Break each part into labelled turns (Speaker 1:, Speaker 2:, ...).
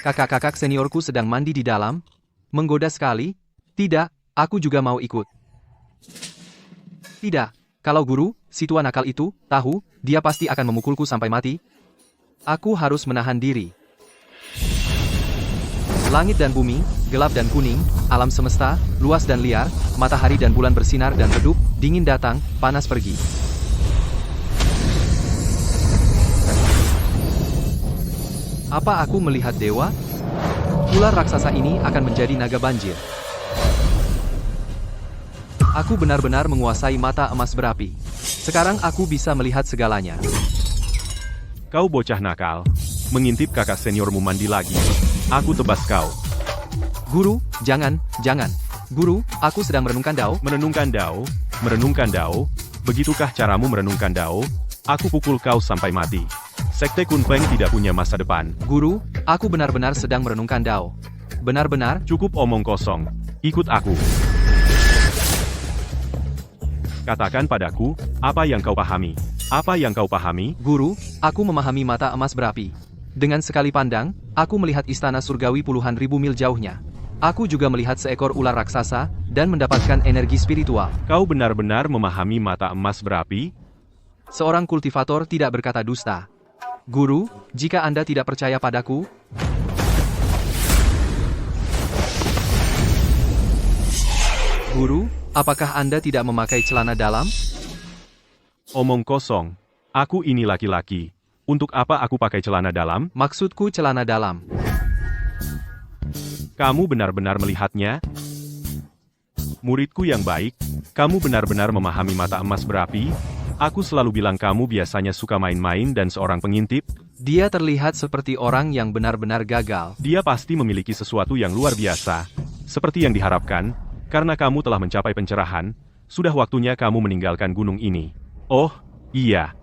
Speaker 1: Kakak-kakak seniorku sedang mandi di dalam. Menggoda sekali. Tidak, aku juga mau ikut. Tidak, kalau guru, si tua nakal itu, tahu, dia pasti akan memukulku sampai mati. Aku harus menahan diri. Langit dan bumi, gelap dan kuning, alam semesta, luas dan liar, matahari dan bulan bersinar dan redup, dingin datang, panas pergi. Apa aku melihat dewa? Ular raksasa ini akan menjadi naga banjir. Aku benar-benar menguasai mata emas berapi. Sekarang aku bisa melihat segalanya.
Speaker 2: Kau bocah nakal, mengintip kakak seniormu mandi lagi. Aku tebas kau.
Speaker 1: Guru, jangan. Guru, aku sedang merenungkan Dao.
Speaker 2: Merenungkan Dao. Begitukah caramu merenungkan Dao? Aku pukul kau sampai mati. Sekte Kunpeng tidak punya masa depan.
Speaker 1: Guru, aku benar-benar sedang merenungkan Dao. Benar-benar?
Speaker 2: Cukup omong kosong. Ikut aku. Katakan padaku, apa yang kau pahami? Apa yang kau pahami?
Speaker 1: Guru, aku memahami mata emas berapi. Dengan sekali pandang, aku melihat istana surgawi puluhan ribu mil jauhnya. Aku juga melihat seekor ular raksasa, dan mendapatkan energi spiritual.
Speaker 2: Kau benar-benar memahami mata emas berapi?
Speaker 1: Seorang kultivator tidak berkata dusta. Guru, jika Anda tidak percaya padaku, Guru, apakah Anda tidak memakai celana dalam?
Speaker 2: Omong kosong. Aku ini laki-laki. Untuk apa aku pakai celana dalam?
Speaker 1: Maksudku celana dalam.
Speaker 2: Kamu benar-benar melihatnya? Muridku yang baik, kamu benar-benar memahami mata emas berapi? Aku selalu bilang kamu biasanya suka main-main dan seorang pengintip.
Speaker 1: Dia terlihat seperti orang yang benar-benar gagal.
Speaker 2: Dia pasti memiliki sesuatu yang luar biasa. Seperti yang diharapkan, karena kamu telah mencapai pencerahan, sudah waktunya kamu meninggalkan gunung ini. Oh, iya.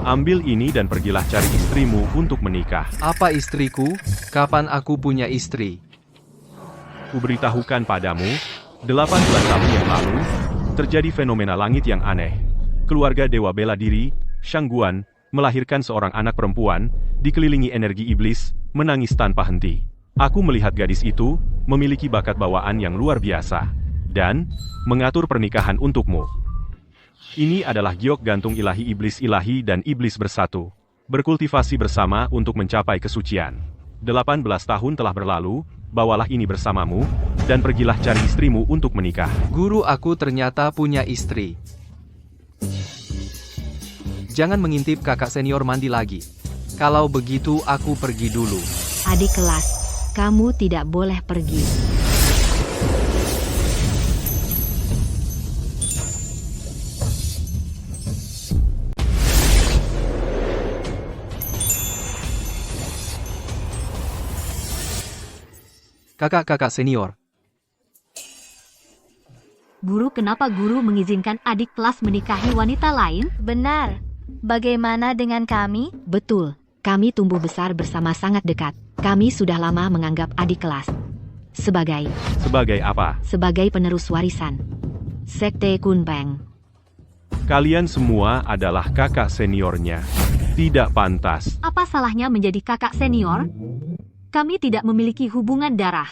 Speaker 2: Ambil ini dan pergilah cari istrimu untuk menikah.
Speaker 1: Apa istriku? Kapan aku punya istri?
Speaker 2: Kuberitahukan padamu, 18 tahun yang lalu, terjadi fenomena langit yang aneh. Keluarga dewa bela diri, Shangguan, melahirkan seorang anak perempuan, dikelilingi energi iblis, menangis tanpa henti. Aku melihat gadis itu, memiliki bakat bawaan yang luar biasa. Dan, mengatur pernikahan untukmu. Ini adalah giok gantung ilahi dan iblis bersatu. Berkultivasi bersama untuk mencapai kesucian. 18 tahun telah berlalu, bawalah ini bersamamu, dan pergilah cari istrimu untuk menikah.
Speaker 1: Guru, aku ternyata punya istri. Jangan mengintip kakak senior mandi lagi. Kalau begitu aku pergi dulu.
Speaker 3: Adik kelas, kamu tidak boleh pergi.
Speaker 1: Kakak-kakak senior.
Speaker 3: Guru, kenapa guru mengizinkan adik kelas menikahi wanita lain?
Speaker 4: Benar. Bagaimana dengan kami?
Speaker 3: Betul, kami tumbuh besar bersama sangat dekat. Kami sudah lama menganggap adik kelas sebagai
Speaker 2: apa?
Speaker 3: Sebagai penerus warisan Sekte Kunpeng.
Speaker 2: Kalian semua adalah kakak seniornya. Tidak pantas.
Speaker 3: Apa salahnya menjadi kakak senior? Kami tidak memiliki hubungan darah.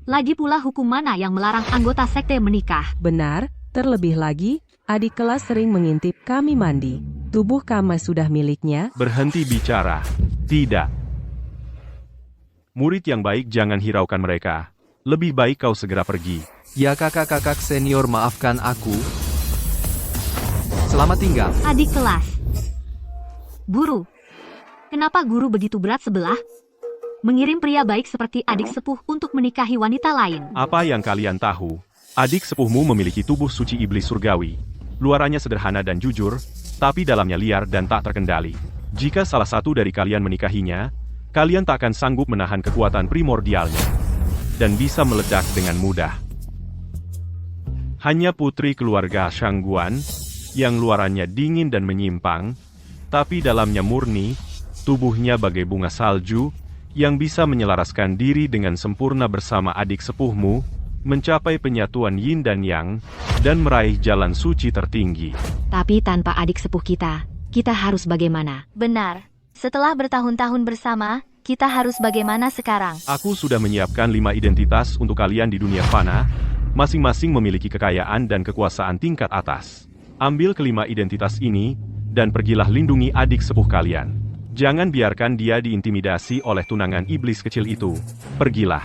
Speaker 3: Lagi pula hukum mana yang melarang anggota sekte menikah?
Speaker 5: Benar, terlebih lagi, adik kelas sering mengintip kami mandi. Tubuh kami sudah miliknya.
Speaker 2: Berhenti bicara. Tidak. Murid yang baik jangan hiraukan mereka. Lebih baik kau segera pergi.
Speaker 1: Ya kakak-kakak senior, maafkan aku. Selamat tinggal.
Speaker 3: Adik kelas. Guru. Kenapa guru begitu berat sebelah? Mengirim pria baik seperti adik sepuh untuk menikahi wanita lain.
Speaker 2: Apa yang kalian tahu? Adik sepuhmu memiliki tubuh suci iblis surgawi. Luarannya sederhana dan jujur, tapi dalamnya liar dan tak terkendali. Jika salah satu dari kalian menikahinya, kalian tak akan sanggup menahan kekuatan primordialnya. Dan bisa meledak dengan mudah. Hanya putri keluarga Shangguan, yang luarannya dingin dan menyimpang, tapi dalamnya murni, tubuhnya bagai bunga salju, yang bisa menyelaraskan diri dengan sempurna bersama adik sepuhmu, mencapai penyatuan yin dan yang, dan meraih jalan suci tertinggi.
Speaker 3: Tapi tanpa adik sepuh kita harus bagaimana?
Speaker 4: Benar. Setelah bertahun-tahun bersama, kita harus bagaimana sekarang?
Speaker 2: Aku sudah menyiapkan 5 identitas untuk kalian di dunia fana, masing-masing memiliki kekayaan dan kekuasaan tingkat atas. Ambil kelima identitas ini, dan pergilah lindungi adik sepuh kalian. Jangan biarkan dia diintimidasi oleh tunangan iblis kecil itu. Pergilah.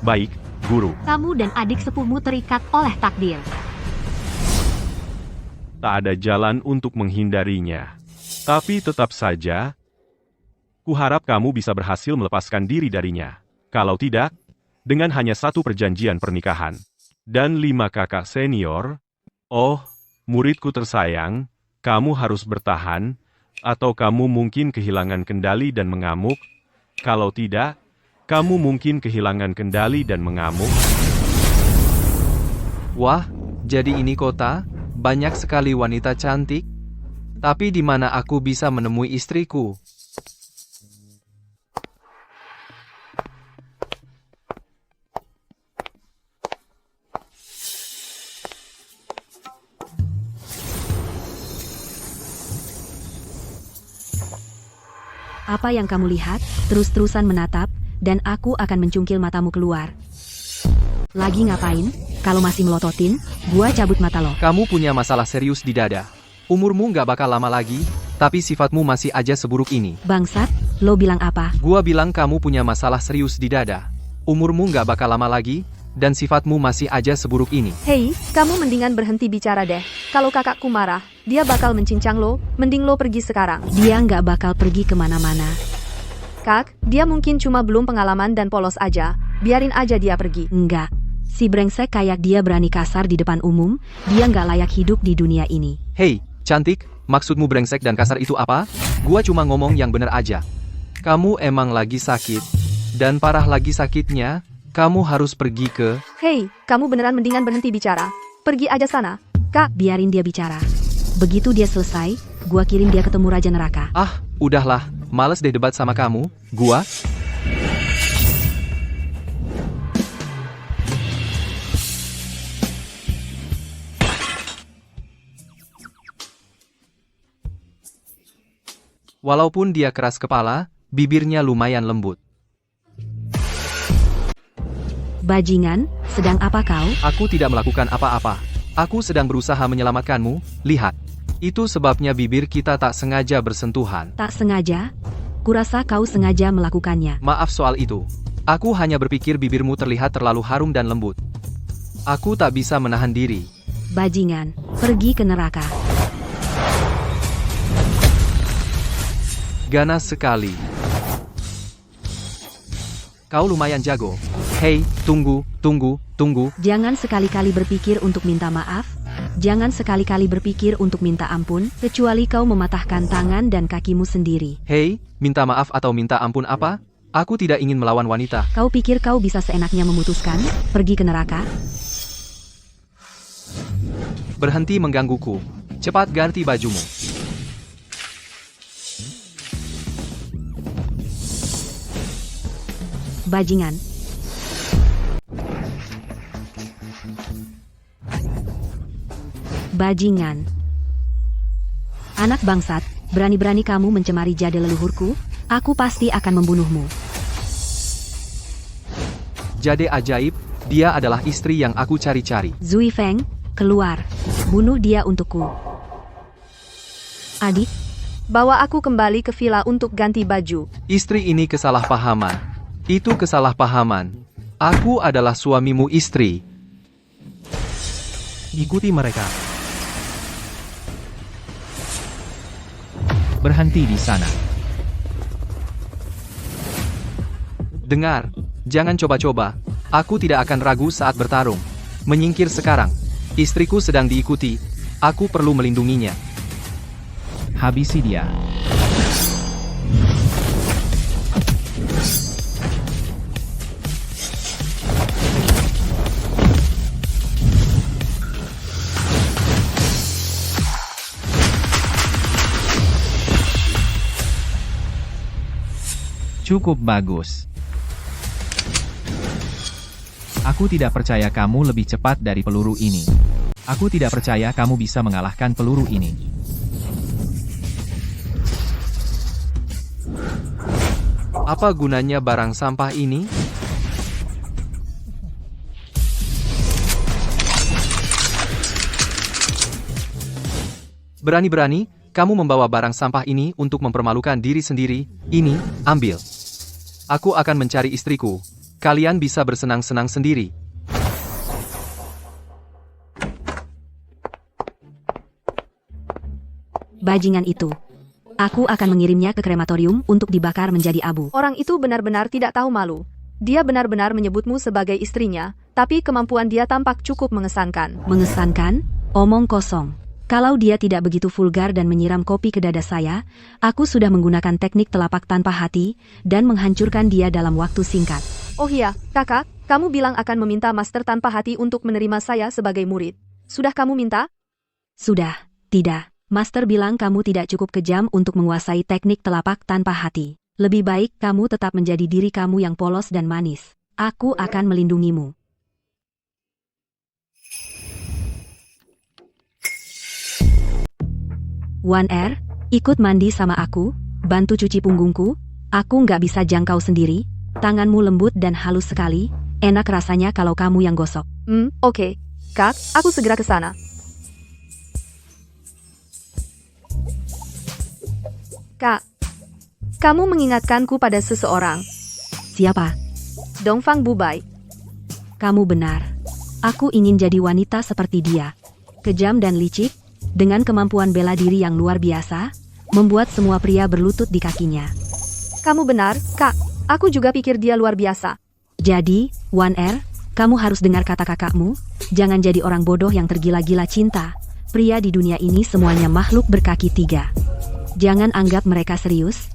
Speaker 2: Baik, Guru.
Speaker 3: Kamu dan adik sepuhmu terikat oleh takdir.
Speaker 2: Tak ada jalan untuk menghindarinya. Tapi tetap saja, kuharap kamu bisa berhasil melepaskan diri darinya. Kalau tidak, dengan hanya 1 perjanjian pernikahan dan 5 kakak senior, oh, muridku tersayang, kamu harus bertahan, atau kamu mungkin kehilangan kendali dan mengamuk. Kalau tidak, kamu mungkin kehilangan kendali dan mengamuk.
Speaker 1: Wah, jadi ini kota? Banyak sekali wanita cantik. Tapi di mana aku bisa menemui istriku?
Speaker 3: Apa yang kamu lihat? Terus-terusan menatap, dan aku akan mencungkil matamu keluar. Lagi ngapain? Kalau masih melototin, gua cabut mata lo.
Speaker 1: Kamu punya masalah serius di dada. Umurmu nggak bakal lama lagi, tapi sifatmu masih aja seburuk ini.
Speaker 3: Bangsat, lo bilang apa?
Speaker 1: Gua bilang kamu punya masalah serius di dada. Umurmu nggak bakal lama lagi, dan sifatmu masih aja seburuk ini.
Speaker 6: Hei, kamu mendingan berhenti bicara deh. Kalau kakakku marah, dia bakal mencincang lo, mending lo pergi sekarang.
Speaker 3: Dia nggak bakal pergi kemana-mana.
Speaker 6: Kak, dia mungkin cuma belum pengalaman dan polos aja. Biarin aja dia pergi.
Speaker 3: Enggak. Si brengsek kayak dia berani kasar di depan umum, dia nggak layak hidup di dunia ini.
Speaker 1: Hei, cantik, maksudmu brengsek dan kasar itu apa? Gua cuma ngomong yang bener aja. Kamu emang lagi sakit, dan parah lagi sakitnya, kamu harus pergi ke...
Speaker 6: Hei, kamu beneran mendingan berhenti bicara. Pergi aja sana. Kak,
Speaker 3: Biarin dia bicara. Begitu dia selesai, gua kirim dia ketemu Raja Neraka.
Speaker 1: Ah, udahlah, males deh debat sama kamu, gua... Walaupun dia keras kepala, bibirnya lumayan lembut.
Speaker 3: Bajingan, sedang apa kau?
Speaker 1: Aku tidak melakukan apa-apa. Aku sedang berusaha menyelamatkanmu, lihat. Itu sebabnya bibir kita tak sengaja bersentuhan.
Speaker 3: Tak sengaja? Kurasa kau sengaja melakukannya.
Speaker 1: Maaf soal itu. Aku hanya berpikir bibirmu terlihat terlalu harum dan lembut. Aku tak bisa menahan diri.
Speaker 3: Bajingan, pergi ke neraka.
Speaker 1: Ganas sekali. Kau lumayan jago. Hei, tunggu.
Speaker 3: Jangan sekali-kali berpikir untuk minta maaf. Jangan sekali-kali berpikir untuk minta ampun, kecuali kau mematahkan tangan dan kakimu sendiri.
Speaker 1: Hei, minta maaf atau minta ampun apa? Aku tidak ingin melawan wanita.
Speaker 3: Kau pikir kau bisa seenaknya memutuskan? Pergi ke neraka?
Speaker 1: Berhenti menggangguku. Cepat ganti bajumu.
Speaker 3: Bajingan. Bajingan. Anak bangsat, berani-berani kamu mencemari jade leluhurku, aku pasti akan membunuhmu.
Speaker 1: Jade ajaib, dia adalah istri yang aku cari-cari.
Speaker 3: Zui Feng, keluar. Bunuh dia untukku. Adik,
Speaker 6: bawa aku kembali ke villa untuk ganti baju.
Speaker 1: Istri ini kesalahpahaman. Itu kesalahpahaman. Aku adalah suamimu istri.
Speaker 7: Ikuti mereka. Berhenti di sana.
Speaker 1: Dengar, jangan coba-coba. Aku tidak akan ragu saat bertarung. Menyingkir sekarang. Istriku sedang diikuti. Aku perlu melindunginya.
Speaker 7: Habisi dia. Cukup bagus. Aku tidak percaya kamu lebih cepat dari peluru ini. Aku tidak percaya kamu bisa mengalahkan peluru ini.
Speaker 1: Apa gunanya barang sampah ini? Berani-berani, kamu membawa barang sampah ini untuk mempermalukan diri sendiri. Ini, ambil. Aku akan mencari istriku. Kalian bisa bersenang-senang sendiri.
Speaker 3: Bajingan itu. Aku akan mengirimnya ke krematorium untuk dibakar menjadi abu.
Speaker 6: Orang itu benar-benar tidak tahu malu. Dia benar-benar menyebutmu sebagai istrinya, tapi kemampuan dia tampak cukup mengesankan.
Speaker 3: Mengesankan? Omong kosong. Kalau dia tidak begitu vulgar dan menyiram kopi ke dada saya, aku sudah menggunakan teknik telapak tanpa hati dan menghancurkan dia dalam waktu singkat.
Speaker 6: Oh iya, kakak, kamu bilang akan meminta master tanpa hati untuk menerima saya sebagai murid. Sudah kamu minta?
Speaker 3: Sudah, tidak. Master bilang kamu tidak cukup kejam untuk menguasai teknik telapak tanpa hati. Lebih baik kamu tetap menjadi diri kamu yang polos dan manis. Aku akan melindungimu. One R, ikut mandi sama aku, bantu cuci punggungku. Aku nggak bisa jangkau sendiri. Tanganmu lembut dan halus sekali. Enak rasanya kalau kamu yang gosok.
Speaker 6: Oke. Kak, aku segera ke sana. Kak, kamu mengingatkanku pada seseorang.
Speaker 3: Siapa?
Speaker 6: Dongfang Bubai.
Speaker 3: Kamu benar. Aku ingin jadi wanita seperti dia. Kejam dan licik, dengan kemampuan bela diri yang luar biasa, membuat semua pria berlutut di kakinya.
Speaker 6: Kamu benar, Kak. Aku juga pikir dia luar biasa.
Speaker 3: Jadi, One R, kamu harus dengar kata kakakmu. Jangan jadi orang bodoh yang tergila-gila cinta. Pria di dunia ini semuanya makhluk berkaki 3. Jangan anggap mereka serius.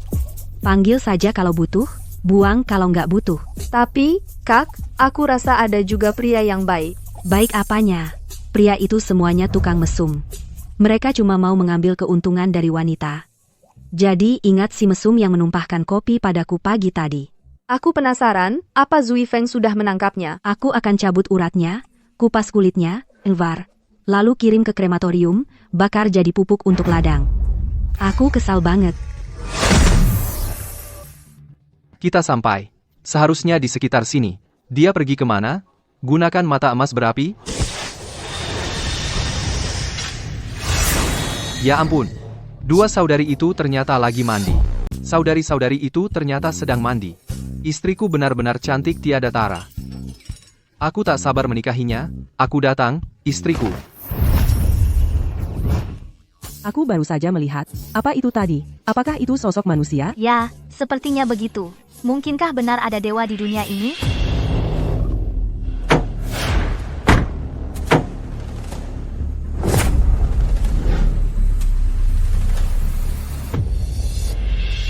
Speaker 3: Panggil saja kalau butuh, buang kalau nggak butuh.
Speaker 6: Tapi, Kak, aku rasa ada juga pria yang baik.
Speaker 3: Baik apanya? Pria itu semuanya tukang mesum. Mereka cuma mau mengambil keuntungan dari wanita. Jadi ingat si mesum yang menumpahkan kopi padaku pagi tadi.
Speaker 6: Aku penasaran, apa Zui Feng sudah menangkapnya?
Speaker 3: Aku akan cabut uratnya, kupas kulitnya, lalu kirim ke krematorium, bakar jadi pupuk untuk ladang. Aku kesal banget.
Speaker 1: Kita sampai. Seharusnya di sekitar sini. Dia pergi kemana? Gunakan mata emas berapi? Ya ampun. Dua saudari itu ternyata lagi mandi. Saudari-saudari itu ternyata sedang mandi. Istriku benar-benar cantik tiada tara. Aku tak sabar menikahinya. Aku datang, istriku.
Speaker 5: Aku baru saja melihat. Apa itu tadi? Apakah itu sosok manusia?
Speaker 4: Ya, sepertinya begitu. Mungkinkah benar ada dewa di dunia ini?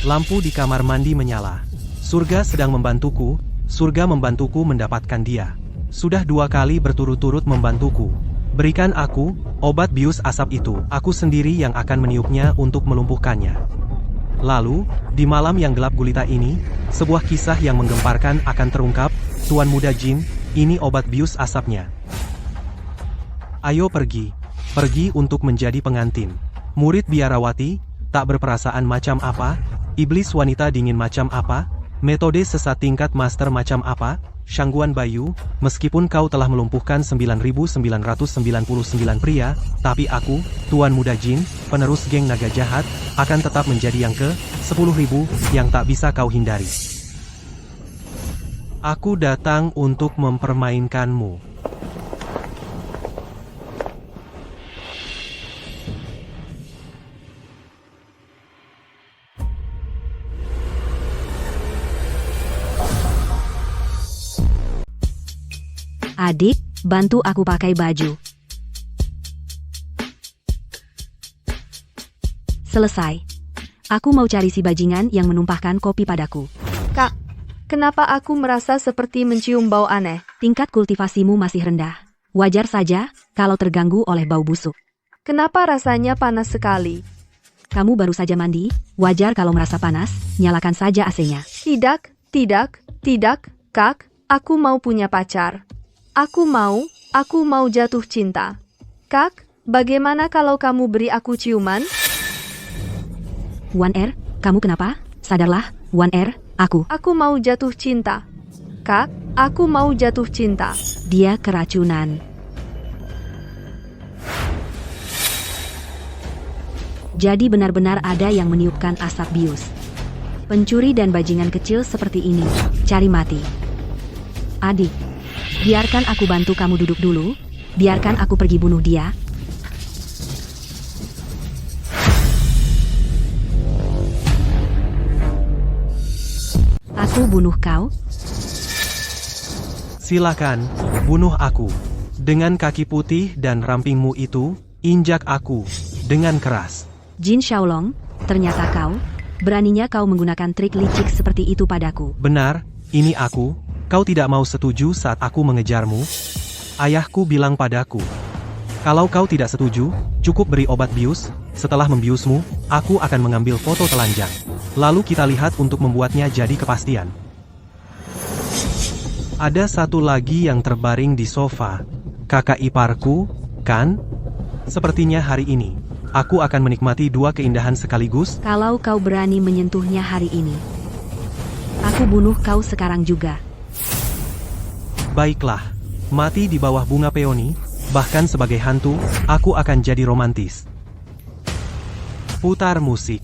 Speaker 8: Lampu di kamar mandi menyala. Surga sedang membantuku, surga membantuku mendapatkan dia. Sudah 2 kali berturut-turut membantuku. Berikan aku, obat bius asap itu. Aku sendiri yang akan meniupnya untuk melumpuhkannya. Lalu, di malam yang gelap gulita ini, sebuah kisah yang menggemparkan akan terungkap. Tuan Muda Jin, ini obat bius asapnya. Ayo pergi. Pergi untuk menjadi pengantin. Murid biarawati, tak berperasaan macam apa? Iblis wanita dingin macam apa? Metode sesat tingkat master macam apa? Shangguan Bayu, meskipun kau telah melumpuhkan 9.999 pria, tapi aku, Tuan Muda Jin, penerus geng naga jahat, akan tetap menjadi yang ke-10.000 yang tak bisa kau hindari. Aku datang untuk mempermainkanmu.
Speaker 3: Adik, bantu aku pakai baju. Selesai. Aku mau cari si bajingan yang menumpahkan kopi padaku.
Speaker 6: Kak, kenapa aku merasa seperti mencium bau aneh?
Speaker 3: Tingkat kultivasimu masih rendah. Wajar saja kalau terganggu oleh bau busuk.
Speaker 6: Kenapa rasanya panas sekali?
Speaker 3: Kamu baru saja mandi, wajar kalau merasa panas, nyalakan saja AC-nya.
Speaker 6: Tidak, Kak, aku mau punya pacar. Aku mau jatuh cinta. Kak, bagaimana kalau kamu beri aku ciuman?
Speaker 3: One R, kamu kenapa? Sadarlah, One R,
Speaker 6: Aku mau jatuh cinta. Kak, aku mau jatuh cinta.
Speaker 3: Dia keracunan. Jadi benar-benar ada yang meniupkan asap bius. Pencuri dan bajingan kecil seperti ini, cari mati. Adik, biarkan aku bantu kamu duduk dulu. Biarkan aku pergi bunuh dia. Aku bunuh kau?
Speaker 8: Silakan, bunuh aku. Dengan kaki putih dan rampingmu itu, injak aku dengan keras.
Speaker 3: Jin Shaolong, ternyata kau. Beraninya kau menggunakan trik licik seperti itu padaku.
Speaker 8: Benar, ini aku. Kau tidak mau setuju saat aku mengejarmu? Ayahku bilang padaku. Kalau kau tidak setuju, cukup beri obat bius. Setelah membiusmu, aku akan mengambil foto telanjang. Lalu kita lihat untuk membuatnya jadi kepastian. Ada satu lagi yang terbaring di sofa. Kakak iparku, kan? Sepertinya hari ini, aku akan menikmati dua keindahan sekaligus.
Speaker 3: Kalau kau berani menyentuhnya hari ini, aku bunuh kau sekarang juga.
Speaker 8: Baiklah, mati di bawah bunga peoni, bahkan sebagai hantu, aku akan jadi romantis. Putar musik.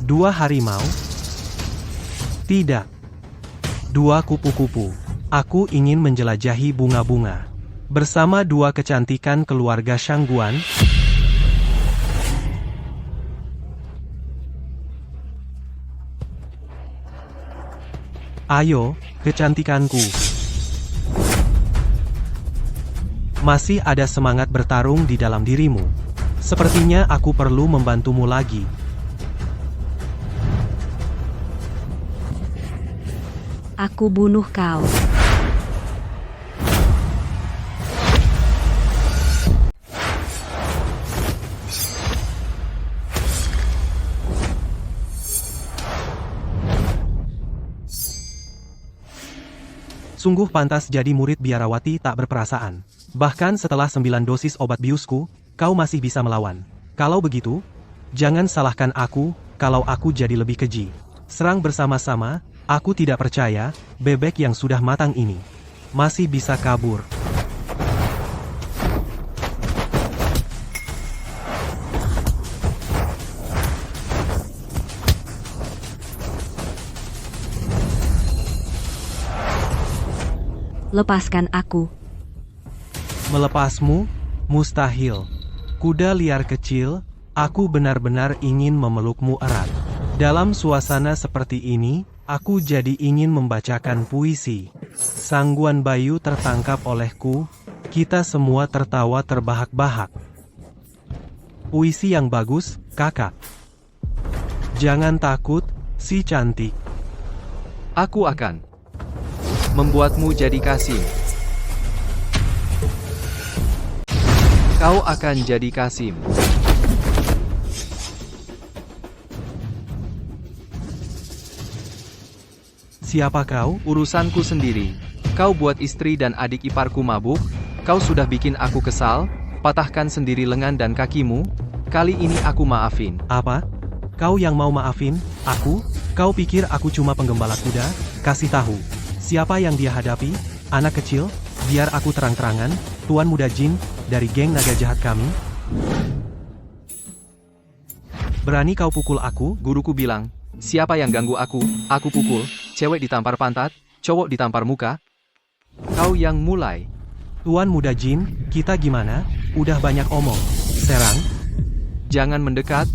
Speaker 8: Dua harimau? Tidak. Dua kupu-kupu. Aku ingin menjelajahi bunga-bunga. Bersama dua kecantikan keluarga Shangguan. Ayo, kecantikanku. Masih ada semangat bertarung di dalam dirimu. Sepertinya aku perlu membantumu lagi.
Speaker 3: Aku bunuh kau.
Speaker 8: Sungguh pantas jadi murid biarawati tak berperasaan. Bahkan setelah 9 dosis obat biusku, kau masih bisa melawan. Kalau begitu, jangan salahkan aku, kalau aku jadi lebih keji. Serang bersama-sama, aku tidak percaya, bebek yang sudah matang ini masih bisa kabur.
Speaker 3: Lepaskan aku.
Speaker 8: Melepasmu? Mustahil. Kuda liar kecil, aku benar-benar ingin memelukmu erat. Dalam suasana seperti ini, aku jadi ingin membacakan puisi. Sangguan Bayu tertangkap olehku, kita semua tertawa terbahak-bahak. Puisi yang bagus, kakak. Jangan takut, si cantik.
Speaker 1: Aku akan membuatmu jadi Kasim. Kau akan jadi Kasim.
Speaker 8: Siapa kau?
Speaker 1: Urusanku sendiri. Kau buat istri dan adik iparku mabuk. Kau sudah bikin aku kesal. Patahkan sendiri lengan dan kakimu. Kali ini aku maafin.
Speaker 8: Apa? Kau yang mau maafin? Aku? Kau pikir aku cuma penggembala kuda? Kasih tahu. Siapa yang dia hadapi? Anak kecil? Biar aku terang-terangan, Tuan Muda Jin, dari geng naga jahat kami. Berani kau pukul aku?
Speaker 1: Guruku bilang, siapa yang ganggu aku pukul. Cewek ditampar pantat, cowok ditampar muka. Kau yang mulai.
Speaker 8: Tuan Muda Jin, kita gimana? Udah banyak omong. Serang?
Speaker 1: Jangan mendekat.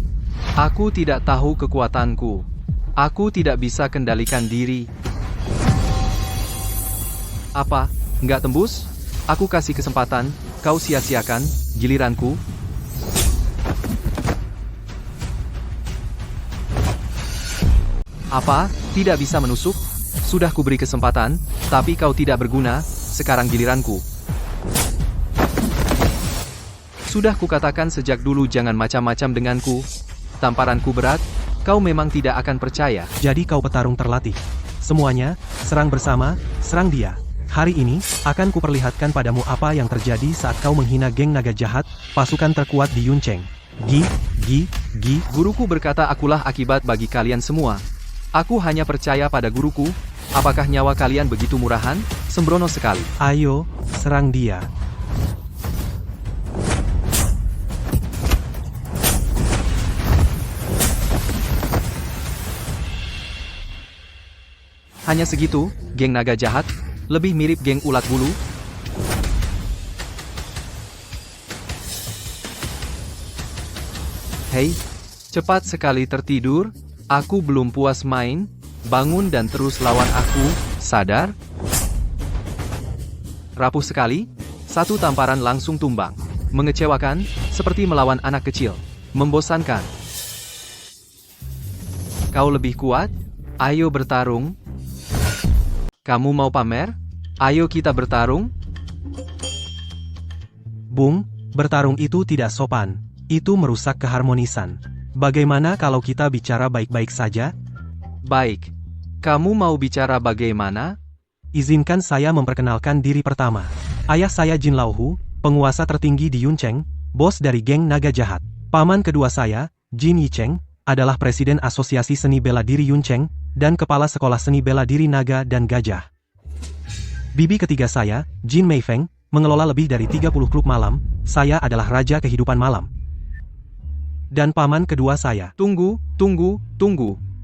Speaker 1: Aku tidak tahu kekuatanku. Aku tidak bisa kendalikan diri. Apa? Nggak tembus? Aku kasih kesempatan, kau sia-siakan, giliranku. Apa? Tidak bisa menusuk? Sudah kuberi kesempatan, tapi kau tidak berguna, sekarang giliranku. Sudah kukatakan sejak dulu jangan macam-macam denganku. Tamparanku berat, kau memang tidak akan percaya.
Speaker 8: Jadi kau petarung terlatih. Semuanya, serang bersama, serang dia. Hari ini, akan kuperlihatkan padamu apa yang terjadi saat kau menghina geng naga jahat, pasukan terkuat di Yuncheng. Gi.
Speaker 1: Guruku berkata akulah akibat bagi kalian semua. Aku hanya percaya pada guruku. Apakah nyawa kalian begitu murahan? Sembrono sekali.
Speaker 8: Ayo, serang dia.
Speaker 1: Hanya segitu, geng naga jahat, lebih mirip geng ulat bulu. Hei, cepat sekali tertidur, aku belum puas main, bangun dan terus lawan aku, sadar? Rapuh sekali, satu tamparan langsung tumbang. Mengecewakan, seperti melawan anak kecil. Membosankan. Kau lebih kuat? Ayo bertarung. Kamu mau pamer? Ayo kita bertarung.
Speaker 8: Bung, bertarung itu tidak sopan. Itu merusak keharmonisan. Bagaimana kalau kita bicara baik-baik saja?
Speaker 1: Baik. Kamu mau bicara bagaimana?
Speaker 8: Izinkan saya memperkenalkan diri pertama. Ayah saya Jin Laohu, penguasa tertinggi di Yuncheng, bos dari geng naga jahat. Paman kedua saya, Jin Yicheng, adalah presiden Asosiasi Seni Bela Diri Yuncheng, dan kepala sekolah seni bela diri naga dan gajah. Bibi ketiga saya, Jin Meifeng, mengelola lebih dari 30 klub malam. Saya adalah raja kehidupan malam. Dan paman kedua saya.
Speaker 1: Tunggu.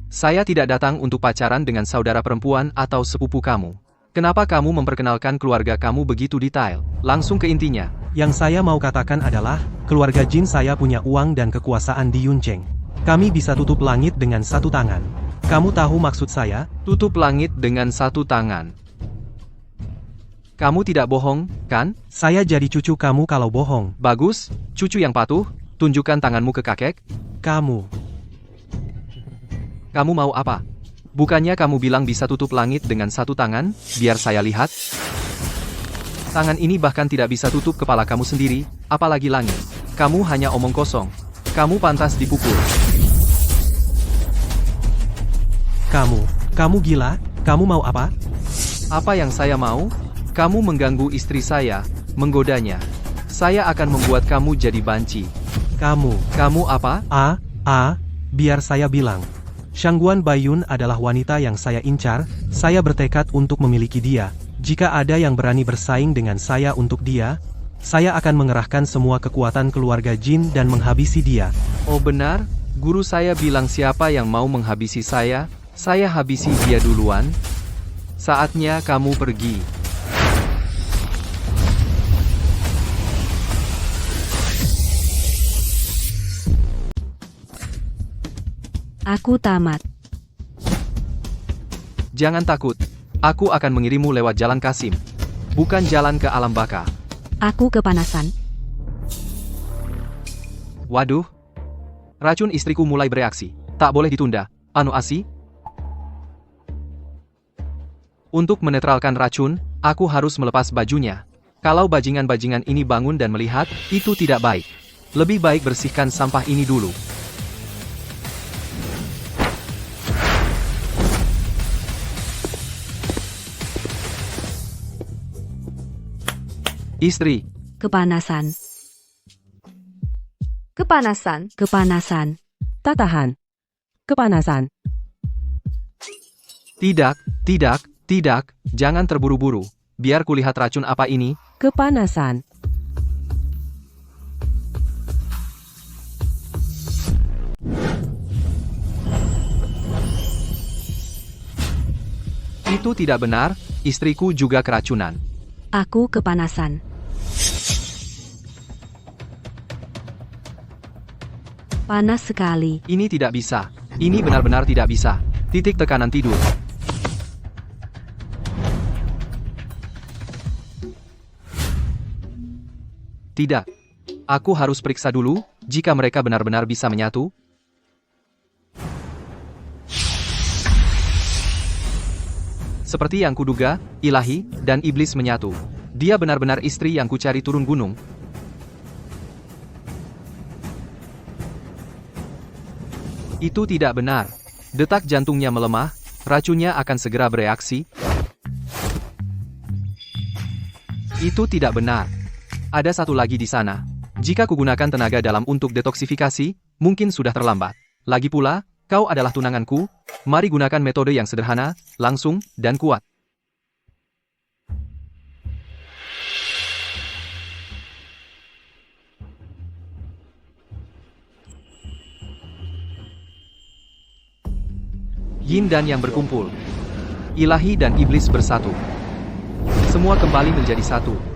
Speaker 1: Saya tidak datang untuk pacaran dengan saudara perempuan atau sepupu kamu. Kenapa kamu memperkenalkan keluarga kamu begitu detail? Langsung ke intinya.
Speaker 8: Yang saya mau katakan adalah, keluarga Jin saya punya uang dan kekuasaan di Yuncheng. Kami bisa tutup langit dengan satu tangan. Kamu tahu maksud saya?
Speaker 1: Tutup langit dengan satu tangan. Kamu tidak bohong, kan?
Speaker 8: Saya jadi cucu kamu kalau bohong.
Speaker 1: Bagus, cucu yang patuh. Tunjukkan tanganmu ke kakek.
Speaker 8: Kamu
Speaker 1: mau apa? Bukannya kamu bilang bisa tutup langit dengan satu tangan? Biar saya lihat. Tangan ini bahkan tidak bisa tutup kepala kamu sendiri, apalagi langit. Kamu hanya omong kosong. Kamu pantas dipukul.
Speaker 8: Kamu gila? Kamu mau apa?
Speaker 1: Apa yang saya mau? Kamu mengganggu istri saya, menggodanya. Saya akan membuat kamu jadi banci. Kamu apa?
Speaker 8: Biar saya bilang. Shangguan Baiyun adalah wanita yang saya incar, saya bertekad untuk memiliki dia. Jika ada yang berani bersaing dengan saya untuk dia, saya akan mengerahkan semua kekuatan keluarga Jin dan menghabisi dia.
Speaker 1: Oh benar? Guru saya bilang siapa yang mau menghabisi saya habisi dia duluan. Saatnya kamu pergi.
Speaker 3: Aku tamat.
Speaker 1: Jangan takut. Aku akan mengirimmu lewat jalan Kasim. Bukan jalan ke alam baka.
Speaker 3: Aku kepanasan.
Speaker 1: Waduh. Racun istriku mulai bereaksi. Tak boleh ditunda. Anu Asi? Untuk menetralkan racun, aku harus melepas bajunya. Kalau bajingan-bajingan ini bangun dan melihat, itu tidak baik. Lebih baik bersihkan sampah ini dulu. Istri.
Speaker 3: Kepanasan.
Speaker 6: Kepanasan.
Speaker 5: Tatahan. Kepanasan.
Speaker 1: Tidak, jangan terburu-buru. Biar kulihat racun apa ini.
Speaker 5: Kepanasan.
Speaker 1: Itu tidak benar, istriku juga keracunan.
Speaker 3: Aku kepanasan. Panas sekali.
Speaker 1: Ini tidak bisa. Ini benar-benar tidak bisa. Titik tekanan tidur. Tidak. Aku harus periksa dulu, jika mereka benar-benar bisa menyatu. Seperti yang kuduga, ilahi, dan iblis menyatu. Dia benar-benar istri yang kucari turun gunung. Itu tidak benar. Detak jantungnya melemah, racunnya akan segera bereaksi. Itu tidak benar. Ada satu lagi di sana. Jika kugunakan tenaga dalam untuk detoksifikasi, mungkin sudah terlambat. Lagi pula, Kau adalah tunanganku, mari gunakan metode yang sederhana, langsung, dan kuat. Yin dan Yang berkumpul. Ilahi dan iblis bersatu. Semua kembali menjadi satu.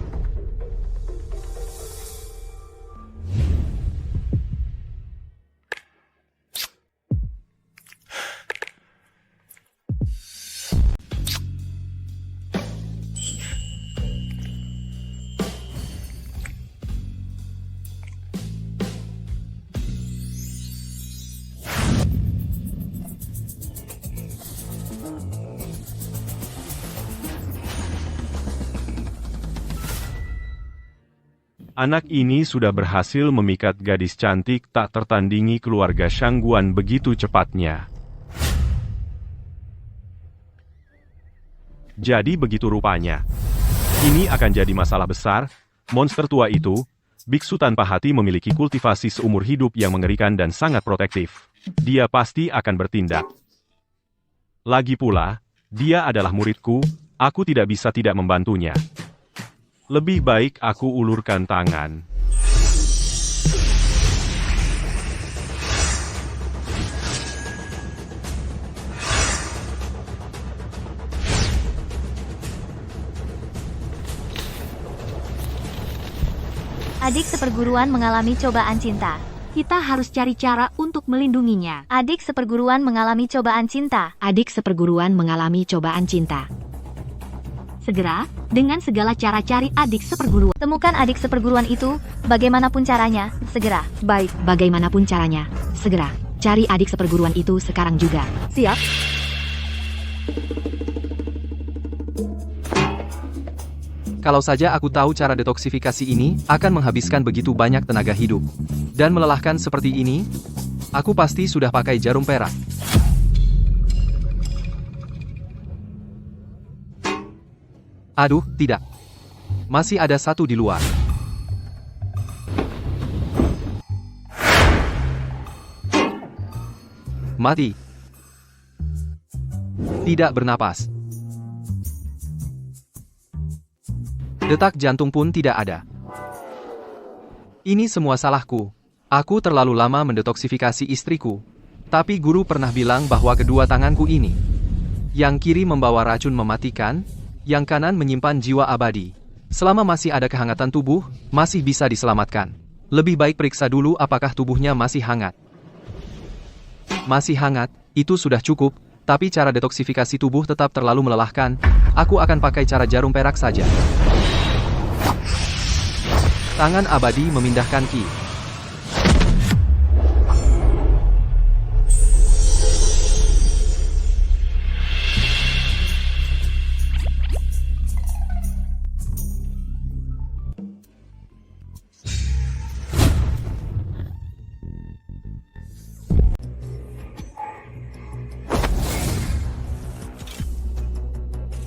Speaker 2: Anak ini sudah berhasil memikat gadis cantik tak tertandingi keluarga Shangguan begitu cepatnya. Jadi begitu rupanya. Ini akan jadi masalah besar. Monster tua itu, biksu tanpa hati memiliki kultivasi seumur hidup yang mengerikan dan sangat protektif. Dia pasti akan bertindak. Lagi pula, dia adalah muridku, aku tidak bisa tidak membantunya. Lebih baik aku ulurkan tangan.
Speaker 4: Adik seperguruan mengalami cobaan cinta.
Speaker 3: Kita harus cari cara untuk melindunginya.
Speaker 4: Adik seperguruan mengalami cobaan cinta.
Speaker 3: Adik seperguruan mengalami cobaan cinta. Segera, dengan segala cara cari adik seperguruan.
Speaker 4: Temukan adik seperguruan itu, bagaimanapun caranya, segera.
Speaker 6: Baik,
Speaker 3: Bagaimanapun caranya, segera. Cari adik seperguruan itu sekarang juga.
Speaker 6: siap.
Speaker 1: Kalau saja aku tahu cara detoksifikasi ini akan menghabiskan begitu banyak tenaga hidup. Dan melelahkan seperti ini, aku pasti sudah pakai jarum perak. Aduh, tidak. Masih ada satu di luar. Mati. Tidak bernapas. Detak jantung pun tidak ada. Ini semua salahku. Aku terlalu lama mendetoksifikasi istriku. Tapi guru pernah bilang bahwa kedua tanganku ini, yang kiri membawa racun mematikan, yang kanan menyimpan jiwa abadi. Selama masih ada kehangatan tubuh, masih bisa diselamatkan. Lebih baik periksa dulu apakah tubuhnya masih hangat. Masih hangat, itu sudah cukup, tapi cara detoksifikasi tubuh tetap terlalu melelahkan. Aku akan pakai cara jarum perak saja. Tangan abadi memindahkan ki.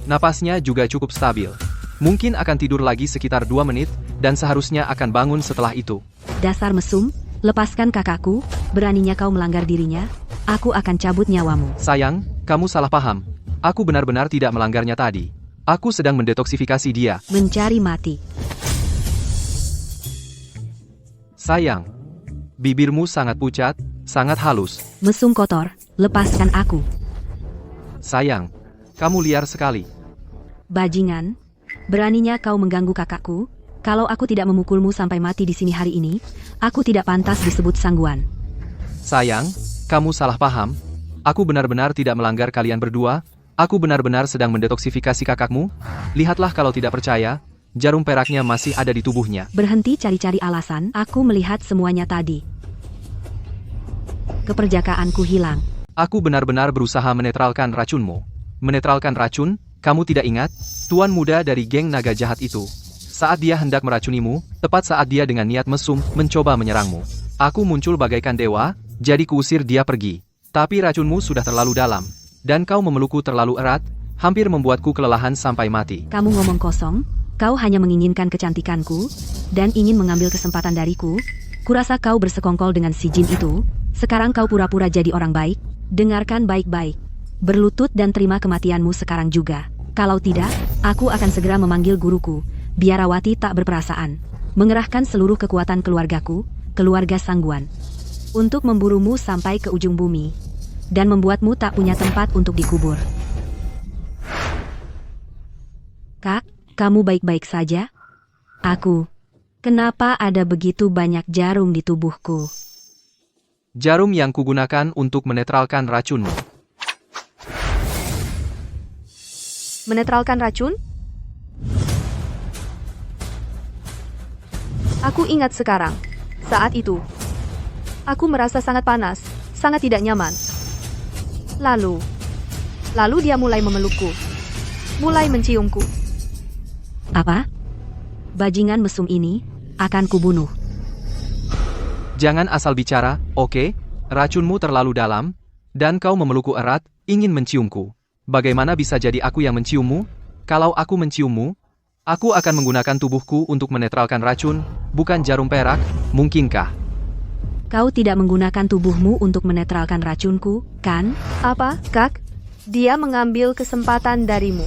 Speaker 1: Napasnya juga cukup stabil. Mungkin akan tidur lagi sekitar 2 menit, dan seharusnya akan bangun setelah itu.
Speaker 3: Dasar mesum, lepaskan kakakku, beraninya kau melanggar dirinya, aku akan cabut nyawamu.
Speaker 1: Sayang, kamu salah paham. Aku benar-benar tidak melanggarnya tadi. Aku sedang mendetoksifikasi dia.
Speaker 3: Mencari mati.
Speaker 1: Sayang, bibirmu sangat pucat, sangat halus.
Speaker 3: Mesum kotor, lepaskan aku.
Speaker 1: Sayang, kamu liar sekali.
Speaker 3: Bajingan, beraninya kau mengganggu kakakku. Kalau aku tidak memukulmu sampai mati di sini hari ini, aku tidak pantas disebut Shangguan.
Speaker 1: Sayang, kamu salah paham. Aku benar-benar tidak melanggar kalian berdua. Aku benar-benar sedang mendetoksifikasi kakakmu. Lihatlah kalau tidak percaya, jarum peraknya masih ada di tubuhnya.
Speaker 3: Berhenti cari-cari alasan, aku melihat semuanya tadi. Keperjakaanku hilang.
Speaker 1: Aku benar-benar berusaha menetralkan racunmu. Menetralkan racun, kamu tidak ingat? Tuan muda dari geng naga jahat itu. Saat dia hendak meracunimu, tepat saat dia dengan niat mesum, mencoba menyerangmu. Aku muncul bagaikan dewa, jadi kuusir dia pergi. Tapi racunmu sudah terlalu dalam. Dan kau memelukku terlalu erat, hampir membuatku kelelahan sampai mati.
Speaker 3: Kamu ngomong kosong, kau hanya menginginkan kecantikanku, dan ingin mengambil kesempatan dariku. Kurasa kau bersekongkol dengan si jin itu. Sekarang kau pura-pura jadi orang baik, Dengarkan baik-baik. Berlutut dan terima kematianmu sekarang juga. Kalau tidak, aku akan segera memanggil guruku, biarawati tak berperasaan, mengerahkan seluruh kekuatan keluargaku, keluarga Sangguan, untuk memburumu sampai ke ujung bumi, dan membuatmu tak punya tempat untuk dikubur. Kak, kamu baik-baik saja? Aku. Kenapa ada begitu banyak jarum di tubuhku?
Speaker 1: Jarum yang kugunakan untuk menetralkan racunmu.
Speaker 6: Menetralkan racun? Aku ingat sekarang. Saat itu, aku merasa sangat panas, sangat tidak nyaman. Lalu dia mulai memelukku, mulai menciumku.
Speaker 3: Apa? Bajingan mesum ini akan kubunuh.
Speaker 1: Jangan asal bicara, oke? Racunmu terlalu dalam, dan kau memelukku erat, ingin menciumku. Bagaimana bisa jadi aku yang menciummu? Kalau aku menciummu, aku akan menggunakan tubuhku untuk menetralkan racun, bukan jarum perak, mungkinkah?
Speaker 3: Kau tidak menggunakan tubuhmu untuk menetralkan racunku, kan?
Speaker 6: Apa, Kak? Dia mengambil kesempatan darimu.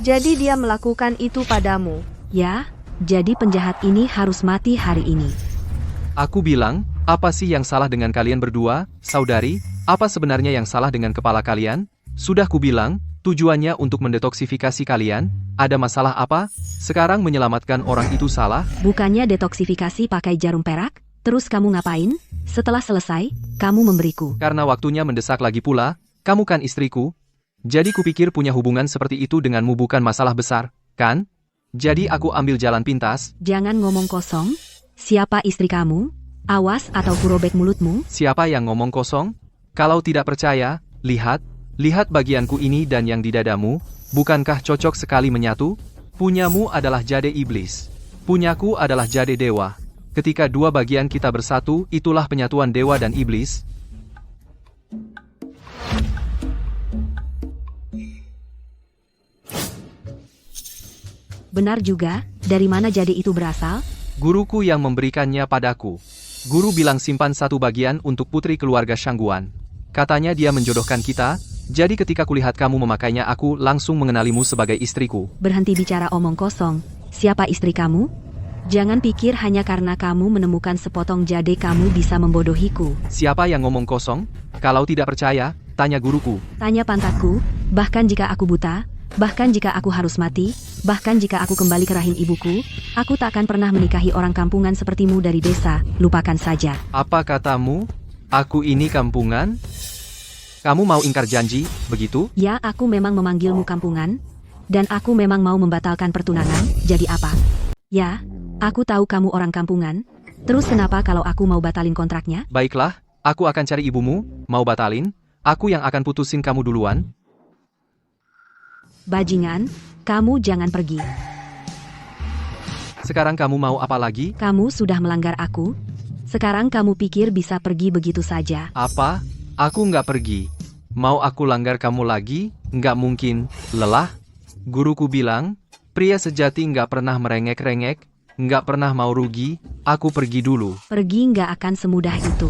Speaker 6: Jadi dia melakukan itu padamu.
Speaker 3: Ya, jadi penjahat ini harus mati hari ini.
Speaker 1: Aku bilang, apa sih yang salah dengan kalian berdua, saudari? Apa sebenarnya yang salah dengan kepala kalian? Sudah kubilang, tujuannya untuk mendetoksifikasi kalian. Ada masalah apa? Sekarang menyelamatkan orang itu salah?
Speaker 3: Bukannya detoksifikasi pakai jarum perak? Terus kamu ngapain? Setelah selesai, kamu memberiku.
Speaker 1: Karena waktunya mendesak lagi pula, kamu kan istriku. Jadi kupikir punya hubungan seperti itu denganmu bukan masalah besar, kan? Jadi aku ambil jalan pintas.
Speaker 3: Jangan ngomong kosong. Siapa istri kamu? Awas atau kurobek mulutmu.
Speaker 1: Siapa yang ngomong kosong? Kalau tidak percaya, lihat bagianku ini dan yang di dadamu. Bukankah cocok sekali menyatu? Punyamu adalah jade iblis. Punyaku adalah jade dewa. Ketika dua bagian kita bersatu, itulah penyatuan dewa dan iblis.
Speaker 3: Benar juga, dari mana jade itu berasal?
Speaker 1: Guruku yang memberikannya padaku. Guru bilang simpan satu bagian untuk putri keluarga Shangguan. Katanya dia menjodohkan kita, jadi ketika kulihat kamu memakainya aku langsung mengenalimu sebagai istriku.
Speaker 3: Berhenti bicara omong kosong. Siapa istri kamu? Jangan pikir hanya karena kamu menemukan sepotong jade kamu bisa membodohiku.
Speaker 1: Siapa yang ngomong kosong? Kalau tidak percaya, tanya guruku.
Speaker 3: Tanya pantatku, bahkan jika aku buta, bahkan jika aku harus mati, bahkan jika aku kembali ke rahim ibuku, aku tak akan pernah menikahi orang kampungan sepertimu dari desa, lupakan saja.
Speaker 1: Apa katamu? Aku ini kampungan? Kamu mau ingkar janji, begitu?
Speaker 3: Ya, aku memang memanggilmu kampungan, dan aku memang mau membatalkan pertunangan, jadi apa? Ya, aku tahu kamu orang kampungan, terus kenapa kalau aku mau batalin kontraknya?
Speaker 1: Baiklah, aku akan cari ibumu, mau batalin, aku yang akan putusin kamu duluan.
Speaker 3: Bajingan, kamu jangan pergi.
Speaker 1: Sekarang kamu mau apa lagi?
Speaker 3: Kamu sudah melanggar aku. Sekarang kamu pikir bisa pergi begitu saja.
Speaker 1: Apa? Aku nggak pergi. Mau aku langgar kamu lagi? Nggak mungkin. Lelah? Guruku bilang, pria sejati nggak pernah merengek-rengek, nggak pernah mau rugi. Aku pergi dulu.
Speaker 3: Pergi nggak akan semudah itu.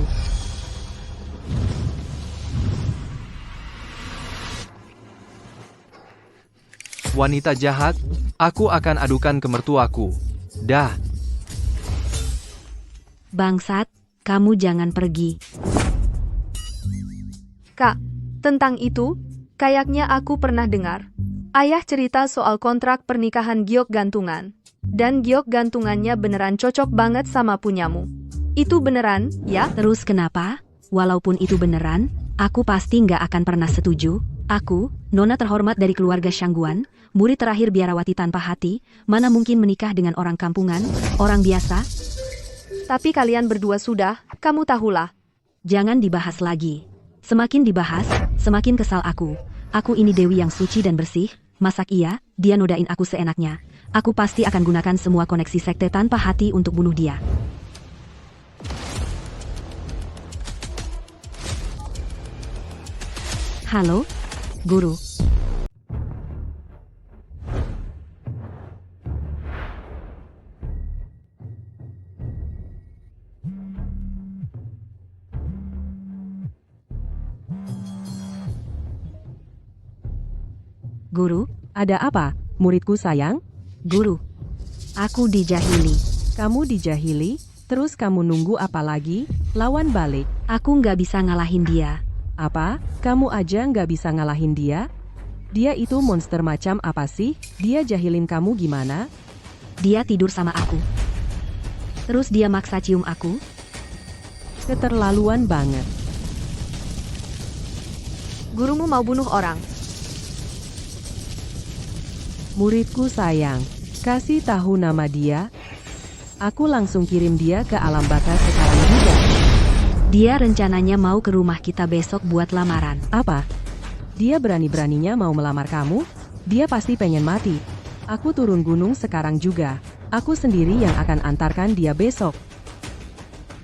Speaker 1: Wanita jahat, aku akan adukan ke mertuaku. Dah.
Speaker 3: Bangsat, kamu jangan pergi.
Speaker 6: Kak, tentang itu, kayaknya aku pernah dengar. Ayah cerita soal kontrak pernikahan giok gantungan. Dan giok gantungannya beneran cocok banget sama punyamu. Itu beneran, ya?
Speaker 3: Terus kenapa? Walaupun itu beneran, aku pasti nggak akan pernah setuju. Aku, nona terhormat dari keluarga Shangguan, murid terakhir biarawati tanpa hati, mana mungkin menikah dengan orang kampungan, orang biasa?
Speaker 6: Tapi kalian berdua sudah, kamu tahulah.
Speaker 3: Jangan dibahas lagi. Semakin dibahas, semakin kesal aku. Aku ini dewi yang suci dan bersih, masak iya, dia nodain aku seenaknya. Aku pasti akan gunakan semua koneksi sekte tanpa hati untuk bunuh dia. Halo, guru. Guru,
Speaker 5: Ada apa, muridku sayang?
Speaker 3: guru. Aku dijahili.
Speaker 5: Kamu dijahili, terus kamu nunggu apa lagi? Lawan balik.
Speaker 3: Aku nggak bisa ngalahin dia.
Speaker 5: Apa? Kamu aja nggak bisa ngalahin dia? Dia itu monster macam apa sih? Dia jahilin kamu gimana?
Speaker 3: Dia tidur sama aku. Terus dia maksa cium aku.
Speaker 5: Keterlaluan banget.
Speaker 6: Gurumu mau bunuh orang.
Speaker 5: Muridku sayang, kasih tahu nama dia. Aku langsung kirim dia ke alam baka sekarang juga.
Speaker 3: Dia rencananya mau ke rumah kita besok buat lamaran.
Speaker 5: Apa? Dia berani-beraninya mau melamar kamu? Dia pasti pengen mati. Aku turun gunung sekarang juga. Aku sendiri yang akan antarkan dia besok.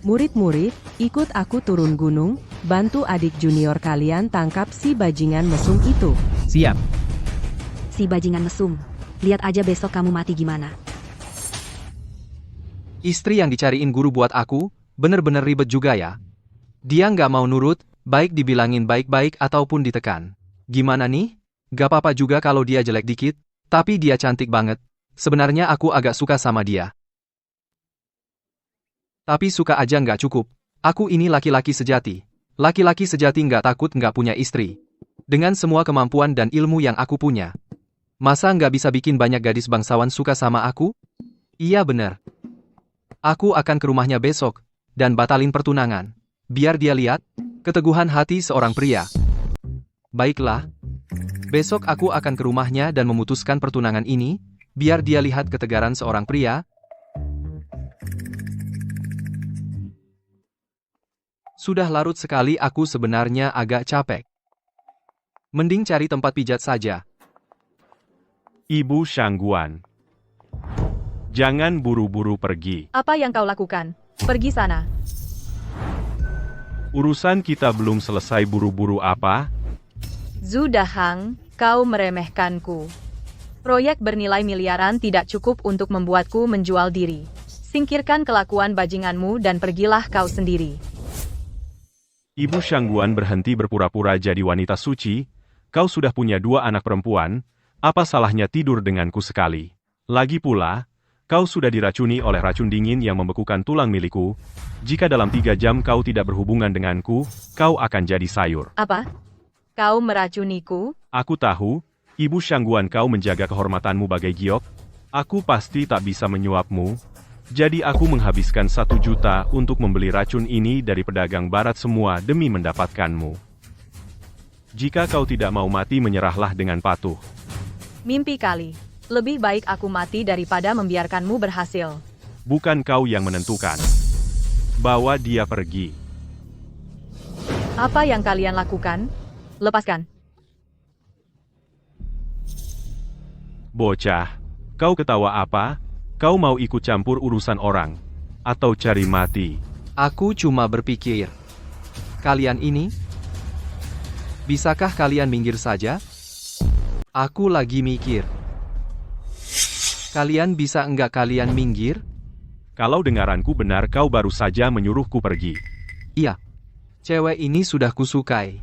Speaker 5: Murid-murid, ikut aku turun gunung, bantu adik junior kalian tangkap si bajingan mesum itu.
Speaker 7: Siap.
Speaker 3: Si bajingan mesum. Lihat aja besok kamu mati gimana.
Speaker 1: Istri yang dicariin guru buat aku, bener-bener ribet juga ya. Dia nggak mau nurut, baik dibilangin baik-baik ataupun ditekan. Gimana nih? Gak apa-apa juga kalau dia jelek dikit, tapi dia cantik banget. Sebenarnya aku agak suka sama dia. Tapi suka aja nggak cukup. Aku ini laki-laki sejati. Laki-laki sejati nggak takut nggak punya istri. Dengan semua kemampuan dan ilmu yang aku punya. Masa nggak bisa bikin banyak gadis bangsawan suka sama aku? Iya bener. Aku akan ke rumahnya besok, dan batalin pertunangan. Biar dia lihat, keteguhan hati seorang pria. Baiklah. Besok aku akan ke rumahnya dan memutuskan pertunangan ini, biar dia lihat ketegaran seorang pria. Sudah larut sekali aku sebenarnya agak capek. Mending cari tempat pijat saja.
Speaker 2: Ibu Shangguan. Jangan buru-buru pergi.
Speaker 9: Apa yang kau lakukan? Pergi sana.
Speaker 2: Urusan kita belum selesai buru-buru apa?
Speaker 9: Zudahang, kau meremehkanku. Proyek bernilai miliaran tidak cukup untuk membuatku menjual diri. Singkirkan kelakuan bajinganmu dan pergilah kau sendiri.
Speaker 2: Ibu Shangguan berhenti berpura-pura jadi wanita suci. Kau sudah punya 2 anak perempuan. Apa salahnya tidur denganku sekali? Lagi pula, kau sudah diracuni oleh racun dingin yang membekukan tulang milikku. Jika dalam 3 jam kau tidak berhubungan denganku, kau akan jadi sayur.
Speaker 9: Apa? Kau meracuniku?
Speaker 2: Aku tahu, Ibu Shangguan kau menjaga kehormatanmu bagai giok. Aku pasti tak bisa menyuapmu. Jadi aku menghabiskan 1 juta untuk membeli racun ini dari pedagang barat semua demi mendapatkanmu. Jika kau tidak mau mati menyerahlah dengan patuh.
Speaker 9: Mimpi kali. Lebih baik aku mati daripada membiarkanmu berhasil.
Speaker 2: Bukan kau yang menentukan. Bawa dia pergi.
Speaker 9: Apa yang kalian lakukan? Lepaskan.
Speaker 2: Bocah, kau ketawa apa? Kau mau ikut campur urusan orang? Atau cari mati?
Speaker 1: Aku cuma berpikir. Kalian ini? Bisakah kalian minggir saja? Aku lagi mikir. Kalian bisa enggak kalian minggir?
Speaker 2: Kalau dengaranku benar kau baru saja menyuruhku pergi.
Speaker 1: Iya. Cewek ini sudah kusukai.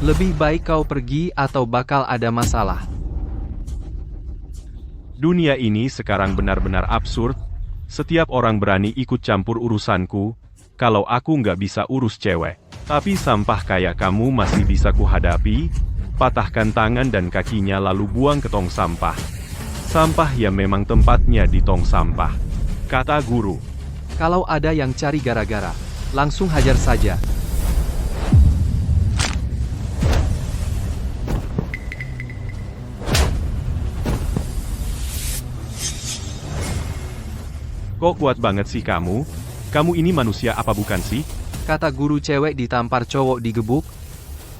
Speaker 1: Lebih baik kau pergi atau bakal ada masalah.
Speaker 2: Dunia ini sekarang benar-benar absurd. Setiap orang berani ikut campur urusanku. Kalau aku nggak bisa urus cewek. Tapi sampah kayak kamu masih bisa kuhadapi. Patahkan tangan dan kakinya lalu buang ke tong sampah. Sampah ya memang tempatnya di tong sampah. Kata guru.
Speaker 1: Kalau ada yang cari gara-gara, langsung hajar saja.
Speaker 2: Kok kuat banget sih kamu? Kamu ini manusia apa bukan sih?
Speaker 1: Kata guru cewek ditampar cowok digebuk.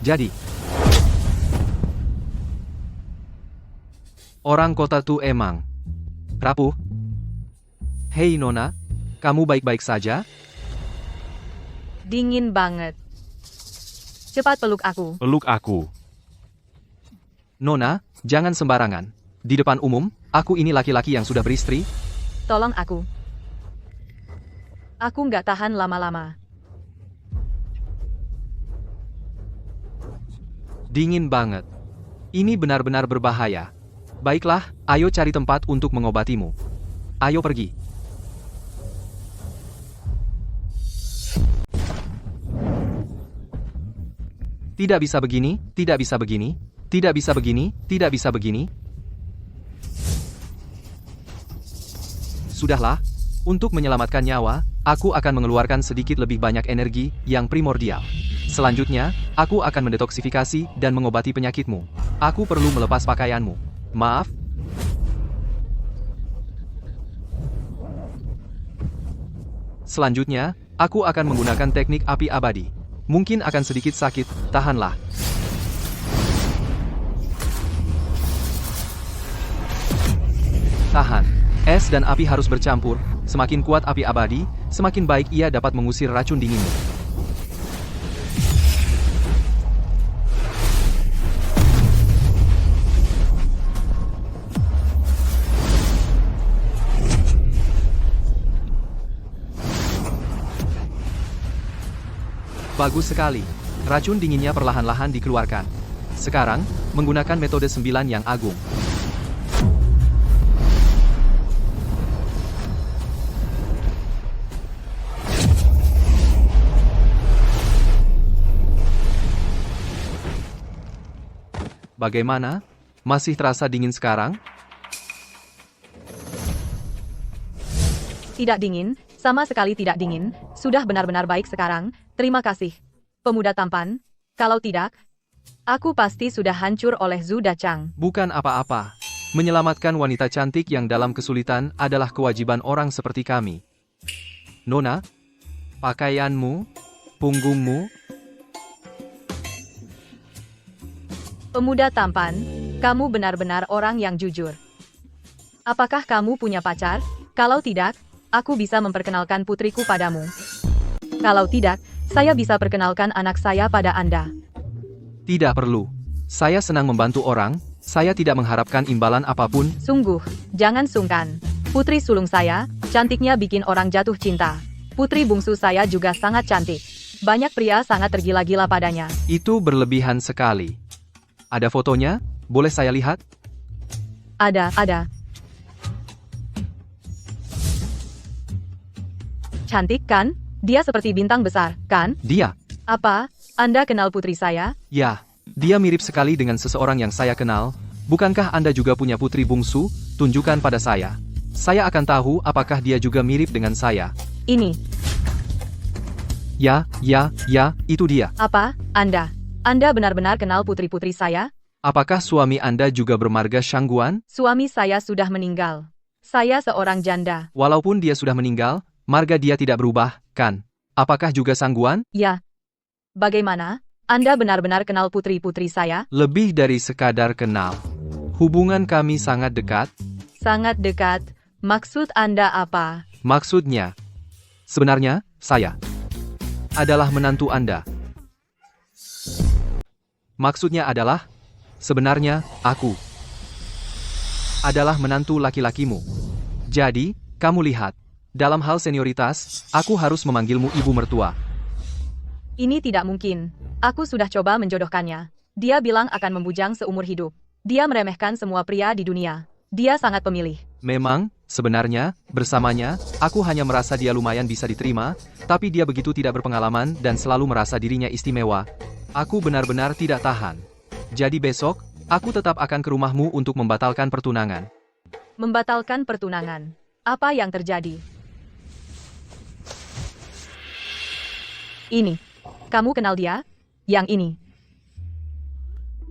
Speaker 1: Jadi, orang kota tuh emang rapuh. Hei Nona, kamu baik-baik saja?
Speaker 9: Dingin banget. Cepat peluk aku.
Speaker 2: Peluk aku.
Speaker 1: Nona, jangan sembarangan. Di depan umum, aku ini laki-laki yang sudah beristri.
Speaker 9: Tolong aku. Aku nggak tahan lama-lama.
Speaker 1: Dingin banget. Ini benar-benar berbahaya. Baiklah, ayo cari tempat untuk mengobatimu. Ayo pergi. Tidak bisa begini, tidak bisa begini, tidak bisa begini, tidak bisa begini. Sudahlah, untuk menyelamatkan nyawa, aku akan mengeluarkan sedikit lebih banyak energi yang primordial. Selanjutnya, aku akan mendetoksifikasi dan mengobati penyakitmu. Aku perlu melepas pakaianmu. Maaf. Selanjutnya, aku akan menggunakan teknik api abadi. Mungkin akan sedikit sakit, tahanlah. Tahan. Es dan api harus bercampur. Semakin kuat api abadi, semakin baik ia dapat mengusir racun dinginmu. Bagus sekali. Racun dinginnya perlahan-lahan dikeluarkan. Sekarang, menggunakan metode 9 yang agung. Bagaimana? Masih terasa dingin sekarang?
Speaker 9: Tidak dingin, sama sekali tidak dingin. Sudah benar-benar baik sekarang. Terima kasih, pemuda tampan. Kalau tidak, aku pasti sudah hancur oleh Zhu Dachang.
Speaker 1: Bukan apa-apa. Menyelamatkan wanita cantik yang dalam kesulitan adalah kewajiban orang seperti kami. Nona, pakaianmu, punggungmu.
Speaker 9: Pemuda tampan, kamu benar-benar orang yang jujur. Apakah kamu punya pacar? Kalau tidak, aku bisa memperkenalkan putriku padamu. Kalau tidak, saya bisa perkenalkan anak saya pada Anda.
Speaker 1: Tidak perlu. Saya senang membantu orang, saya tidak mengharapkan imbalan apapun.
Speaker 9: Sungguh, jangan sungkan. Putri sulung saya, cantiknya bikin orang jatuh cinta. Putri bungsu saya juga sangat cantik. Banyak pria sangat tergila-gila padanya.
Speaker 1: Itu berlebihan sekali. Ada fotonya? Boleh saya lihat?
Speaker 9: Ada. Cantik kan? Dia seperti bintang besar, kan?
Speaker 1: Dia?
Speaker 9: Apa? Anda kenal putri saya?
Speaker 1: Ya, dia mirip sekali dengan seseorang yang saya kenal. Bukankah Anda juga punya putri bungsu? Tunjukkan pada saya. Saya akan tahu apakah dia juga mirip dengan saya.
Speaker 9: Ini.
Speaker 1: Ya, itu dia.
Speaker 9: Apa? Anda benar-benar kenal putri-putri saya?
Speaker 1: Apakah suami Anda juga bermarga Shangguan?
Speaker 9: Suami saya sudah meninggal. Saya seorang janda.
Speaker 1: Walaupun dia sudah meninggal, marga dia tidak berubah, kan? Apakah juga Shangguan?
Speaker 9: Ya. Bagaimana? Anda benar-benar kenal putri-putri saya?
Speaker 1: Lebih dari sekadar kenal. Hubungan kami sangat dekat.
Speaker 9: Sangat dekat. Maksud Anda apa?
Speaker 1: Maksudnya, sebenarnya, saya adalah menantu Anda. Maksudnya adalah, sebenarnya, aku adalah menantu laki-lakimu. Jadi, kamu lihat, dalam hal senioritas, aku harus memanggilmu ibu mertua.
Speaker 9: Ini tidak mungkin. Aku sudah coba menjodohkannya. Dia bilang akan membujang seumur hidup. Dia meremehkan semua pria di dunia. Dia sangat pemilih.
Speaker 1: Memang, sebenarnya, bersamanya, aku hanya merasa dia lumayan bisa diterima, tapi dia begitu tidak berpengalaman dan selalu merasa dirinya istimewa. Aku benar-benar tidak tahan. Jadi besok, aku tetap akan ke rumahmu untuk membatalkan pertunangan.
Speaker 9: Membatalkan pertunangan? Apa yang terjadi? Ini. Kamu kenal dia? Yang ini.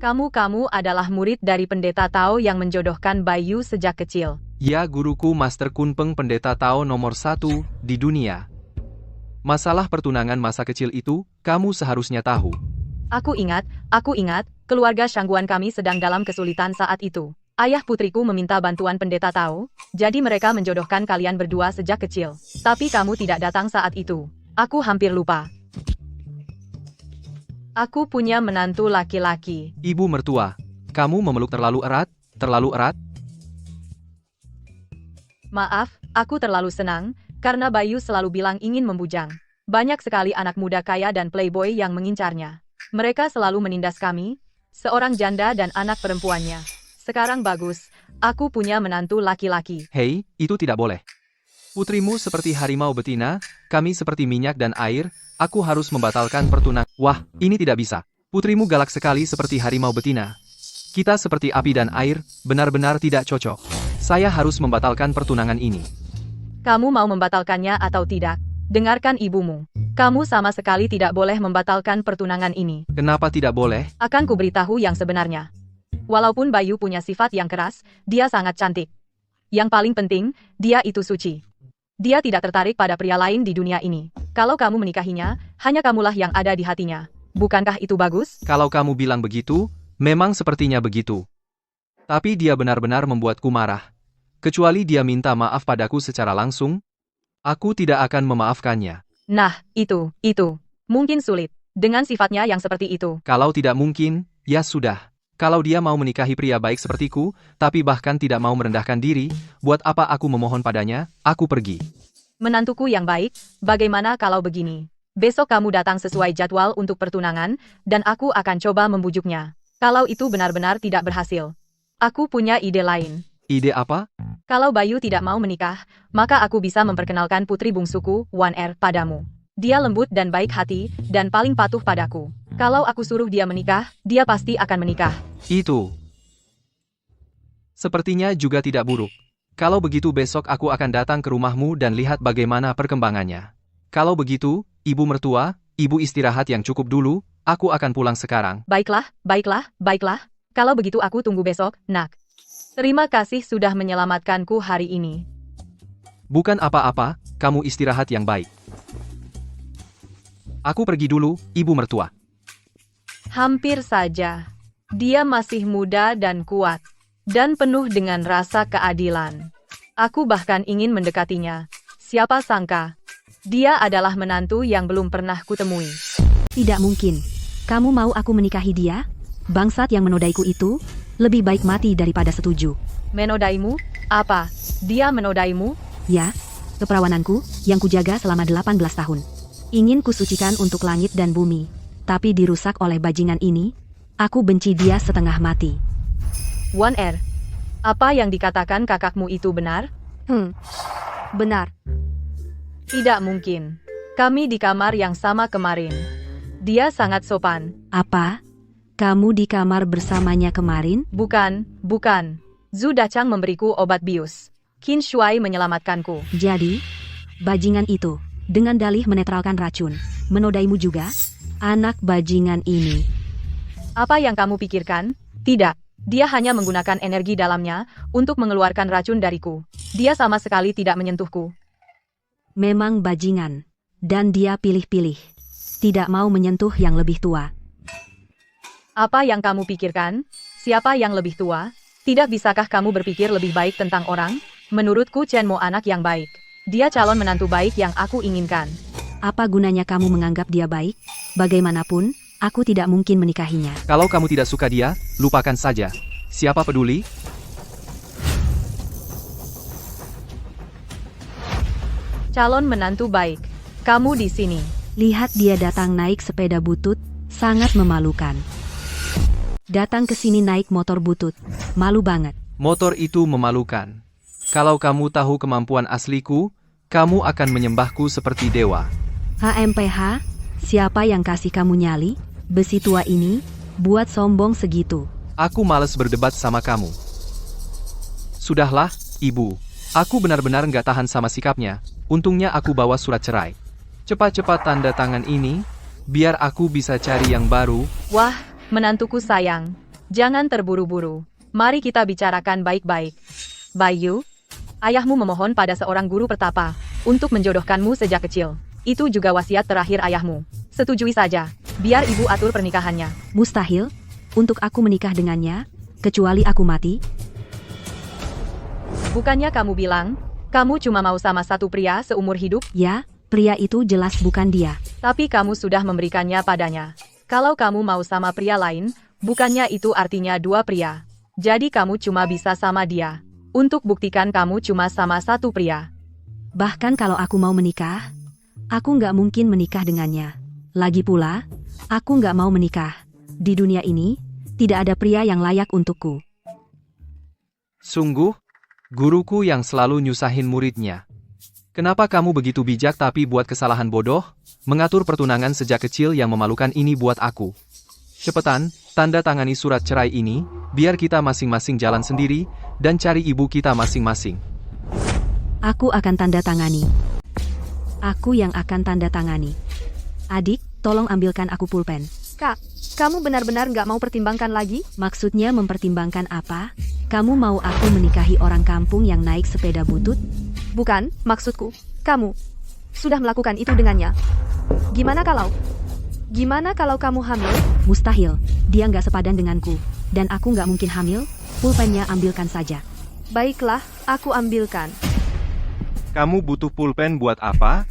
Speaker 9: Kamu adalah murid dari pendeta Tao yang menjodohkan Bayu sejak kecil.
Speaker 1: Ya, guruku Master Kunpeng, pendeta Tao nomor 1 di dunia. Masalah pertunangan masa kecil itu, kamu seharusnya tahu.
Speaker 9: Aku ingat, keluarga Shangguan kami sedang dalam kesulitan saat itu. Ayah putriku meminta bantuan pendeta Tao, jadi mereka menjodohkan kalian berdua sejak kecil. Tapi kamu tidak datang saat itu. Aku hampir lupa. Aku punya menantu laki-laki.
Speaker 1: Ibu mertua, kamu memeluk terlalu erat, terlalu erat?
Speaker 9: Maaf, aku terlalu senang, karena Bayu selalu bilang ingin membujang. Banyak sekali anak muda kaya dan playboy yang mengincarnya. Mereka selalu menindas kami. seorang janda dan anak perempuannya. Sekarang bagus, aku punya menantu laki-laki.
Speaker 1: Hei, itu tidak boleh. Putrimu seperti harimau betina, kami seperti minyak dan air, aku harus membatalkan pertunangan. Wah, ini tidak bisa. Putrimu galak sekali seperti harimau betina. Kita seperti api dan air, benar-benar tidak cocok. Saya harus membatalkan pertunangan ini.
Speaker 9: Kamu mau membatalkannya atau tidak? Dengarkan ibumu. Kamu sama sekali tidak boleh membatalkan pertunangan ini.
Speaker 1: Kenapa tidak boleh?
Speaker 9: Akan kuberitahu yang sebenarnya. Walaupun Bayu punya sifat yang keras, dia sangat cantik. Yang paling penting, dia itu suci. Dia tidak tertarik pada pria lain di dunia ini. Kalau kamu menikahinya, hanya kamulah yang ada di hatinya. Bukankah itu bagus?
Speaker 1: Kalau kamu bilang begitu, memang sepertinya begitu. Tapi dia benar-benar membuatku marah. Kecuali dia minta maaf padaku secara langsung, aku tidak akan memaafkannya.
Speaker 9: Nah, itu. Mungkin sulit. Dengan sifatnya yang seperti itu.
Speaker 1: Kalau tidak mungkin, ya sudah. Kalau dia mau menikahi pria baik sepertiku, tapi bahkan tidak mau merendahkan diri, buat apa aku memohon padanya, aku pergi.
Speaker 9: Menantuku yang baik, bagaimana kalau begini? Besok kamu datang sesuai jadwal untuk pertunangan, dan aku akan coba membujuknya. Kalau itu benar-benar tidak berhasil, aku punya ide lain.
Speaker 1: Ide apa?
Speaker 9: Kalau Bayu tidak mau menikah, maka aku bisa memperkenalkan putri bungsuku, One Air, padamu. Dia lembut dan baik hati, dan paling patuh padaku. Kalau aku suruh dia menikah, dia pasti akan menikah.
Speaker 1: Itu sepertinya juga tidak buruk. Kalau begitu besok aku akan datang ke rumahmu dan lihat bagaimana perkembangannya. Kalau begitu, ibu mertua, ibu istirahat yang cukup dulu, aku akan pulang sekarang.
Speaker 9: Baiklah. Kalau begitu aku tunggu besok, nak. Terima kasih sudah menyelamatkanku hari ini.
Speaker 1: Bukan apa-apa, kamu istirahat yang baik. Aku pergi dulu, ibu mertua.
Speaker 9: Hampir saja. Dia masih muda dan kuat. Dan penuh dengan rasa keadilan. Aku bahkan ingin mendekatinya. Siapa sangka, dia adalah menantu yang belum pernah kutemui.
Speaker 3: Tidak mungkin. Kamu mau aku menikahi dia? Bangsat yang menodaiku itu, lebih baik mati daripada setuju.
Speaker 9: Menodaimu? Apa? Dia menodaimu?
Speaker 3: Ya, keperawananku, yang kujaga selama 18 tahun. Ingin kusucikan untuk langit dan bumi. Tapi dirusak oleh bajingan ini, aku benci dia setengah mati.
Speaker 9: One Air, apa yang dikatakan kakakmu itu benar?
Speaker 6: Benar.
Speaker 9: Tidak mungkin. Kami di kamar yang sama kemarin. Dia sangat sopan.
Speaker 3: Apa? Kamu di kamar bersamanya kemarin?
Speaker 9: Bukan. Zhu Dachang memberiku obat bius. Qin Shuai menyelamatkanku.
Speaker 3: Jadi, bajingan itu, dengan dalih menetralkan racun, menodaimu juga? Anak bajingan ini.
Speaker 9: Apa yang kamu pikirkan? Tidak. Dia hanya menggunakan energi dalamnya untuk mengeluarkan racun dariku. Dia sama sekali tidak menyentuhku.
Speaker 3: Memang bajingan. Dan dia pilih-pilih. Tidak mau menyentuh yang lebih tua.
Speaker 9: Apa yang kamu pikirkan? Siapa yang lebih tua? Tidak bisakah kamu berpikir lebih baik tentang orang? Menurutku Chen Mo anak yang baik. Dia calon menantu baik yang aku inginkan.
Speaker 3: Apa gunanya kamu menganggap dia baik? Bagaimanapun, aku tidak mungkin menikahinya.
Speaker 1: Kalau kamu tidak suka dia, lupakan saja. Siapa peduli?
Speaker 9: Calon menantu baik. Kamu di sini.
Speaker 3: Lihat dia datang naik sepeda butut, sangat memalukan. Datang ke sini naik motor butut. Malu banget.
Speaker 1: Motor itu memalukan. Kalau kamu tahu kemampuan asliku, kamu akan menyembahku seperti dewa.
Speaker 3: HMPH, siapa yang kasih kamu nyali? Besi tua ini, buat sombong segitu.
Speaker 1: Aku males berdebat sama kamu. Sudahlah, ibu. Aku benar-benar nggak tahan sama sikapnya. Untungnya aku bawa surat cerai. Cepat-cepat tanda tangan ini, biar aku bisa cari yang baru.
Speaker 9: Wah, menantuku sayang. Jangan terburu-buru. Mari kita bicarakan baik-baik. Bayu, ayahmu memohon pada seorang guru pertapa untuk menjodohkanmu sejak kecil. Itu juga wasiat terakhir ayahmu. Setujui saja, biar ibu atur pernikahannya.
Speaker 3: Mustahil, untuk aku menikah dengannya, kecuali aku mati.
Speaker 9: Bukannya kamu bilang, kamu cuma mau sama satu pria seumur hidup?
Speaker 3: Ya, pria itu jelas bukan dia.
Speaker 9: Tapi kamu sudah memberikannya padanya. Kalau kamu mau sama pria lain, bukannya itu artinya dua pria. Jadi kamu cuma bisa sama dia. Untuk buktikan kamu cuma sama satu pria.
Speaker 3: Bahkan kalau aku mau menikah, aku nggak mungkin menikah dengannya. Lagi pula, aku nggak mau menikah. Di dunia ini, tidak ada pria yang layak untukku.
Speaker 1: Sungguh, guruku yang selalu nyusahin muridnya. Kenapa kamu begitu bijak tapi buat kesalahan bodoh? Mengatur pertunangan sejak kecil yang memalukan ini buat aku. Cepetan, tanda tangani surat cerai ini, biar kita masing-masing jalan sendiri, dan cari ibu kita masing-masing.
Speaker 3: Aku akan tanda tangani. Aku yang akan tanda tangani. Adik, tolong ambilkan aku pulpen.
Speaker 6: Kak, kamu benar-benar nggak mau pertimbangkan lagi?
Speaker 3: Maksudnya mempertimbangkan apa? Kamu mau aku menikahi orang kampung yang naik sepeda butut?
Speaker 6: Bukan, maksudku, kamu sudah melakukan itu dengannya. Gimana kalau kamu hamil?
Speaker 3: Mustahil, dia nggak sepadan denganku. Dan aku nggak mungkin hamil, pulpennya ambilkan saja.
Speaker 6: Baiklah, aku ambilkan.
Speaker 2: Kamu butuh pulpen buat apa?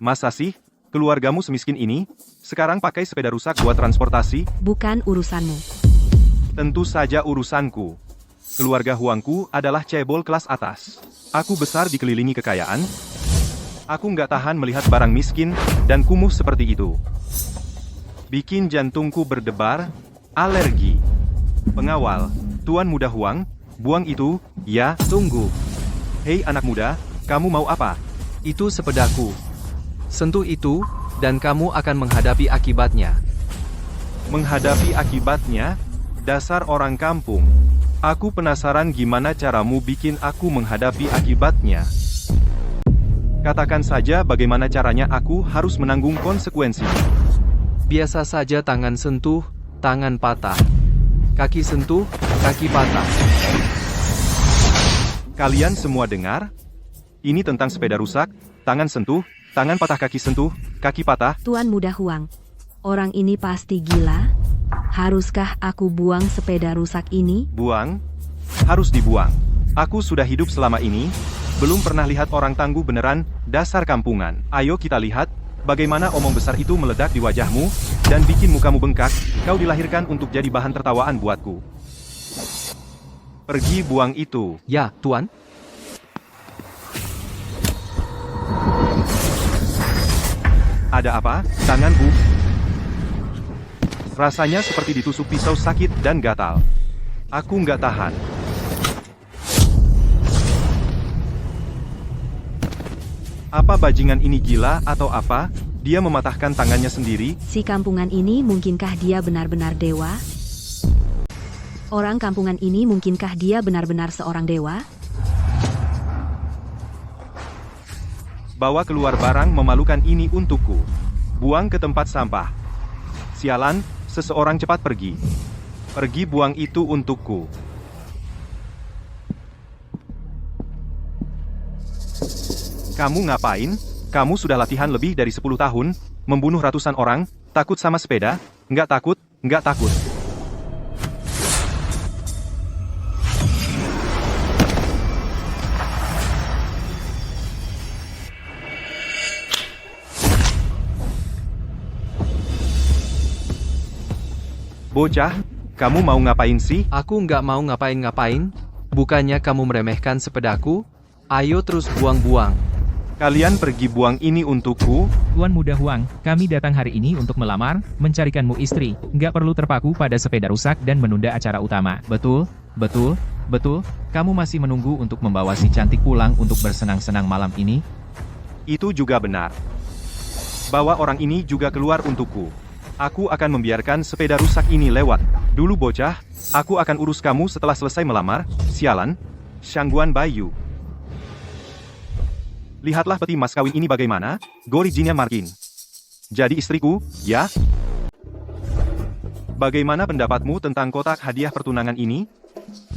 Speaker 2: Masa sih, keluargamu semiskin ini, sekarang pakai sepeda rusak buat transportasi?
Speaker 3: Bukan urusanmu.
Speaker 2: Tentu saja urusanku. Keluarga Huangku adalah cebol kelas atas. Aku besar dikelilingi kekayaan. Aku nggak tahan melihat barang miskin dan kumuh seperti itu. Bikin jantungku berdebar, alergi. Pengawal, Tuan Muda Huang, buang itu, ya.
Speaker 1: Tunggu,
Speaker 2: Hei anak muda, kamu mau apa?
Speaker 1: itu sepedaku. Sentuh itu, dan kamu akan menghadapi akibatnya.
Speaker 2: Menghadapi akibatnya? Dasar orang kampung. Aku penasaran gimana caramu bikin aku menghadapi akibatnya. Katakan saja bagaimana caranya aku harus menanggung konsekuensi.
Speaker 1: Biasa saja tangan sentuh, tangan patah. Kaki sentuh, kaki patah.
Speaker 2: Kalian semua dengar? Ini tentang sepeda rusak, tangan sentuh, tangan patah, kaki sentuh, kaki patah.
Speaker 3: Tuan Muda Huang, orang ini pasti gila. Haruskah aku buang sepeda rusak ini?
Speaker 2: Buang? Harus dibuang. Aku sudah hidup selama ini, belum pernah lihat orang tangguh beneran, dasar kampungan. Ayo kita lihat, bagaimana omong besar itu meledak di wajahmu, dan bikin mukamu bengkak, kau dilahirkan untuk jadi bahan tertawaan buatku. Pergi buang itu.
Speaker 1: Ya, Tuan.
Speaker 2: Ada apa? Tanganku. Rasanya seperti ditusuk pisau, sakit dan gatal. Aku nggak tahan. Apa bajingan ini gila atau apa? Dia mematahkan tangannya sendiri.
Speaker 3: Si kampungan ini mungkinkah dia benar-benar dewa? Orang kampungan ini mungkinkah dia benar-benar seorang dewa?
Speaker 2: Bawa keluar barang memalukan ini untukku. Buang ke tempat sampah. Sialan, seseorang cepat pergi. Pergi buang itu untukku. Kamu ngapain? Kamu sudah latihan lebih dari 10 tahun, membunuh ratusan orang, takut sama sepeda? Nggak takut, nggak takut. Bocah, kamu mau ngapain sih?
Speaker 1: Aku nggak mau ngapain-ngapain. Bukannya kamu meremehkan sepedaku? Ayo terus buang-buang.
Speaker 2: Kalian pergi buang ini untukku.
Speaker 7: Tuan Muda Huang, kami datang hari ini untuk melamar, mencarikanmu istri. Nggak perlu terpaku pada sepeda rusak dan menunda acara utama. Betul, betul, betul. Kamu masih menunggu untuk membawa si cantik pulang untuk bersenang-senang malam ini?
Speaker 2: Itu juga benar. Bawa orang ini juga keluar untukku. Aku akan membiarkan sepeda rusak ini lewat. Dulu bocah, aku akan urus kamu setelah selesai melamar. Sialan, Shangguan Bayu. Lihatlah peti mas kawin ini bagaimana, Gorijinya Markin. Jadi istriku, ya? Bagaimana pendapatmu tentang kotak hadiah pertunangan ini?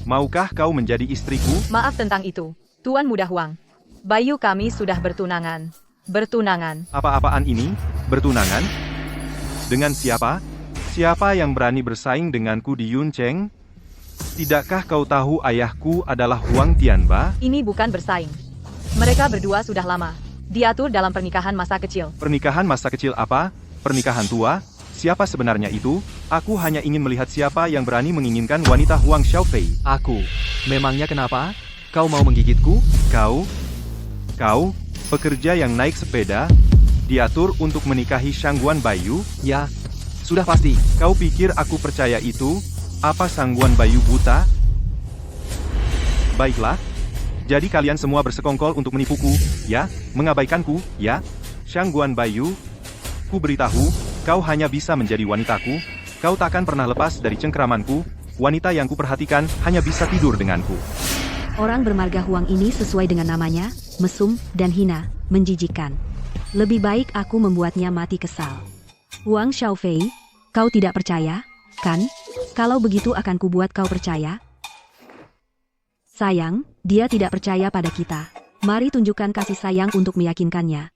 Speaker 2: Maukah kau menjadi istriku?
Speaker 9: Maaf tentang itu, Tuan Muda Huang. Bayu kami sudah bertunangan. Bertunangan.
Speaker 2: Apa-apaan ini? Bertunangan? Dengan siapa? Siapa yang berani bersaing denganku di Yuncheng? Tidakkah kau tahu ayahku adalah Huang Tianba?
Speaker 9: Ini bukan bersaing. Mereka berdua sudah lama diatur dalam pernikahan masa kecil.
Speaker 2: Pernikahan masa kecil apa? Pernikahan tua? Siapa sebenarnya itu? Aku hanya ingin melihat siapa yang berani menginginkan wanita Huang Xiaofei.
Speaker 1: Aku. Memangnya kenapa? Kau mau menggigitku?
Speaker 2: Kau, pekerja yang naik sepeda, Diatur untuk menikahi Shangguan Bayu?
Speaker 1: Ya, sudah pasti.
Speaker 2: Kau pikir aku percaya itu? Apa Shangguan Bayu buta? Baiklah. Jadi kalian semua bersekongkol untuk menipuku, ya? Mengabaikanku, ya? Shangguan Bayu, ku beritahu, kau hanya bisa menjadi wanitaku. Kau takkan pernah lepas dari cengkeramanku. Wanita yang kuperhatikan hanya bisa tidur denganku.
Speaker 3: Orang bermarga Huang ini sesuai dengan namanya, mesum dan hina, menjijikkan. Lebih baik aku membuatnya mati kesal. Huang Xiaofei, kau tidak percaya, kan? Kalau begitu akan kubuat kau percaya. Sayang, dia tidak percaya pada kita. Mari tunjukkan kasih sayang untuk meyakinkannya.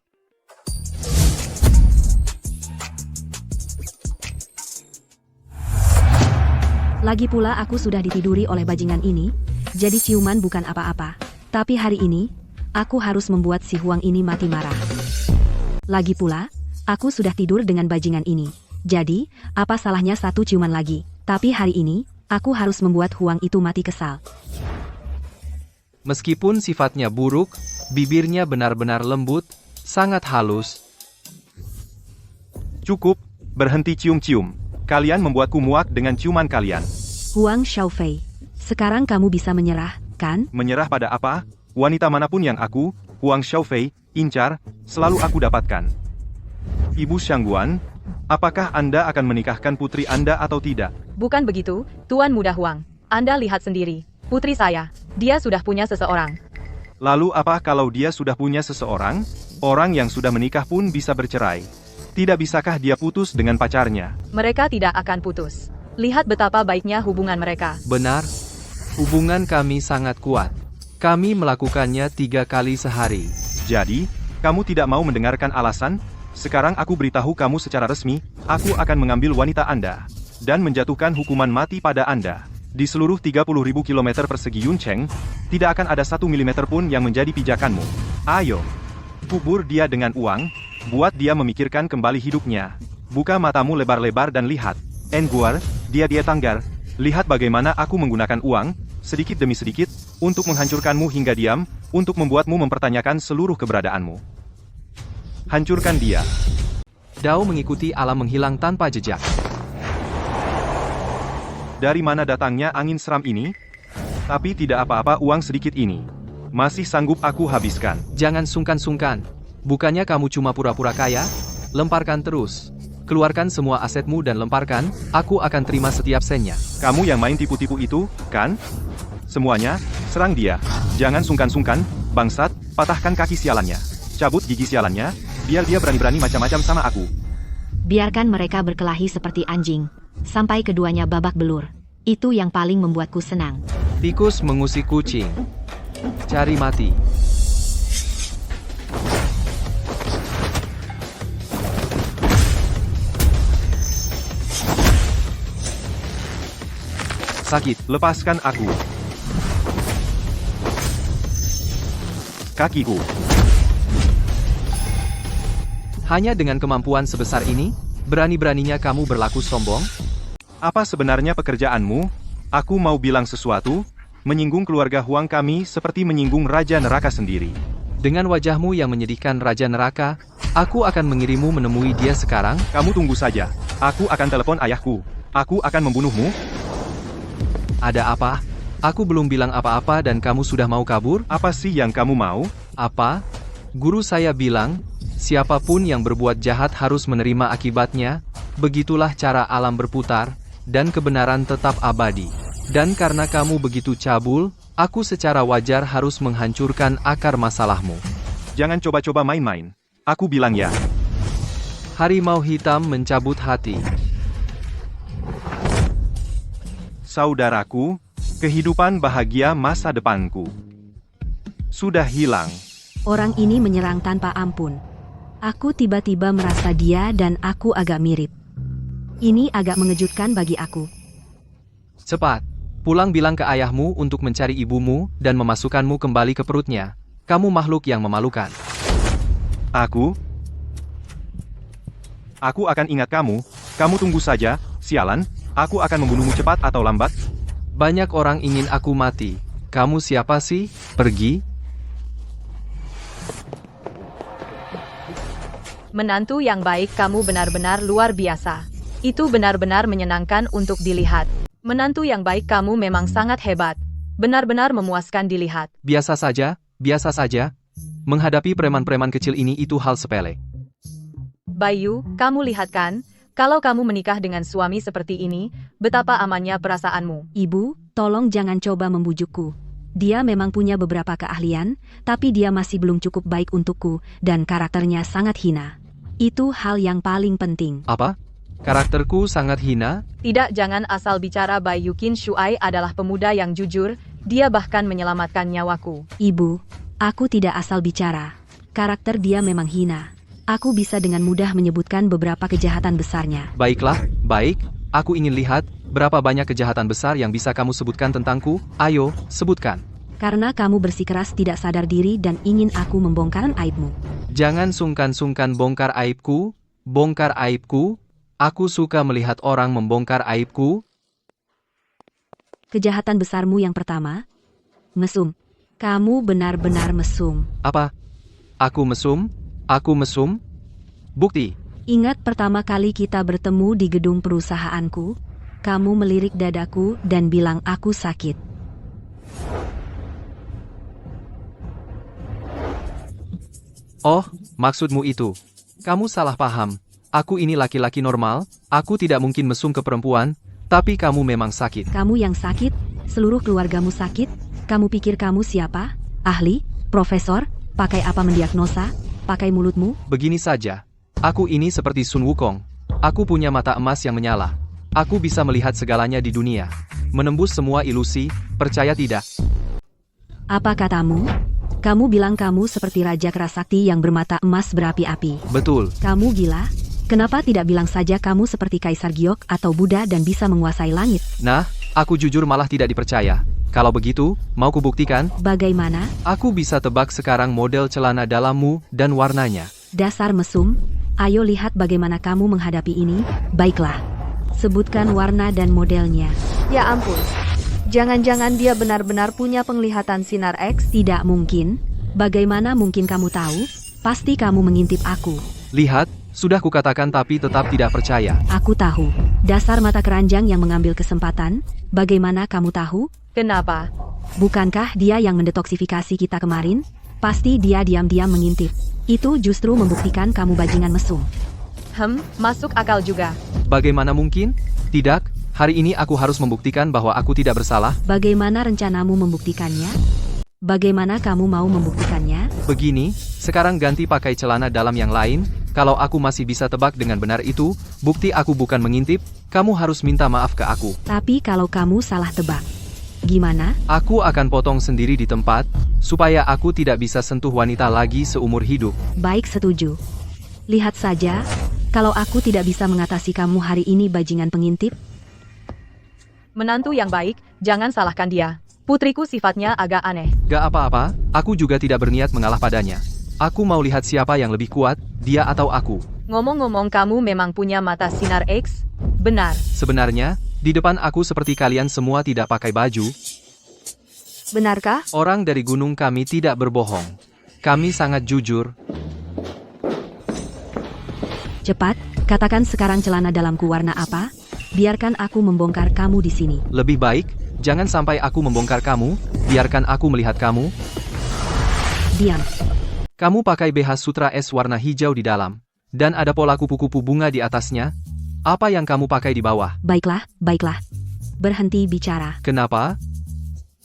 Speaker 3: Lagi pula aku sudah ditiduri oleh bajingan ini, jadi ciuman bukan apa-apa. Tapi hari ini, aku harus membuat si Huang ini mati marah. Lagi pula, aku sudah tidur dengan bajingan ini. Jadi, apa salahnya satu ciuman lagi? Tapi hari ini, aku harus membuat Huang itu mati kesal.
Speaker 1: Meskipun sifatnya buruk, bibirnya benar-benar lembut, sangat halus.
Speaker 2: Cukup, berhenti cium-cium. Kalian membuatku muak dengan ciuman kalian.
Speaker 3: Huang Xiaofei, sekarang kamu bisa menyerah, kan?
Speaker 2: Menyerah pada apa? Wanita manapun yang aku, Huang Xiaofei, incar, selalu aku dapatkan. Ibu Shangguan, apakah Anda akan menikahkan putri Anda atau tidak?
Speaker 9: Bukan begitu, Tuan Muda Huang. Anda lihat sendiri. Putri saya, dia sudah punya seseorang.
Speaker 2: Lalu apa kalau dia sudah punya seseorang? Orang yang sudah menikah pun bisa bercerai. Tidak bisakah dia putus dengan pacarnya?
Speaker 9: Mereka tidak akan putus. Lihat betapa baiknya hubungan mereka.
Speaker 1: Benar, hubungan kami sangat kuat. Kami melakukannya 3 kali sehari.
Speaker 2: Jadi, kamu tidak mau mendengarkan alasan? Sekarang aku beritahu kamu secara resmi, aku akan mengambil wanita Anda. Dan menjatuhkan hukuman mati pada Anda. Di seluruh 30.000 km persegi Yuncheng, tidak akan ada 1 mm pun yang menjadi pijakanmu. Ayo, kubur dia dengan uang, buat dia memikirkan kembali hidupnya. Buka matamu lebar-lebar dan lihat. Enguar, dia tanggar. Lihat bagaimana aku menggunakan uang, sedikit demi sedikit, untuk menghancurkanmu hingga diam, untuk membuatmu mempertanyakan seluruh keberadaanmu. Hancurkan dia.
Speaker 1: Dao mengikuti alam menghilang tanpa jejak.
Speaker 2: Dari mana datangnya angin seram ini? Tapi tidak apa-apa uang sedikit ini. Masih sanggup aku habiskan.
Speaker 1: Jangan sungkan-sungkan. Bukannya kamu cuma pura-pura kaya? Lemparkan terus. Keluarkan semua asetmu dan lemparkan, aku akan terima setiap sennya.
Speaker 2: Kamu yang main tipu-tipu itu, kan? Semuanya, serang dia. Jangan sungkan-sungkan, bangsat, patahkan kaki sialannya. Cabut gigi sialannya, biar dia berani-berani macam-macam sama aku.
Speaker 3: Biarkan mereka berkelahi seperti anjing, sampai keduanya babak belur. Itu yang paling membuatku senang.
Speaker 1: Tikus mengusik kucing. Cari mati.
Speaker 2: Sakit, lepaskan aku. Kakiku.
Speaker 1: Hanya dengan kemampuan sebesar ini, berani-beraninya kamu berlaku sombong?
Speaker 2: Apa sebenarnya pekerjaanmu? Aku mau bilang sesuatu, menyinggung keluarga Huang kami seperti menyinggung Raja Neraka sendiri.
Speaker 1: Dengan wajahmu yang menyedihkan Raja Neraka, aku akan mengirimmu menemui dia sekarang.
Speaker 2: Kamu tunggu saja, aku akan telepon ayahku. Aku akan membunuhmu.
Speaker 1: Ada apa? Aku belum bilang apa-apa dan kamu sudah mau kabur?
Speaker 2: Apa sih yang kamu mau?
Speaker 1: Apa? Guru saya bilang, siapapun yang berbuat jahat harus menerima akibatnya, begitulah cara alam berputar, dan kebenaran tetap abadi. Dan karena kamu begitu cabul, aku secara wajar harus menghancurkan akar masalahmu.
Speaker 2: Jangan coba-coba main-main. Aku bilang ya.
Speaker 1: Harimau hitam mencabut hati.
Speaker 2: Saudaraku, kehidupan bahagia masa depanku sudah hilang.
Speaker 3: Orang ini menyerang tanpa ampun. Aku tiba-tiba merasa dia dan aku agak mirip. Ini agak mengejutkan bagi aku.
Speaker 1: Cepat, pulang bilang ke ayahmu untuk mencari ibumu dan memasukkanmu kembali ke perutnya. Kamu makhluk yang memalukan.
Speaker 2: Aku akan ingat kamu. Kamu tunggu saja, sialan. Aku akan membunuhmu cepat atau lambat.
Speaker 1: Banyak orang ingin aku mati. Kamu siapa sih? Pergi.
Speaker 9: Menantu yang baik, kamu benar-benar luar biasa. Itu benar-benar menyenangkan untuk dilihat. Menantu yang baik, kamu memang sangat hebat. Benar-benar memuaskan dilihat.
Speaker 1: Biasa saja, biasa saja. Menghadapi preman-preman kecil ini itu hal sepele.
Speaker 9: Bayu, kamu lihat kan? Kalau kamu menikah dengan suami seperti ini, betapa amannya perasaanmu.
Speaker 3: Ibu, tolong jangan coba membujukku. Dia memang punya beberapa keahlian, tapi dia masih belum cukup baik untukku, dan karakternya sangat hina. Itu hal yang paling penting.
Speaker 1: Apa? Karakterku sangat hina?
Speaker 9: Tidak, jangan asal bicara. Bayu Qin Shuai adalah pemuda yang jujur, dia bahkan menyelamatkan nyawaku.
Speaker 3: Ibu, aku tidak asal bicara. Karakter dia memang hina. Aku bisa dengan mudah menyebutkan beberapa kejahatan besarnya.
Speaker 1: Baiklah, baik. Aku ingin lihat berapa banyak kejahatan besar yang bisa kamu sebutkan tentangku. Ayo, sebutkan.
Speaker 3: Karena kamu bersikeras tidak sadar diri dan ingin aku membongkar aibmu.
Speaker 1: Jangan sungkan-sungkan bongkar aibku. Bongkar aibku. Aku suka melihat orang membongkar aibku.
Speaker 3: Kejahatan besarmu yang pertama, mesum. Kamu benar-benar mesum.
Speaker 1: Apa? Aku mesum? Aku mesum? Bukti.
Speaker 3: Ingat pertama kali kita bertemu di gedung perusahaanku? Kamu melirik dadaku dan bilang aku sakit.
Speaker 1: Oh, maksudmu itu. Kamu salah paham. Aku ini laki-laki normal, aku tidak mungkin mesum ke perempuan, tapi kamu memang sakit.
Speaker 3: Kamu yang sakit? Seluruh keluargamu sakit? Kamu pikir kamu siapa? Ahli? Profesor? Pakai apa mendiagnosa? Pakai mulutmu?
Speaker 1: Begini saja. Aku ini seperti Sun Wukong. Aku punya mata emas yang menyala. Aku bisa melihat segalanya di dunia. Menembus semua ilusi, percaya tidak?
Speaker 3: Apa katamu? Kamu bilang kamu seperti Raja Kerasakti yang bermata emas berapi-api.
Speaker 1: Betul.
Speaker 3: Kamu gila? Kenapa tidak bilang saja kamu seperti Kaisar Giok atau Buddha dan bisa menguasai langit?
Speaker 1: Nah, aku jujur malah tidak dipercaya. Kalau begitu, mau kubuktikan?
Speaker 3: Bagaimana?
Speaker 1: Aku bisa tebak sekarang model celana dalammu dan warnanya.
Speaker 3: Dasar mesum, ayo lihat bagaimana kamu menghadapi ini. Baiklah, sebutkan warna dan modelnya.
Speaker 6: Ya ampun. Jangan-jangan dia benar-benar punya penglihatan sinar X?
Speaker 3: Tidak mungkin. Bagaimana mungkin kamu tahu? Pasti kamu mengintip aku.
Speaker 1: Lihat, sudah kukatakan tapi tetap tidak percaya.
Speaker 3: Aku tahu. Dasar mata keranjang yang mengambil kesempatan. Bagaimana kamu tahu?
Speaker 9: Kenapa?
Speaker 3: Bukankah dia yang mendetoksifikasi kita kemarin? Pasti dia diam-diam mengintip. Itu justru membuktikan kamu bajingan mesum.
Speaker 9: Masuk akal juga.
Speaker 1: Bagaimana mungkin? Tidak, hari ini aku harus membuktikan bahwa aku tidak bersalah.
Speaker 3: Bagaimana rencanamu membuktikannya? Bagaimana kamu mau membuktikannya?
Speaker 1: Begini, sekarang ganti pakai celana dalam yang lain. Kalau aku masih bisa tebak dengan benar itu, bukti aku bukan mengintip, kamu harus minta maaf ke aku.
Speaker 3: Tapi kalau kamu salah tebak, gimana?
Speaker 1: Aku akan potong sendiri di tempat, supaya aku tidak bisa sentuh wanita lagi seumur hidup.
Speaker 3: Baik, setuju. Lihat saja, kalau aku tidak bisa mengatasi kamu hari ini bajingan pengintip.
Speaker 9: Menantu yang baik, jangan salahkan dia. Putriku sifatnya agak aneh.
Speaker 1: Gak apa-apa, aku juga tidak berniat mengalah padanya. Aku mau lihat siapa yang lebih kuat, dia atau aku.
Speaker 9: Ngomong-ngomong, kamu memang punya mata sinar X? Benar.
Speaker 1: Sebenarnya, di depan aku seperti kalian semua tidak pakai baju.
Speaker 6: Benarkah?
Speaker 1: Orang dari gunung kami tidak berbohong. Kami sangat jujur.
Speaker 3: Cepat, katakan sekarang celana dalamku warna apa? Biarkan aku membongkar kamu di sini.
Speaker 1: Lebih baik, jangan sampai aku membongkar kamu, biarkan aku melihat kamu.
Speaker 3: Diam.
Speaker 1: Kamu pakai BH Sutra S warna hijau di dalam. Dan ada pola kupu-kupu bunga di atasnya. Apa yang kamu pakai di bawah?
Speaker 3: Baiklah, baiklah. Berhenti bicara.
Speaker 1: Kenapa?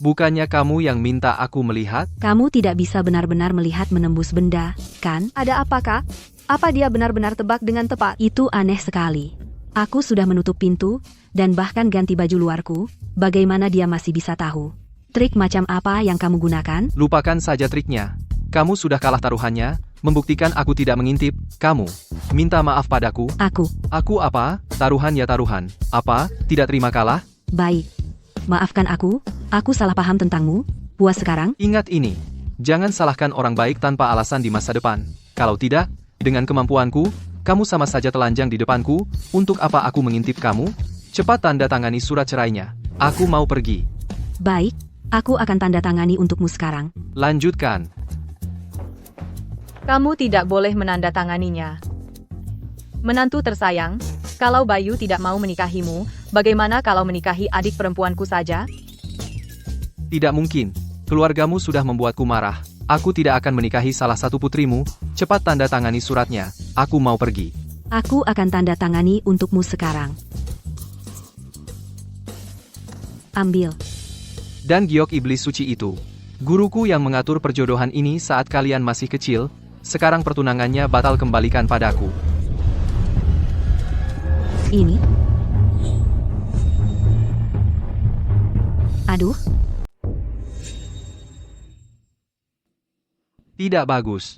Speaker 1: Bukannya kamu yang minta aku melihat?
Speaker 3: Kamu tidak bisa benar-benar melihat menembus benda, kan?
Speaker 6: Ada apa, Kak? Apa dia benar-benar tebak dengan tepat?
Speaker 3: Itu aneh sekali. Aku sudah menutup pintu, dan bahkan ganti baju luarku. Bagaimana dia masih bisa tahu? Trik macam apa yang kamu gunakan?
Speaker 1: Lupakan saja triknya. Kamu sudah kalah taruhannya, membuktikan aku tidak mengintip, kamu. Minta maaf padaku.
Speaker 3: Aku
Speaker 1: apa? Taruhan ya taruhan. Apa? Tidak terima kalah?
Speaker 3: Baik. Maafkan aku salah paham tentangmu. Puas sekarang?
Speaker 1: Ingat ini. Jangan salahkan orang baik tanpa alasan di masa depan. Kalau tidak, dengan kemampuanku, kamu sama saja telanjang di depanku. Untuk apa aku mengintip kamu? Cepat tanda tangani surat cerainya. Aku mau pergi.
Speaker 3: Baik, aku akan tanda tangani untukmu sekarang.
Speaker 1: Lanjutkan.
Speaker 9: Kamu tidak boleh menandatanganinya. Menantu tersayang, kalau Bayu tidak mau menikahimu, bagaimana kalau menikahi adik perempuanku saja?
Speaker 1: Tidak mungkin. Keluargamu sudah membuatku marah. Aku tidak akan menikahi salah satu putrimu. Cepat tanda tangani suratnya. Aku mau pergi.
Speaker 3: Aku akan tanda tangani untukmu sekarang. Ambil.
Speaker 1: Dan giok iblis suci itu. Guruku yang mengatur perjodohan ini saat kalian masih kecil, sekarang pertunangannya batal kembalikan padaku.
Speaker 3: Ini. Aduh,
Speaker 1: Tidak bagus.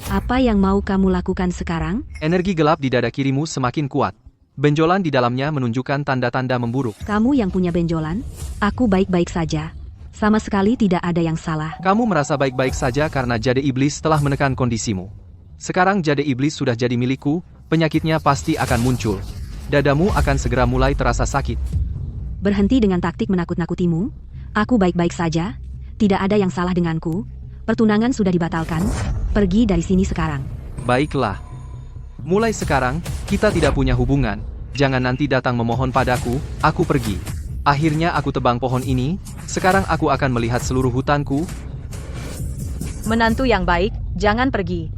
Speaker 3: apa yang mau kamu lakukan sekarang?
Speaker 1: Energi gelap di dada kirimu semakin kuat. Benjolan di dalamnya menunjukkan tanda-tanda memburuk.
Speaker 3: Kamu yang punya benjolan? Aku baik-baik saja. Sama sekali tidak ada yang salah.
Speaker 1: Kamu merasa baik-baik saja karena jade iblis telah menekan kondisimu. Sekarang jade iblis sudah jadi milikku, penyakitnya pasti akan muncul. Dadamu akan segera mulai terasa sakit.
Speaker 3: Berhenti dengan taktik menakut-nakutimu. Aku baik-baik saja. Tidak ada yang salah denganku. Pertunangan sudah dibatalkan. Pergi dari sini sekarang.
Speaker 1: Baiklah. Mulai sekarang, kita tidak punya hubungan. Jangan nanti datang memohon padaku, aku pergi. Akhirnya aku tebang pohon ini, sekarang aku akan melihat seluruh hutanku.
Speaker 9: Menantu yang baik, jangan pergi.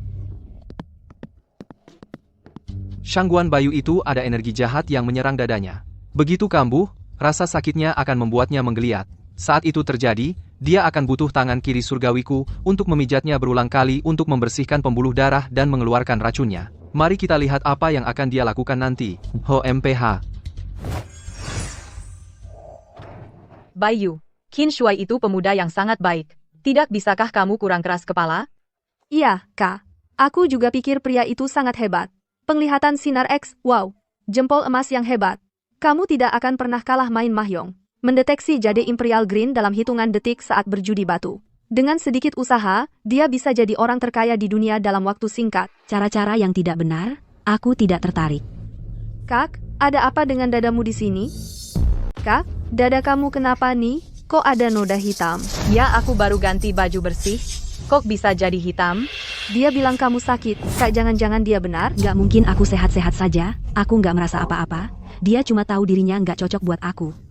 Speaker 1: Shangguan Bayu itu ada energi jahat yang menyerang dadanya. Begitu kambuh, rasa sakitnya akan membuatnya menggeliat. Saat itu terjadi, dia akan butuh tangan kiri surgawiku untuk memijatnya berulang kali untuk membersihkan pembuluh darah dan mengeluarkan racunnya. Mari kita lihat apa yang akan dia lakukan nanti. Ho MPH.
Speaker 9: Bayu, Qin Shuai itu pemuda yang sangat baik. Tidak bisakah kamu kurang keras kepala?
Speaker 6: Iya, Kak. Aku juga pikir pria itu sangat hebat. Penglihatan sinar X, wow. Jempol emas yang hebat. Kamu tidak akan pernah kalah main mahjong. Mendeteksi jade Imperial Green dalam hitungan detik saat berjudi batu. Dengan sedikit usaha, dia bisa jadi orang terkaya di dunia dalam waktu singkat.
Speaker 3: Cara-cara yang tidak benar, aku tidak tertarik.
Speaker 6: Kak, ada apa dengan dadamu di sini? Kak, dada kamu kenapa nih? Kok ada noda hitam?
Speaker 9: Ya, aku baru ganti baju bersih. Kok bisa jadi hitam?
Speaker 6: Dia bilang kamu sakit. Kak, jangan-jangan dia benar?
Speaker 3: Gak mungkin aku sehat-sehat saja. Aku gak merasa apa-apa. Dia cuma tahu dirinya gak cocok buat aku.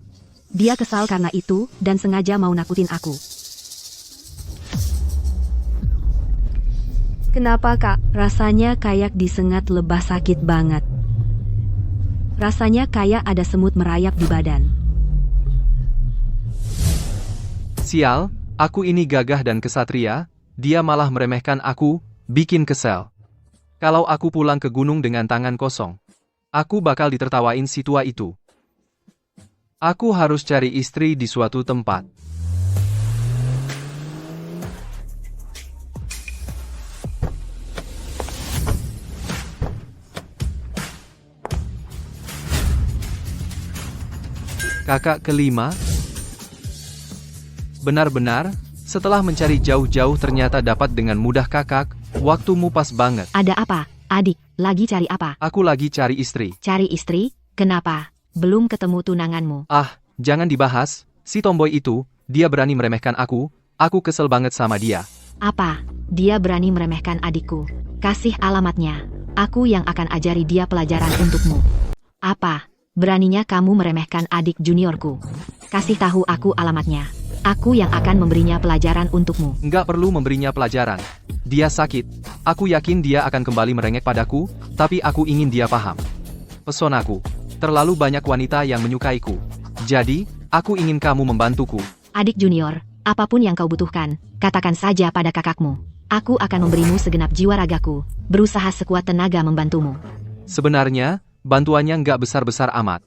Speaker 3: Dia kesal karena itu, dan sengaja mau nakutin aku.
Speaker 6: Kenapa, Kak?
Speaker 3: Rasanya kayak disengat lebah sakit banget. Rasanya kayak ada semut merayap di badan.
Speaker 1: Sial, aku ini gagah dan kesatria, dia malah meremehkan aku, bikin kesel. Kalau aku pulang ke gunung dengan tangan kosong, aku bakal ditertawain si tua itu. Aku harus cari istri di suatu tempat. Kakak kelima. Benar-benar, setelah mencari jauh-jauh ternyata dapat dengan mudah kakak, waktumu pas banget.
Speaker 3: Ada apa, adik? Lagi cari apa?
Speaker 1: Aku lagi cari istri.
Speaker 3: Cari istri? Kenapa? Belum ketemu tunanganmu.
Speaker 1: Ah, jangan dibahas, si tomboy itu, dia berani meremehkan aku kesel banget sama dia.
Speaker 3: Apa? Dia berani meremehkan adikku. Kasih alamatnya. Aku yang akan ajari dia pelajaran untukmu. Apa? Beraninya kamu meremehkan adik juniorku. Kasih tahu aku alamatnya. Aku yang akan memberinya pelajaran untukmu.
Speaker 1: Nggak perlu memberinya pelajaran. Dia sakit. Aku yakin dia akan kembali merengek padaku, tapi aku ingin dia paham. Pesonaku. Terlalu banyak wanita yang menyukaiku. Jadi, aku ingin kamu membantuku.
Speaker 3: Adik junior, apapun yang kau butuhkan, katakan saja pada kakakmu. Aku akan memberimu segenap jiwa ragaku, berusaha sekuat tenaga membantumu.
Speaker 1: Sebenarnya, bantuannya nggak besar-besar amat.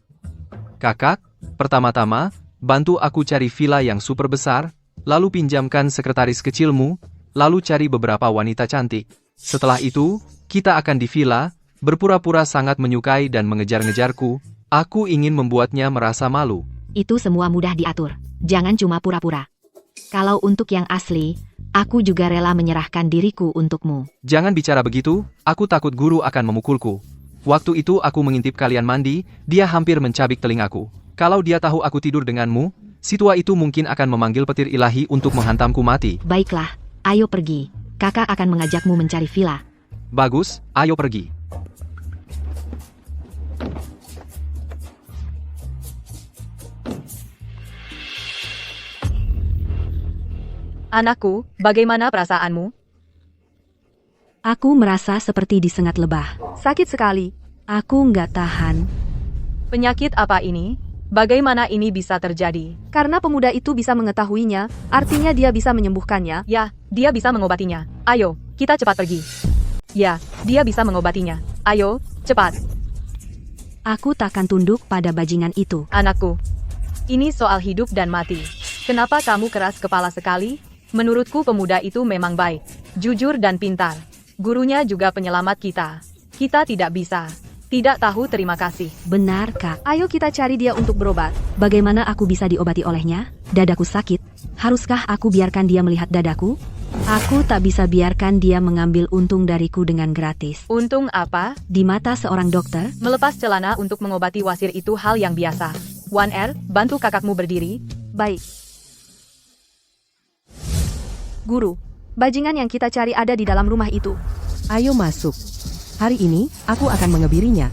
Speaker 1: Kakak, pertama-tama, bantu aku cari villa yang super besar, lalu pinjamkan sekretaris kecilmu, lalu cari beberapa wanita cantik. Setelah itu, kita akan di villa, berpura-pura sangat menyukai dan mengejar-ngejarku. Aku ingin membuatnya merasa malu.
Speaker 3: Itu semua mudah diatur. Jangan cuma pura-pura. Kalau untuk yang asli, aku juga rela menyerahkan diriku untukmu.
Speaker 1: Jangan bicara begitu, aku takut guru akan memukulku. Waktu itu aku mengintip kalian mandi, dia hampir mencabik telingaku. Kalau dia tahu aku tidur denganmu, si tua itu mungkin akan memanggil petir ilahi untuk menghantamku mati.
Speaker 3: Baiklah, ayo pergi. Kakak akan mengajakmu mencari villa.
Speaker 1: Bagus, ayo pergi.
Speaker 9: Anakku, bagaimana perasaanmu?
Speaker 3: Aku merasa seperti disengat lebah.
Speaker 6: Sakit sekali.
Speaker 3: Aku nggak tahan.
Speaker 9: Penyakit apa ini? Bagaimana ini bisa terjadi?
Speaker 6: Karena pemuda itu bisa mengetahuinya, artinya dia bisa menyembuhkannya.
Speaker 9: Ya, dia bisa mengobatinya. Ayo, kita cepat pergi. Ya, dia bisa mengobatinya. Ayo, cepat.
Speaker 3: Aku takkan tunduk pada bajingan itu.
Speaker 9: Anakku, ini soal hidup dan mati. Kenapa kamu keras kepala sekali? Menurutku pemuda itu memang baik, jujur dan pintar. Gurunya juga penyelamat kita. Kita tidak bisa. Tidak tahu terima kasih.
Speaker 3: Benar, Kak.
Speaker 6: Ayo kita cari dia untuk berobat.
Speaker 3: Bagaimana aku bisa diobati olehnya? Dadaku sakit. Haruskah aku biarkan dia melihat dadaku? Aku tak bisa biarkan dia mengambil untung dariku dengan gratis.
Speaker 9: Untung apa?
Speaker 3: Di mata seorang dokter,
Speaker 9: Melepas celana untuk mengobati wasir itu hal yang biasa. 1R, bantu kakakmu berdiri.
Speaker 6: Baik. Guru, bajingan yang kita cari ada di dalam rumah itu.
Speaker 5: Ayo masuk. Hari ini, aku akan mengebirinya.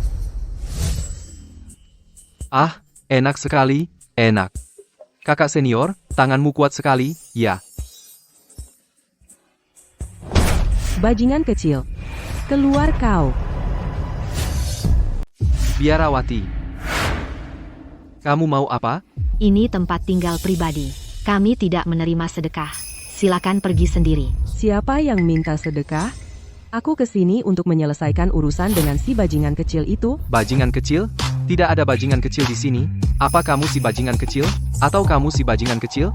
Speaker 1: Ah, enak sekali, enak. Kakak senior, tanganmu kuat sekali, ya.
Speaker 5: Bajingan kecil. Keluar kau.
Speaker 1: Biarawati. Kamu mau apa?
Speaker 3: ini tempat tinggal pribadi. Kami tidak menerima sedekah. Silakan pergi sendiri.
Speaker 5: Siapa yang minta sedekah? Aku kesini untuk menyelesaikan urusan dengan si bajingan kecil itu.
Speaker 1: Bajingan kecil? Tidak ada bajingan kecil di sini. Apa kamu si bajingan kecil? Atau kamu si bajingan kecil?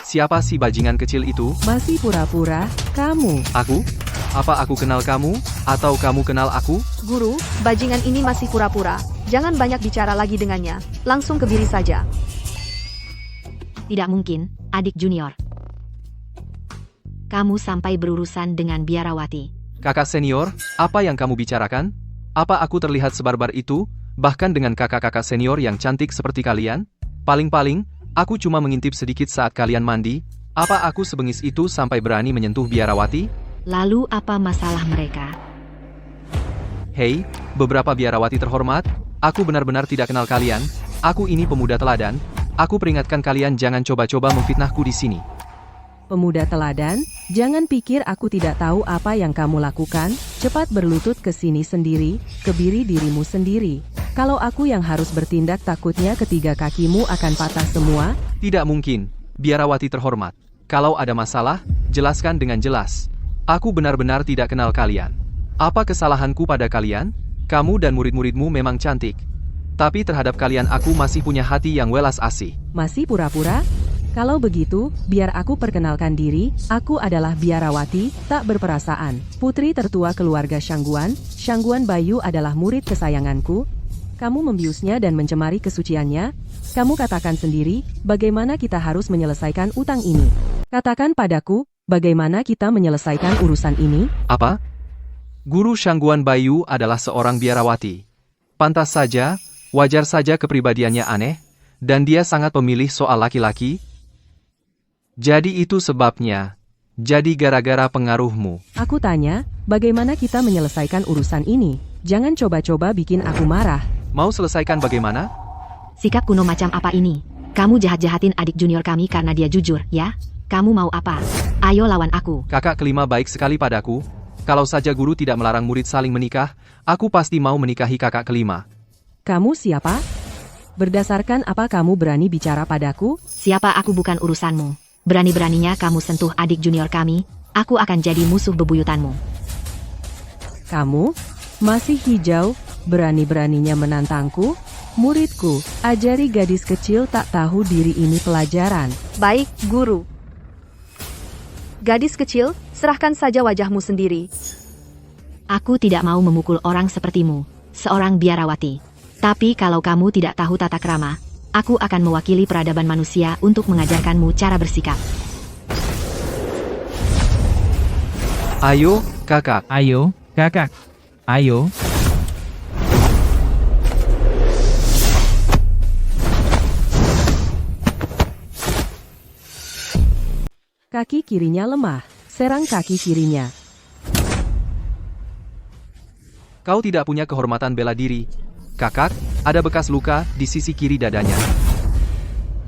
Speaker 1: Siapa si bajingan kecil itu?
Speaker 5: Masih pura-pura, kamu.
Speaker 1: Aku? Apa aku kenal kamu? Atau kamu kenal aku?
Speaker 6: Guru, bajingan ini masih pura-pura. Jangan banyak bicara lagi dengannya. Langsung kebiri saja.
Speaker 3: Tidak mungkin, adik junior. Kamu sampai berurusan dengan biarawati.
Speaker 1: Kakak senior, apa yang kamu bicarakan? Apa aku terlihat sebarbar itu? Bahkan dengan kakak-kakak senior yang cantik seperti kalian? Paling-paling, aku cuma mengintip sedikit saat kalian mandi. Apa aku sebengis itu sampai berani menyentuh biarawati?
Speaker 3: Lalu apa masalah mereka?
Speaker 1: Hei, beberapa biarawati terhormat, aku benar-benar tidak kenal kalian. Aku ini pemuda teladan. Aku peringatkan kalian jangan coba-coba memfitnahku di sini.
Speaker 5: Pemuda teladan, jangan pikir aku tidak tahu apa yang kamu lakukan. Cepat berlutut ke sini sendiri, kebiri dirimu sendiri. Kalau aku yang harus bertindak, takutnya ketiga kakimu akan patah semua.
Speaker 1: Tidak mungkin, biarawati terhormat. Kalau ada masalah, jelaskan dengan jelas. Aku benar-benar tidak kenal kalian. Apa kesalahanku pada kalian? Kamu dan murid-muridmu memang cantik. Tapi terhadap kalian aku masih punya hati yang welas asih.
Speaker 5: Masih pura-pura? Kalau begitu, biar aku perkenalkan diri, aku adalah Biarawati, tak berperasaan. Putri tertua keluarga Shangguan, Shangguan Bayu adalah murid kesayanganku. Kamu membiusnya dan mencemari kesuciannya. Kamu katakan sendiri, bagaimana kita harus menyelesaikan utang ini? Katakan padaku, bagaimana kita menyelesaikan urusan ini?
Speaker 1: Apa? Guru Shangguan Bayu adalah seorang biarawati. Pantas saja, wajar saja kepribadiannya aneh, dan dia sangat pemilih soal laki-laki. Jadi itu sebabnya. Jadi gara-gara pengaruhmu.
Speaker 5: Aku tanya, bagaimana kita menyelesaikan urusan ini? Jangan coba-coba bikin aku marah.
Speaker 1: Mau selesaikan bagaimana?
Speaker 3: Sikap kuno macam apa ini? Kamu jahat-jahatin adik junior kami karena dia jujur, ya? Kamu mau apa? Ayo lawan aku.
Speaker 1: Kakak kelima baik sekali padaku. Kalau saja guru tidak melarang murid saling menikah, aku pasti mau menikahi kakak kelima.
Speaker 5: Kamu siapa? Berdasarkan apa kamu berani bicara padaku?
Speaker 3: Siapa aku bukan urusanmu. Berani-beraninya kamu sentuh adik junior kami, aku akan jadi musuh bebuyutanmu.
Speaker 5: Kamu? Masih hijau, berani-beraninya menantangku? Muridku, ajari gadis kecil tak tahu diri ini pelajaran.
Speaker 6: Baik, guru. Gadis kecil, serahkan saja wajahmu sendiri.
Speaker 3: Aku tidak mau memukul orang sepertimu, seorang biarawati. Tapi kalau kamu tidak tahu tata krama, aku akan mewakili peradaban manusia untuk mengajarkanmu cara bersikap.
Speaker 1: Ayo, kakak.
Speaker 7: Ayo, kakak. Ayo.
Speaker 5: Kaki kirinya lemah, serang kaki kirinya.
Speaker 1: Kau tidak punya kehormatan bela diri. Kakak, ada bekas luka di sisi kiri dadanya.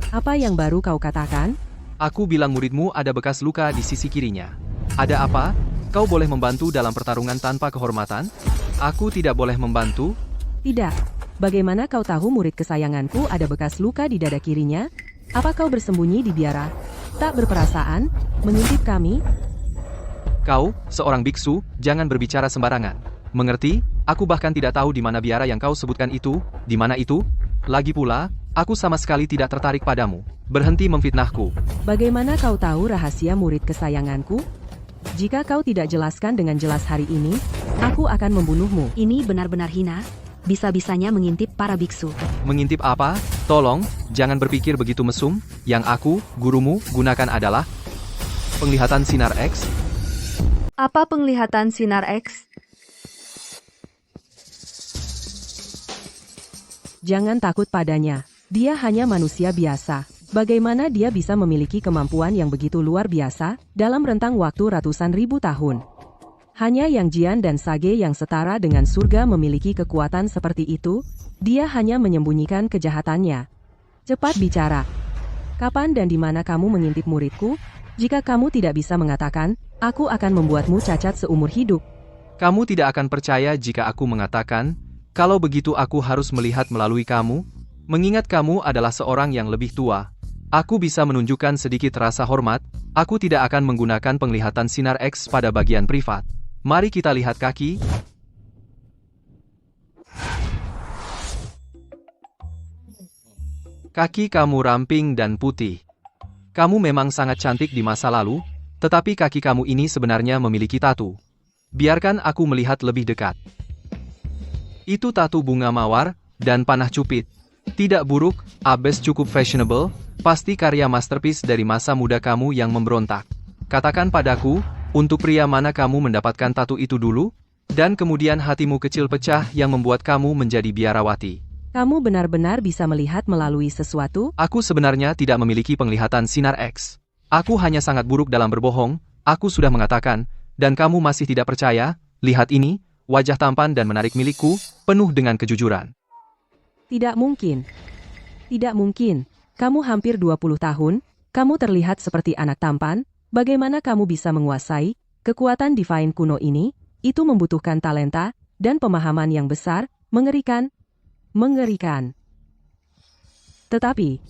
Speaker 5: Apa yang baru kau katakan?
Speaker 1: Aku bilang muridmu ada bekas luka di sisi kirinya. Ada apa? Kau boleh membantu dalam pertarungan tanpa kehormatan? Aku tidak boleh membantu?
Speaker 5: Tidak. Bagaimana kau tahu murid kesayanganku ada bekas luka di dada kirinya? Apa kau bersembunyi di biara? Tak berperasaan? Mengintip kami?
Speaker 1: Kau, seorang biksu, jangan berbicara sembarangan. Mengerti? Aku bahkan tidak tahu di mana biara yang kau sebutkan itu. Di mana itu? Lagi pula, aku sama sekali tidak tertarik padamu. Berhenti memfitnahku.
Speaker 5: Bagaimana kau tahu rahasia murid kesayanganku? Jika kau tidak jelaskan dengan jelas hari ini, aku akan membunuhmu.
Speaker 3: Ini benar-benar hina. Bisa-bisanya mengintip para biksu.
Speaker 1: Mengintip apa? Tolong, jangan berpikir begitu mesum. Yang aku, gurumu, gunakan adalah penglihatan sinar X.
Speaker 6: Apa penglihatan sinar X?
Speaker 5: Jangan takut padanya. Dia hanya manusia biasa. Bagaimana dia bisa memiliki kemampuan yang begitu luar biasa dalam rentang waktu ratusan ribu tahun? Hanya Yang Jian dan Sage yang setara dengan surga memiliki kekuatan seperti itu. Dia hanya menyembunyikan kejahatannya. Cepat bicara. Kapan dan di mana kamu mengintip muridku? Jika kamu tidak bisa mengatakan, aku akan membuatmu cacat seumur hidup.
Speaker 1: Kamu tidak akan percaya jika aku mengatakan, kalau begitu aku harus melihat melalui kamu. Mengingat kamu adalah seorang yang lebih tua, aku bisa menunjukkan sedikit rasa hormat. Aku tidak akan menggunakan penglihatan sinar X pada bagian privat. Mari kita lihat kaki. Kaki kamu ramping dan putih. Kamu memang sangat cantik di masa lalu, tetapi kaki kamu ini sebenarnya memiliki tatu. Biarkan aku melihat lebih dekat. Itu tatu bunga mawar dan panah cupid. Tidak buruk, abes cukup fashionable, pasti karya masterpiece dari masa muda kamu yang memberontak. Katakan padaku, untuk pria mana kamu mendapatkan tatu itu dulu? Dan kemudian hatimu kecil pecah yang membuat kamu menjadi biarawati.
Speaker 5: Kamu benar-benar bisa melihat melalui sesuatu?
Speaker 1: Aku sebenarnya tidak memiliki penglihatan sinar X. Aku hanya sangat buruk dalam berbohong, aku sudah mengatakan, dan kamu masih tidak percaya. Lihat ini, wajah tampan dan menarik milikku, penuh dengan kejujuran.
Speaker 5: Tidak mungkin. Tidak mungkin. Kamu hampir 20 tahun, kamu terlihat seperti anak tampan, bagaimana kamu bisa menguasai kekuatan divine kuno ini? Itu membutuhkan talenta dan pemahaman yang besar, mengerikan. Mengerikan. Tetapi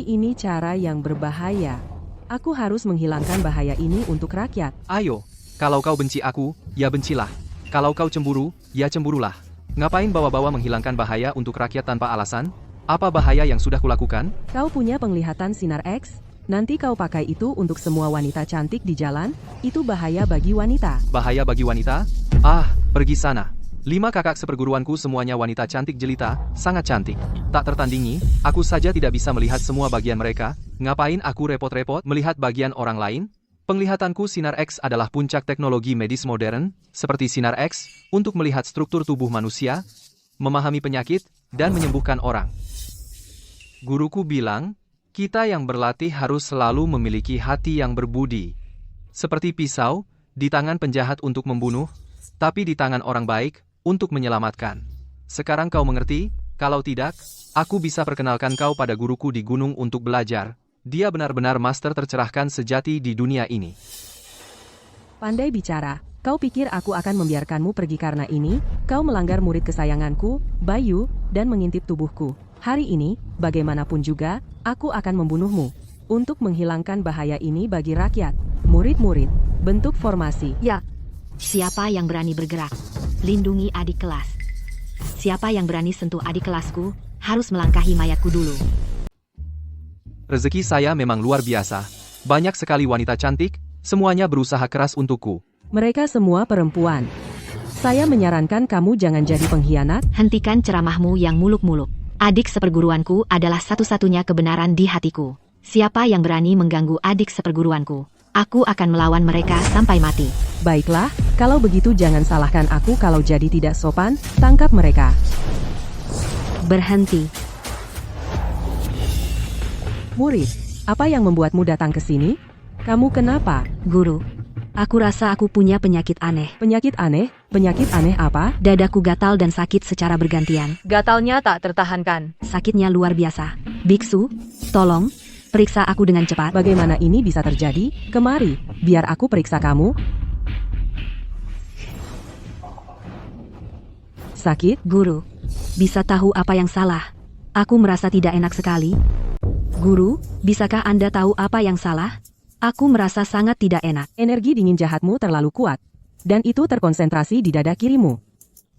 Speaker 5: ini cara yang berbahaya. Aku harus menghilangkan bahaya ini untuk rakyat.
Speaker 1: Ayo, kalau kau benci aku, ya bencilah. Kalau kau cemburu, ya cemburulah. Ngapain bawa-bawa menghilangkan bahaya untuk rakyat tanpa alasan? Apa bahaya yang sudah kulakukan?
Speaker 5: Kau punya penglihatan sinar X? Nanti kau pakai itu untuk semua wanita cantik di jalan? Itu bahaya bagi wanita.
Speaker 1: Bahaya bagi wanita? Ah, pergi sana. 5 kakak seperguruanku semuanya wanita cantik jelita, sangat cantik. Tak tertandingi, aku saja tidak bisa melihat semua bagian mereka. Ngapain aku repot-repot melihat bagian orang lain? Penglihatanku sinar X adalah puncak teknologi medis modern, seperti sinar X, untuk melihat struktur tubuh manusia, memahami penyakit, dan menyembuhkan orang. Guruku bilang, kita yang berlatih harus selalu memiliki hati yang berbudi. Seperti pisau, di tangan penjahat untuk membunuh, tapi di tangan orang baik, untuk menyelamatkan. Sekarang kau mengerti? Kalau tidak, aku bisa perkenalkan kau pada guruku di gunung untuk belajar. Dia benar-benar master tercerahkan sejati di dunia ini.
Speaker 5: Pandai bicara. Kau pikir aku akan membiarkanmu pergi karena ini? Kau melanggar murid kesayanganku, Bayu, dan mengintip tubuhku. Hari ini, bagaimanapun juga, aku akan membunuhmu. Untuk menghilangkan bahaya ini bagi rakyat. Murid-murid, bentuk formasi.
Speaker 6: Ya,
Speaker 3: Siapa yang berani bergerak? Lindungi adik kelas. Siapa yang berani sentuh adik kelasku, harus melangkahi mayatku dulu.
Speaker 1: Rezeki saya memang luar biasa. Banyak sekali wanita cantik, semuanya berusaha keras untukku.
Speaker 5: Mereka semua perempuan. Saya menyarankan kamu jangan jadi pengkhianat.
Speaker 3: Hentikan ceramahmu yang muluk-muluk. Adik seperguruanku adalah satu-satunya kebenaran di hatiku. Siapa yang berani mengganggu adik seperguruanku, aku akan melawan mereka sampai mati.
Speaker 5: Baiklah, kalau begitu jangan salahkan aku kalau jadi tidak sopan, tangkap mereka.
Speaker 3: Berhenti.
Speaker 5: Murid, apa yang membuatmu datang ke sini? Kamu kenapa?
Speaker 3: Guru, aku rasa aku punya penyakit aneh.
Speaker 5: Penyakit aneh? Penyakit aneh apa?
Speaker 3: Dadaku gatal dan sakit secara bergantian.
Speaker 9: Gatalnya tak tertahankan.
Speaker 3: Sakitnya luar biasa. Biksu, tolong, Periksa aku dengan cepat.
Speaker 5: Bagaimana ini bisa terjadi? Kemari, biar aku periksa kamu. Sakit?
Speaker 3: Guru, bisa tahu apa yang salah? Aku merasa tidak enak sekali. Guru, bisakah Anda tahu apa yang salah? Aku merasa sangat tidak enak.
Speaker 5: Energi dingin jahatmu terlalu kuat. Dan itu terkonsentrasi di dada kirimu.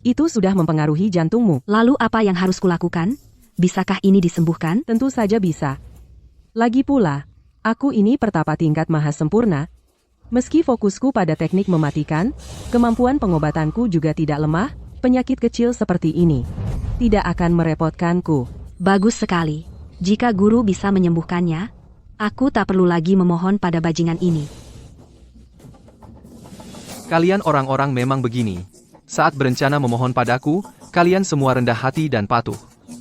Speaker 5: Itu sudah mempengaruhi jantungmu.
Speaker 3: Lalu apa yang harus kulakukan? Bisakah ini disembuhkan?
Speaker 5: Tentu saja bisa. Lagi pula, aku ini pertapa tingkat maha sempurna. Meski fokusku pada teknik mematikan, kemampuan pengobatanku juga tidak lemah. Penyakit kecil seperti ini tidak akan merepotkanku.
Speaker 3: Bagus sekali. Jika guru bisa menyembuhkannya, aku tak perlu lagi memohon pada bajingan ini.
Speaker 1: Kalian orang-orang memang begini. Saat berencana memohon padaku, kalian semua rendah hati dan patuh.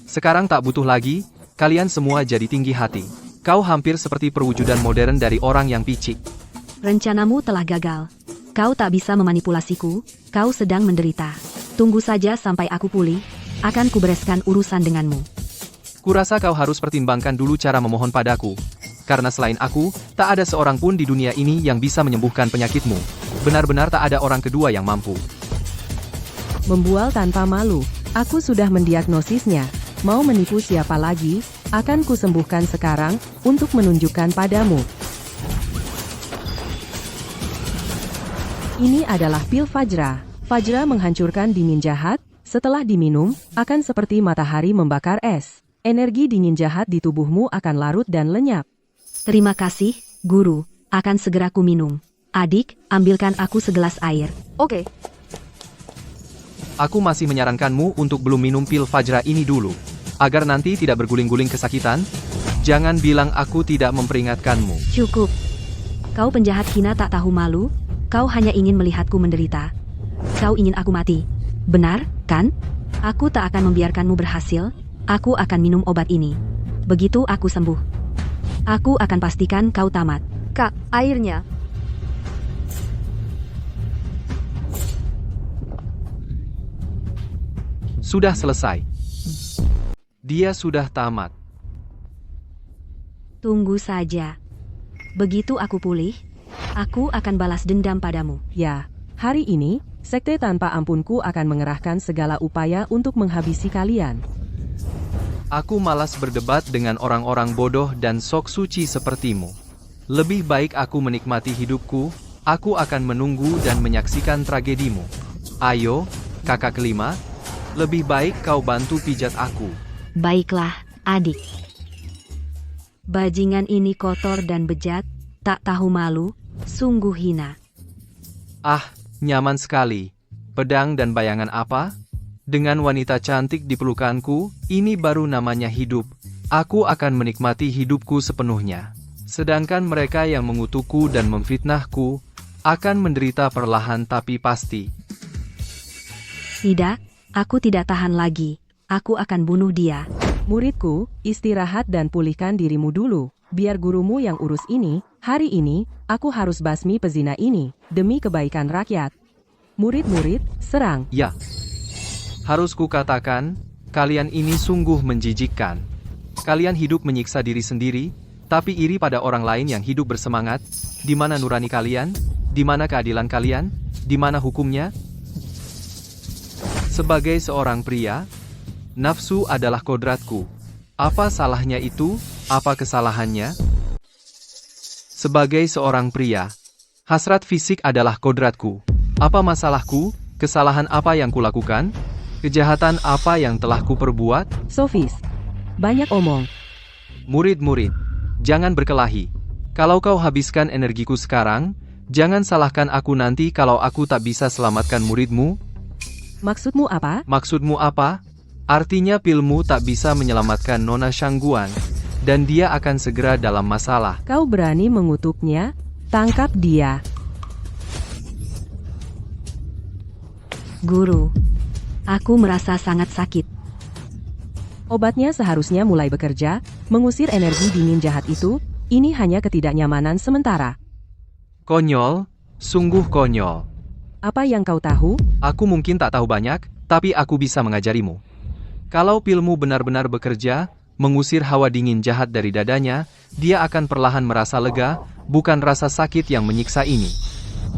Speaker 1: Sekarang tak butuh lagi, kalian semua jadi tinggi hati. Kau hampir seperti perwujudan modern dari orang yang picik.
Speaker 3: Rencanamu telah gagal. Kau tak bisa memanipulasiku, kau sedang menderita. Tunggu saja sampai aku pulih, akan kubereskan urusan denganmu.
Speaker 1: Kurasa kau harus pertimbangkan dulu cara memohon padaku. Karena selain aku, tak ada seorang pun di dunia ini yang bisa menyembuhkan penyakitmu. Benar-benar tak ada orang kedua yang mampu.
Speaker 5: Membual tanpa malu, aku sudah mendiagnosisnya. Mau menipu siapa lagi, akan kusembuhkan sekarang, untuk menunjukkan padamu. Ini adalah pil Fajra. Fajra menghancurkan dingin jahat, setelah diminum, akan seperti matahari membakar es. Energi dingin jahat di tubuhmu akan larut dan lenyap.
Speaker 3: Terima kasih, guru. Akan segera ku minum. Adik, ambilkan aku segelas air.
Speaker 6: Oke.
Speaker 1: Aku masih menyarankanmu untuk belum minum pil Fajra ini dulu. Agar nanti tidak berguling-guling kesakitan. Jangan bilang aku tidak memperingatkanmu.
Speaker 3: Cukup. Kau penjahat hina tak tahu malu. Kau hanya ingin melihatku menderita. Kau ingin aku mati. Benar, kan? Aku tak akan membiarkanmu berhasil. Aku akan minum obat ini. Begitu aku sembuh, aku akan pastikan kau tamat.
Speaker 6: Kak, airnya.
Speaker 1: Sudah selesai. Dia sudah tamat.
Speaker 3: Tunggu saja. Begitu aku pulih, aku akan balas dendam padamu.
Speaker 5: Ya, hari ini, Sekte Tanpa Ampunku akan mengerahkan segala upaya untuk menghabisi kalian.
Speaker 1: Aku malas berdebat dengan orang-orang bodoh dan sok suci sepertimu. Lebih baik aku menikmati hidupku, aku akan menunggu dan menyaksikan tragedimu. Ayo, kakak kelima, lebih baik kau bantu pijat aku.
Speaker 3: Baiklah, adik. Bajingan ini kotor dan bejat, tak tahu malu, sungguh hina.
Speaker 1: Ah, nyaman sekali. Pedang dan bayangan apa? Dengan wanita cantik di pelukanku, ini baru namanya hidup. Aku akan menikmati hidupku sepenuhnya. Sedangkan mereka yang mengutukku dan memfitnahku, akan menderita perlahan tapi pasti.
Speaker 3: Tidak, aku tidak tahan lagi. Aku akan bunuh dia.
Speaker 5: Muridku, istirahat dan pulihkan dirimu dulu. Biar gurumu yang urus ini. Hari ini, aku harus basmi pezina ini, demi kebaikan rakyat. Murid-murid, serang.
Speaker 1: Ya. Harus kukatakan, kalian ini sungguh menjijikkan. Kalian hidup menyiksa diri sendiri, tapi iri pada orang lain yang hidup bersemangat. Di mana nurani kalian? Di mana keadilan kalian? Di mana hukumnya? Sebagai seorang pria, nafsu adalah kodratku. Apa salahnya itu? Apa kesalahannya? Sebagai seorang pria, hasrat fisik adalah kodratku. Apa masalahku? Kesalahan apa yang kulakukan? Kejahatan apa yang telah kuperbuat?
Speaker 5: Sofis, banyak omong.
Speaker 1: Murid-murid, jangan berkelahi. Kalau kau habiskan energiku sekarang, jangan salahkan aku nanti kalau aku tak bisa selamatkan muridmu.
Speaker 5: Maksudmu apa?
Speaker 1: Maksudmu apa? Artinya pilmu tak bisa menyelamatkan Nona Shangguan, dan dia akan segera dalam masalah.
Speaker 5: Kau berani mengutuknya? Tangkap dia.
Speaker 3: Guru, aku merasa sangat sakit.
Speaker 5: Obatnya seharusnya mulai bekerja, mengusir energi dingin jahat itu. Ini hanya ketidaknyamanan sementara.
Speaker 1: Konyol, sungguh konyol.
Speaker 5: Apa yang kau tahu?
Speaker 1: Aku mungkin tak tahu banyak, tapi aku bisa mengajarimu. Kalau pilmu benar-benar bekerja, mengusir hawa dingin jahat dari dadanya, dia akan perlahan merasa lega, bukan rasa sakit yang menyiksa ini.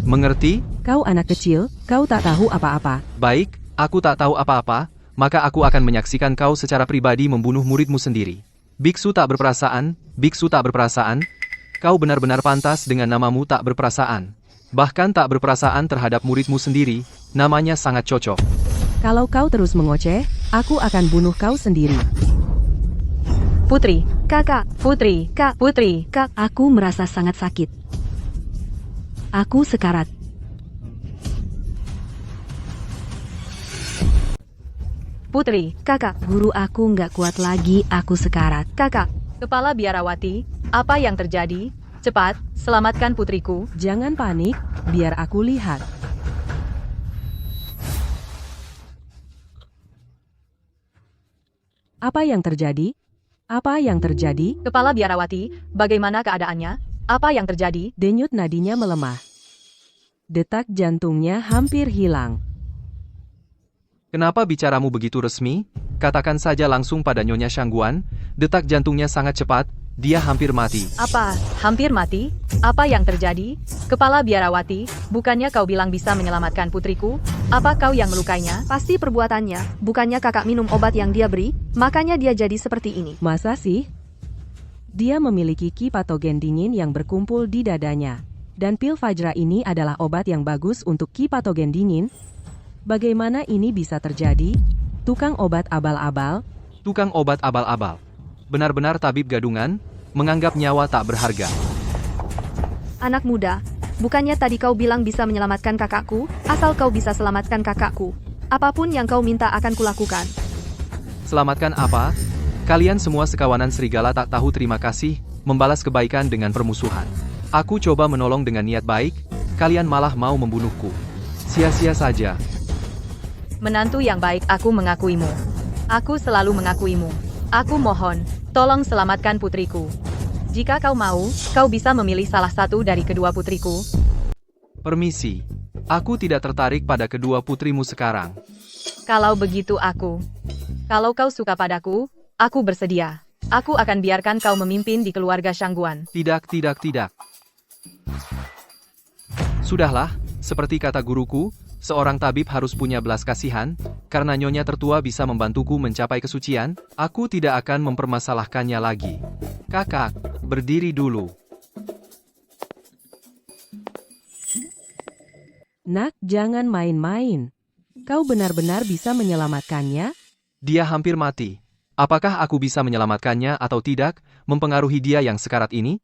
Speaker 1: Mengerti?
Speaker 5: Kau anak kecil, kau tak tahu apa-apa.
Speaker 1: Baik, aku tak tahu apa-apa, maka aku akan menyaksikan kau secara pribadi membunuh muridmu sendiri. Biksu tak berperasaan, biksu tak berperasaan, kau benar-benar pantas dengan namamu tak berperasaan. Bahkan tak berperasaan terhadap muridmu sendiri, namanya sangat cocok.
Speaker 5: Kalau kau terus mengoceh, aku akan bunuh kau sendiri.
Speaker 9: Putri,
Speaker 6: Kakak,
Speaker 9: Putri,
Speaker 6: Kak,
Speaker 9: Putri.
Speaker 6: Kak,
Speaker 3: Aku merasa sangat sakit. Aku sekarat.
Speaker 9: Putri,
Speaker 6: Kakak,
Speaker 3: Guru aku nggak kuat lagi, aku sekarat.
Speaker 6: Kakak.
Speaker 9: Kepala Biarawati, apa yang terjadi? Cepat, selamatkan putriku.
Speaker 5: Jangan panik, biar aku lihat. Apa yang terjadi? Apa yang terjadi?
Speaker 9: Kepala Biarawati, bagaimana keadaannya? Apa yang terjadi?
Speaker 5: Denyut nadinya melemah. Detak jantungnya hampir hilang.
Speaker 1: Kenapa bicaramu begitu resmi? Katakan saja langsung pada Nyonya Shangguan, detak jantungnya sangat cepat, dia hampir mati.
Speaker 9: Apa? Hampir mati? Apa yang terjadi? Kepala Biarawati, bukannya kau bilang bisa menyelamatkan putriku? Apa kau yang melukainya?
Speaker 6: Pasti perbuatannya, bukannya kakak minum obat yang dia beri, makanya dia jadi seperti ini.
Speaker 5: Masa sih? Dia memiliki ki patogen dingin yang berkumpul di dadanya. Dan pil Fajra ini adalah obat yang bagus untuk ki patogen dingin. Bagaimana ini bisa terjadi? Tukang obat abal-abal?
Speaker 1: Tukang obat abal-abal. Benar-benar tabib gadungan, menganggap nyawa tak berharga.
Speaker 6: Anak muda, bukannya tadi kau bilang bisa menyelamatkan kakakku, asal kau bisa selamatkan kakakku. Apapun yang kau minta akan kulakukan.
Speaker 1: Selamatkan apa? Kalian semua sekawanan serigala tak tahu terima kasih, membalas kebaikan dengan permusuhan. Aku coba menolong dengan niat baik, kalian malah mau membunuhku. Sia-sia saja.
Speaker 9: Menantu yang baik, aku mengakuimu. Aku selalu mengakuimu. Aku mohon, tolong selamatkan putriku. Jika kau mau, kau bisa memilih salah satu dari kedua putriku.
Speaker 1: Permisi. Aku tidak tertarik pada kedua putrimu sekarang.
Speaker 9: Kalau begitu kalau kau suka padaku, aku bersedia. Aku akan biarkan kau memimpin di keluarga Shangguan.
Speaker 1: Tidak. Sudahlah, seperti kata guruku, seorang tabib harus punya belas kasihan, karena nyonya tertua bisa membantuku mencapai kesucian, aku tidak akan mempermasalahkannya lagi. Kakak, berdiri dulu.
Speaker 5: Nak, jangan main-main. Kau benar-benar bisa menyelamatkannya?
Speaker 1: Dia hampir mati. Apakah aku bisa menyelamatkannya atau tidak, mempengaruhi dia yang sekarat ini?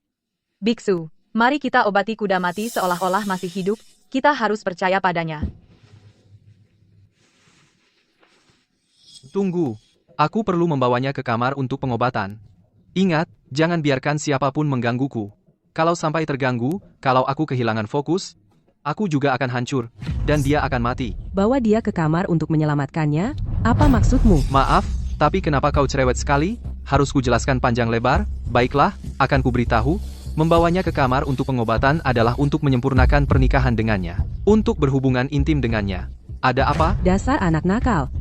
Speaker 9: Biksu, mari kita obati kuda mati seolah-olah masih hidup, kita harus percaya padanya.
Speaker 1: Tunggu, aku perlu membawanya ke kamar untuk pengobatan. Ingat, jangan biarkan siapapun menggangguku. Kalau sampai terganggu, kalau aku kehilangan fokus, aku juga akan hancur, dan dia akan mati.
Speaker 5: Bawa dia ke kamar untuk menyelamatkannya? Apa maksudmu?
Speaker 1: Maaf, tapi kenapa kau cerewet sekali? Harus kujelaskan panjang lebar? Baiklah, akan kuberitahu. Membawanya ke kamar untuk pengobatan adalah untuk menyempurnakan pernikahan dengannya. Untuk berhubungan intim dengannya. Ada apa?
Speaker 5: Dasar anak nakal.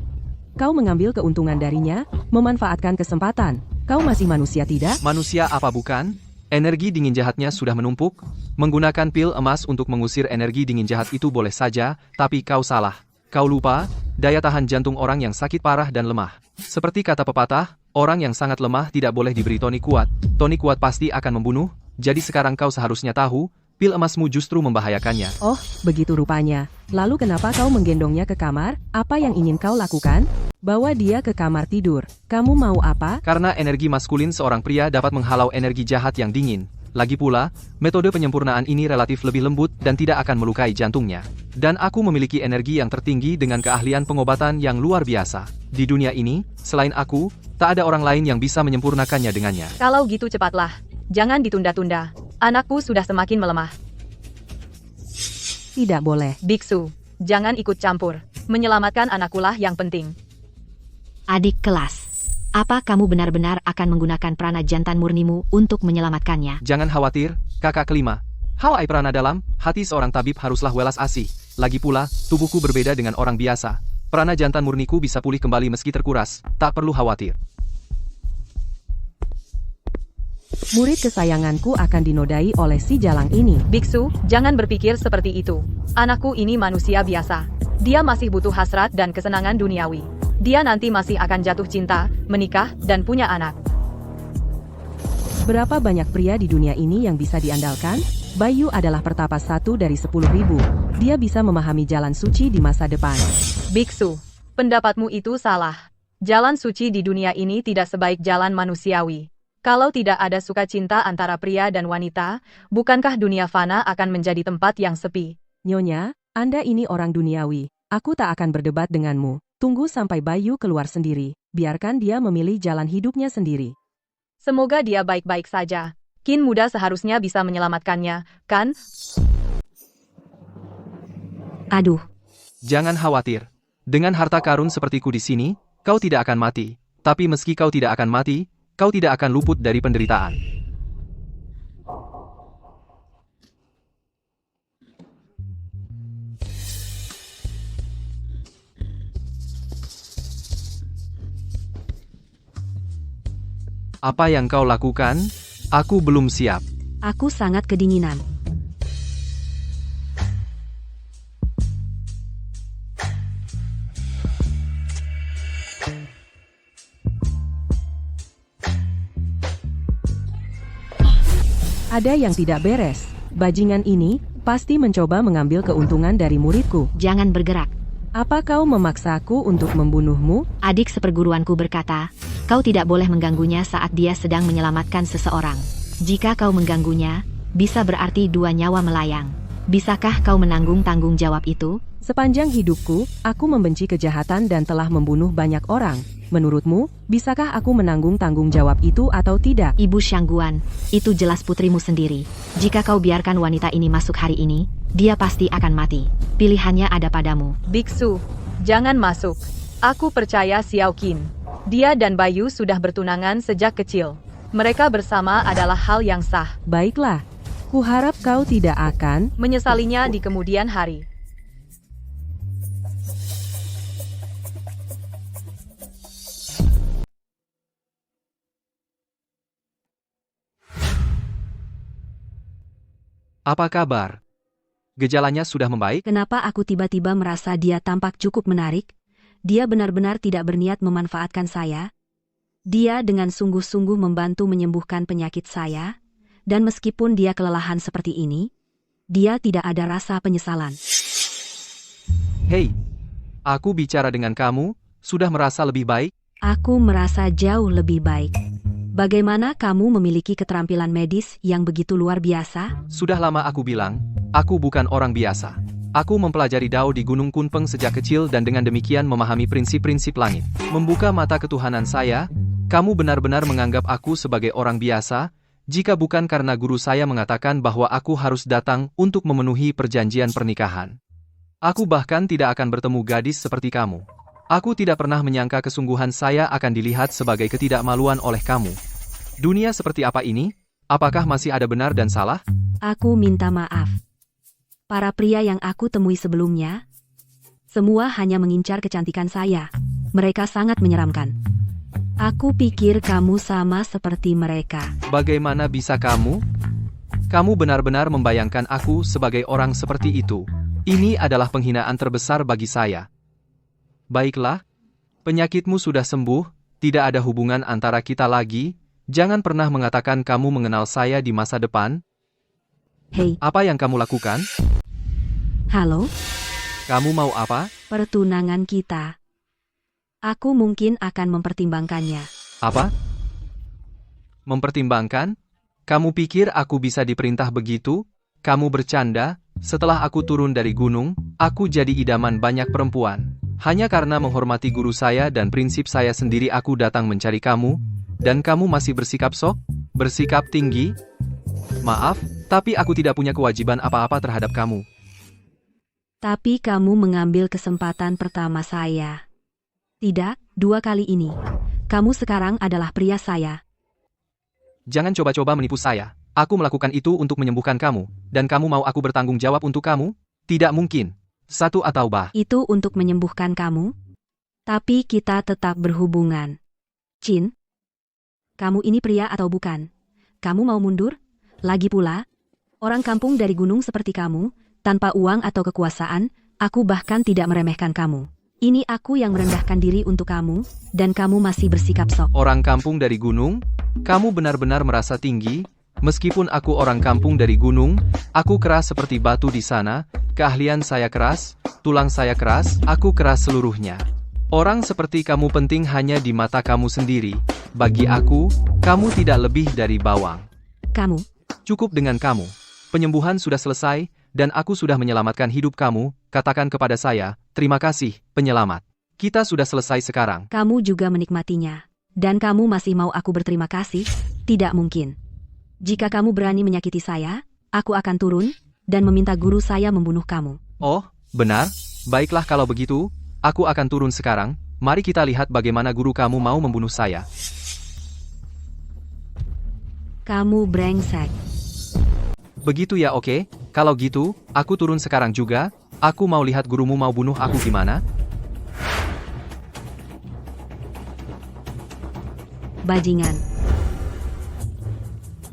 Speaker 5: Kau mengambil keuntungan darinya, memanfaatkan kesempatan. Kau masih manusia tidak?
Speaker 1: Manusia apa bukan? Energi dingin jahatnya sudah menumpuk. Menggunakan pil emas untuk mengusir energi dingin jahat itu boleh saja, tapi kau salah. Kau lupa, daya tahan jantung orang yang sakit parah dan lemah. Seperti kata pepatah, orang yang sangat lemah tidak boleh diberi tonik kuat. Tonik kuat pasti akan membunuh, jadi sekarang kau seharusnya tahu, pil emasmu justru membahayakannya.
Speaker 5: Oh, begitu rupanya. Lalu kenapa kau menggendongnya ke kamar? Apa yang ingin kau lakukan? Bawa dia ke kamar tidur. Kamu mau apa?
Speaker 1: Karena energi maskulin seorang pria dapat menghalau energi jahat yang dingin. Lagi pula, metode penyempurnaan ini relatif lebih lembut dan tidak akan melukai jantungnya. Dan aku memiliki energi yang tertinggi dengan keahlian pengobatan yang luar biasa. Di dunia ini, selain aku, tak ada orang lain yang bisa menyempurnakannya dengannya.
Speaker 9: Kalau gitu cepatlah. Jangan ditunda-tunda. Anakku sudah semakin melemah.
Speaker 5: Tidak boleh.
Speaker 9: Biksu, jangan ikut campur. Menyelamatkan anakkulah yang penting.
Speaker 3: Adik kelas, apa kamu benar-benar akan menggunakan prana jantan murnimu untuk menyelamatkannya?
Speaker 1: Jangan khawatir, kakak kelima. Hawai prana dalam, hati seorang tabib haruslah welas asih. Lagi pula, tubuhku berbeda dengan orang biasa. Prana jantan murniku bisa pulih kembali meski terkuras, tak perlu khawatir.
Speaker 5: Murid kesayanganku akan dinodai oleh si jalang ini.
Speaker 9: Biksu, jangan berpikir seperti itu. Anakku ini manusia biasa. Dia masih butuh hasrat dan kesenangan duniawi. Dia nanti masih akan jatuh cinta, menikah, dan punya anak.
Speaker 5: Berapa banyak pria di dunia ini yang bisa diandalkan? Bayu adalah pertapa 1 dari 10.000. Dia bisa memahami jalan suci di masa depan.
Speaker 9: Biksu, pendapatmu itu salah. Jalan suci di dunia ini tidak sebaik jalan manusiawi. Kalau tidak ada sukacita antara pria dan wanita, bukankah dunia fana akan menjadi tempat yang sepi?
Speaker 5: Nyonya, Anda ini orang duniawi. Aku tak akan berdebat denganmu. Tunggu sampai Bayu keluar sendiri. Biarkan dia memilih jalan hidupnya sendiri.
Speaker 9: Semoga dia baik-baik saja. Qin muda seharusnya bisa menyelamatkannya, kan?
Speaker 3: Aduh,
Speaker 1: Jangan khawatir. Dengan harta karun sepertiku di sini, kau tidak akan mati. Tapi meski kau tidak akan mati, kau tidak akan luput dari penderitaan. Apa yang kau lakukan? Aku belum siap.
Speaker 3: aku sangat kedinginan.
Speaker 5: Ada yang tidak beres. Bajingan ini pasti mencoba mengambil keuntungan dari muridku.
Speaker 3: Jangan bergerak.
Speaker 5: Apa kau memaksaku untuk membunuhmu?
Speaker 3: Adik seperguruanku berkata, kau tidak boleh mengganggunya saat dia sedang menyelamatkan seseorang. Jika kau mengganggunya, bisa berarti 2 nyawa melayang. Bisakah kau menanggung tanggung jawab itu?
Speaker 5: Sepanjang hidupku, aku membenci kejahatan dan telah membunuh banyak orang. Menurutmu, bisakah aku menanggung tanggung jawab itu atau tidak?
Speaker 3: Ibu Shangguan, itu jelas putrimu sendiri. Jika kau biarkan wanita ini masuk hari ini, dia pasti akan mati. Pilihannya ada padamu.
Speaker 9: Biksu, jangan masuk. Aku percaya Xiao Qin. Dia dan Bayu sudah bertunangan sejak kecil. Mereka bersama adalah hal yang sah.
Speaker 5: Baiklah, kuharap kau tidak akan
Speaker 9: Menyesalinya di kemudian hari.
Speaker 1: Apa kabar? Gejalanya sudah membaik?
Speaker 3: Kenapa aku tiba-tiba merasa dia tampak cukup menarik? Dia benar-benar tidak berniat memanfaatkan saya. Dia dengan sungguh-sungguh membantu menyembuhkan penyakit saya. Dan meskipun dia kelelahan seperti ini, dia tidak ada rasa penyesalan.
Speaker 1: Hei, aku bicara dengan kamu, sudah merasa lebih baik?
Speaker 3: Aku merasa jauh lebih baik. Bagaimana kamu memiliki keterampilan medis yang begitu luar biasa?
Speaker 1: Sudah lama aku bilang, aku bukan orang biasa. Aku mempelajari Dao di Gunung Kunpeng sejak kecil dan dengan demikian memahami prinsip-prinsip langit. Membuka mata ketuhanan saya, kamu benar-benar menganggap aku sebagai orang biasa, jika bukan karena guru saya mengatakan bahwa aku harus datang untuk memenuhi perjanjian pernikahan. Aku bahkan tidak akan bertemu gadis seperti kamu. Aku tidak pernah menyangka kesungguhan saya akan dilihat sebagai ketidakmaluan oleh kamu. Dunia seperti apa ini? Apakah masih ada benar dan salah?
Speaker 3: Aku minta maaf. Para pria yang aku temui sebelumnya, semua hanya mengincar kecantikan saya. Mereka sangat menyeramkan. Aku pikir kamu sama seperti mereka.
Speaker 1: Bagaimana bisa kamu? Kamu benar-benar membayangkan aku sebagai orang seperti itu. Ini adalah penghinaan terbesar bagi saya. Baiklah, penyakitmu sudah sembuh, tidak ada hubungan antara kita lagi, jangan pernah mengatakan kamu mengenal saya di masa depan.
Speaker 3: Hei,
Speaker 1: Apa yang kamu lakukan?
Speaker 3: halo,
Speaker 1: Kamu mau apa?
Speaker 3: pertunangan kita. Aku mungkin akan mempertimbangkannya.
Speaker 1: Apa? Mempertimbangkan? Kamu pikir aku bisa diperintah begitu? Kamu bercanda? Setelah aku turun dari gunung, aku jadi idaman banyak perempuan. Hanya karena menghormati guru saya dan prinsip saya sendiri aku datang mencari kamu, dan kamu masih bersikap sok? Bersikap tinggi? Maaf, tapi aku tidak punya kewajiban apa-apa terhadap kamu.
Speaker 3: Tapi kamu mengambil kesempatan pertama saya. Tidak, 2 kali ini. Kamu sekarang adalah pria saya.
Speaker 1: Jangan coba-coba menipu saya. Aku melakukan itu untuk menyembuhkan kamu, dan kamu mau aku bertanggung jawab untuk kamu? Tidak mungkin. Satu atau bah.
Speaker 3: Itu untuk menyembuhkan kamu? Tapi kita tetap berhubungan. Chin, kamu ini pria atau bukan? kamu mau mundur? Lagi pula, orang kampung dari gunung seperti kamu, tanpa uang atau kekuasaan, aku bahkan tidak meremehkan kamu. Ini aku yang merendahkan diri untuk kamu, dan kamu masih bersikap sok.
Speaker 1: Orang kampung dari gunung? Kamu benar-benar merasa tinggi? Meskipun aku orang kampung dari gunung, aku keras seperti batu di sana, keahlian saya keras, tulang saya keras, aku keras seluruhnya. Orang seperti kamu penting hanya di mata kamu sendiri. Bagi aku, kamu tidak lebih dari bawang.
Speaker 3: Kamu,
Speaker 1: Cukup dengan kamu. Penyembuhan sudah selesai, dan aku sudah menyelamatkan hidup kamu. Katakan kepada saya, terima kasih, penyelamat. Kita sudah selesai sekarang.
Speaker 3: kamu juga menikmatinya. Dan kamu masih mau aku berterima kasih? Tidak mungkin. Jika kamu berani menyakiti saya, aku akan turun, dan meminta guru saya membunuh kamu.
Speaker 1: Oh, benar? Baiklah kalau begitu, aku akan turun sekarang. Mari kita lihat bagaimana guru kamu mau membunuh saya.
Speaker 3: Kamu brengsek.
Speaker 1: Begitu ya, oke. Kalau gitu, aku turun sekarang juga. Aku mau lihat gurumu mau bunuh aku gimana.
Speaker 3: Bajingan.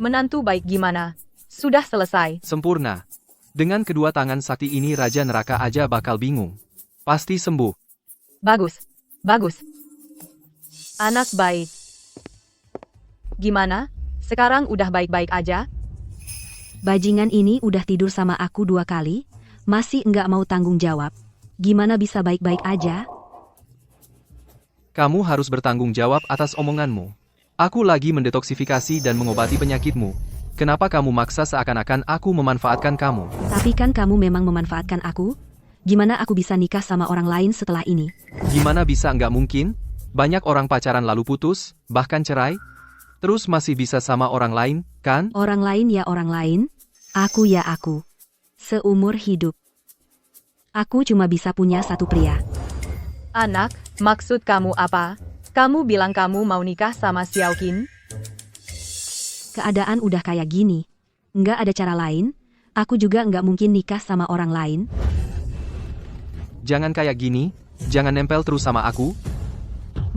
Speaker 9: Menantu baik gimana? Sudah selesai.
Speaker 1: Sempurna. Dengan kedua tangan sakti ini Raja Neraka aja bakal bingung. Pasti sembuh.
Speaker 9: Bagus. Bagus. Anak baik. Gimana? Sekarang udah baik-baik aja?
Speaker 3: Bajingan ini udah tidur sama aku 2 kali, masih enggak mau tanggung jawab. Gimana bisa baik-baik aja?
Speaker 1: Kamu harus bertanggung jawab atas omonganmu. Aku lagi mendetoksifikasi dan mengobati penyakitmu. Kenapa kamu maksa seakan-akan aku memanfaatkan kamu?
Speaker 3: Tapi kan kamu memang memanfaatkan aku? Gimana aku bisa nikah sama orang lain setelah ini?
Speaker 1: Gimana bisa nggak mungkin? Banyak orang pacaran lalu putus, bahkan cerai. Terus masih bisa sama orang lain, kan?
Speaker 3: Orang lain ya orang lain, aku ya aku. Seumur hidup. Aku cuma bisa punya satu pria.
Speaker 9: Anak, maksud kamu apa? Kamu bilang kamu mau nikah sama Xiaoqin?
Speaker 3: Keadaan udah kayak gini. Nggak ada cara lain, aku juga nggak mungkin nikah sama orang lain.
Speaker 1: Jangan kayak gini, jangan nempel terus sama aku.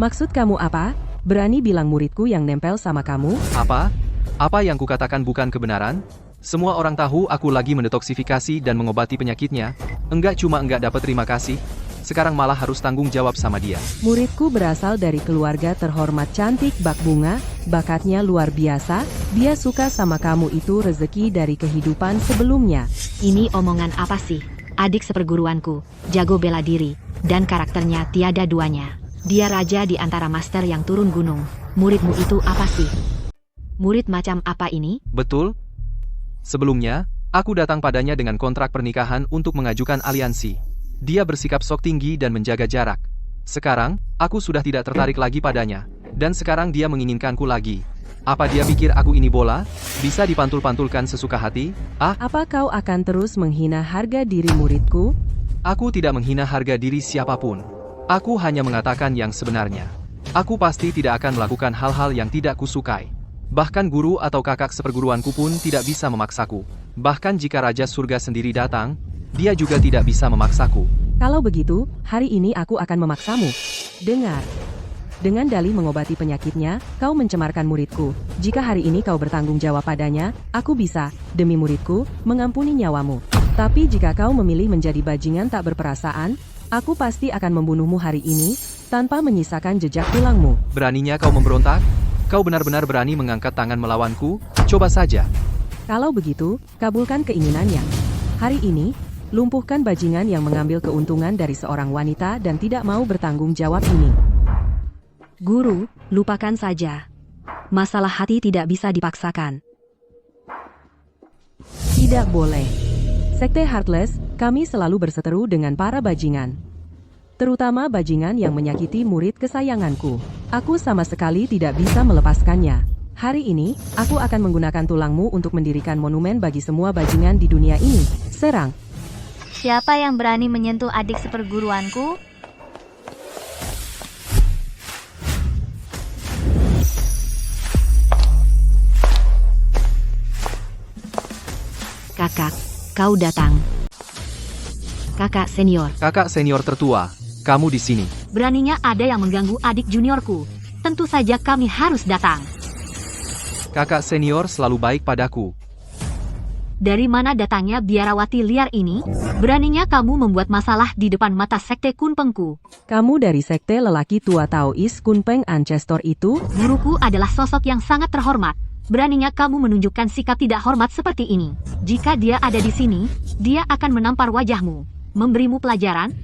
Speaker 5: Maksud kamu apa? Berani bilang muridku yang nempel sama kamu?
Speaker 1: Apa? Apa yang kukatakan bukan kebenaran? Semua orang tahu aku lagi mendetoksifikasi dan mengobati penyakitnya. Enggak cuma enggak dapat terima kasih, sekarang malah harus tanggung jawab sama dia.
Speaker 5: Muridku berasal dari keluarga terhormat cantik bak bunga, bakatnya luar biasa, dia suka sama kamu itu rezeki dari kehidupan sebelumnya.
Speaker 3: Ini omongan apa sih? Adik seperguruanku, jago bela diri, dan karakternya tiada duanya. Dia raja di antara master yang turun gunung. Muridmu itu apa sih? Murid macam apa ini?
Speaker 1: Betul? Sebelumnya, aku datang padanya dengan kontrak pernikahan untuk mengajukan aliansi. Dia bersikap sok tinggi dan menjaga jarak. Sekarang, aku sudah tidak tertarik lagi padanya. Dan sekarang dia menginginkanku lagi. Apa dia pikir aku ini bola? Bisa dipantul-pantulkan sesuka hati?
Speaker 5: Apa kau akan terus menghina harga diri muridku?
Speaker 1: Aku tidak menghina harga diri siapapun. Aku hanya mengatakan yang sebenarnya. Aku pasti tidak akan melakukan hal-hal yang tidak kusukai. Bahkan guru atau kakak seperguruanku pun tidak bisa memaksaku. Bahkan jika Raja Surga sendiri datang, dia juga tidak bisa memaksaku.
Speaker 5: Kalau begitu, hari ini aku akan memaksamu. Dengar. Dengan dalih mengobati penyakitnya, kau mencemarkan muridku. Jika hari ini kau bertanggung jawab padanya, aku bisa, demi muridku, mengampuni nyawamu. Tapi jika kau memilih menjadi bajingan tak berperasaan, aku pasti akan membunuhmu hari ini, tanpa menyisakan jejak tulangmu.
Speaker 1: Beraninya kau memberontak? Kau benar-benar berani mengangkat tangan melawanku? Coba saja.
Speaker 5: Kalau begitu, kabulkan keinginannya. Hari ini, lumpuhkan bajingan yang mengambil keuntungan dari seorang wanita dan tidak mau bertanggung jawab ini.
Speaker 3: Guru, lupakan saja. Masalah hati tidak bisa dipaksakan.
Speaker 5: Tidak boleh. Sekte Heartless, kami selalu berseteru dengan para bajingan. Terutama bajingan yang menyakiti murid kesayanganku. Aku sama sekali tidak bisa melepaskannya. Hari ini, aku akan menggunakan tulangmu untuk mendirikan monumen bagi semua bajingan di dunia ini. Serang.
Speaker 4: Siapa yang berani menyentuh adik seperguruanku?
Speaker 3: Kakak, kau datang. Kakak senior.
Speaker 1: Kakak senior tertua, kamu di sini.
Speaker 3: Beraninya ada yang mengganggu adik juniorku. Tentu saja kami harus datang.
Speaker 1: Kakak senior selalu baik padaku.
Speaker 3: Dari mana datangnya biarawati liar ini? Beraninya kamu membuat masalah di depan mata sekte Kunpengku.
Speaker 5: Kamu dari sekte lelaki tua Taois Kunpeng Ancestor itu?
Speaker 3: Guruku adalah sosok yang sangat terhormat. Beraninya kamu menunjukkan sikap tidak hormat seperti ini. Jika dia ada di sini, dia akan menampar wajahmu, memberimu pelajaran.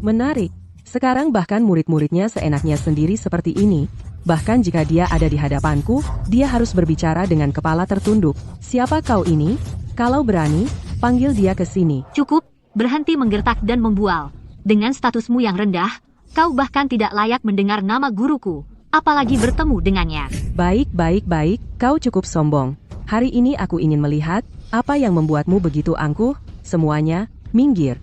Speaker 5: Menarik. Sekarang bahkan murid-muridnya seenaknya sendiri seperti ini. Bahkan jika dia ada di hadapanku, dia harus berbicara dengan kepala tertunduk. Siapa kau ini? Kalau berani, panggil dia ke sini.
Speaker 3: Cukup, berhenti menggertak dan membual. Dengan statusmu yang rendah, kau bahkan tidak layak mendengar nama guruku, apalagi bertemu dengannya.
Speaker 5: Baik, kau cukup sombong. Hari ini aku ingin melihat, apa yang membuatmu begitu angkuh? Semuanya, minggir.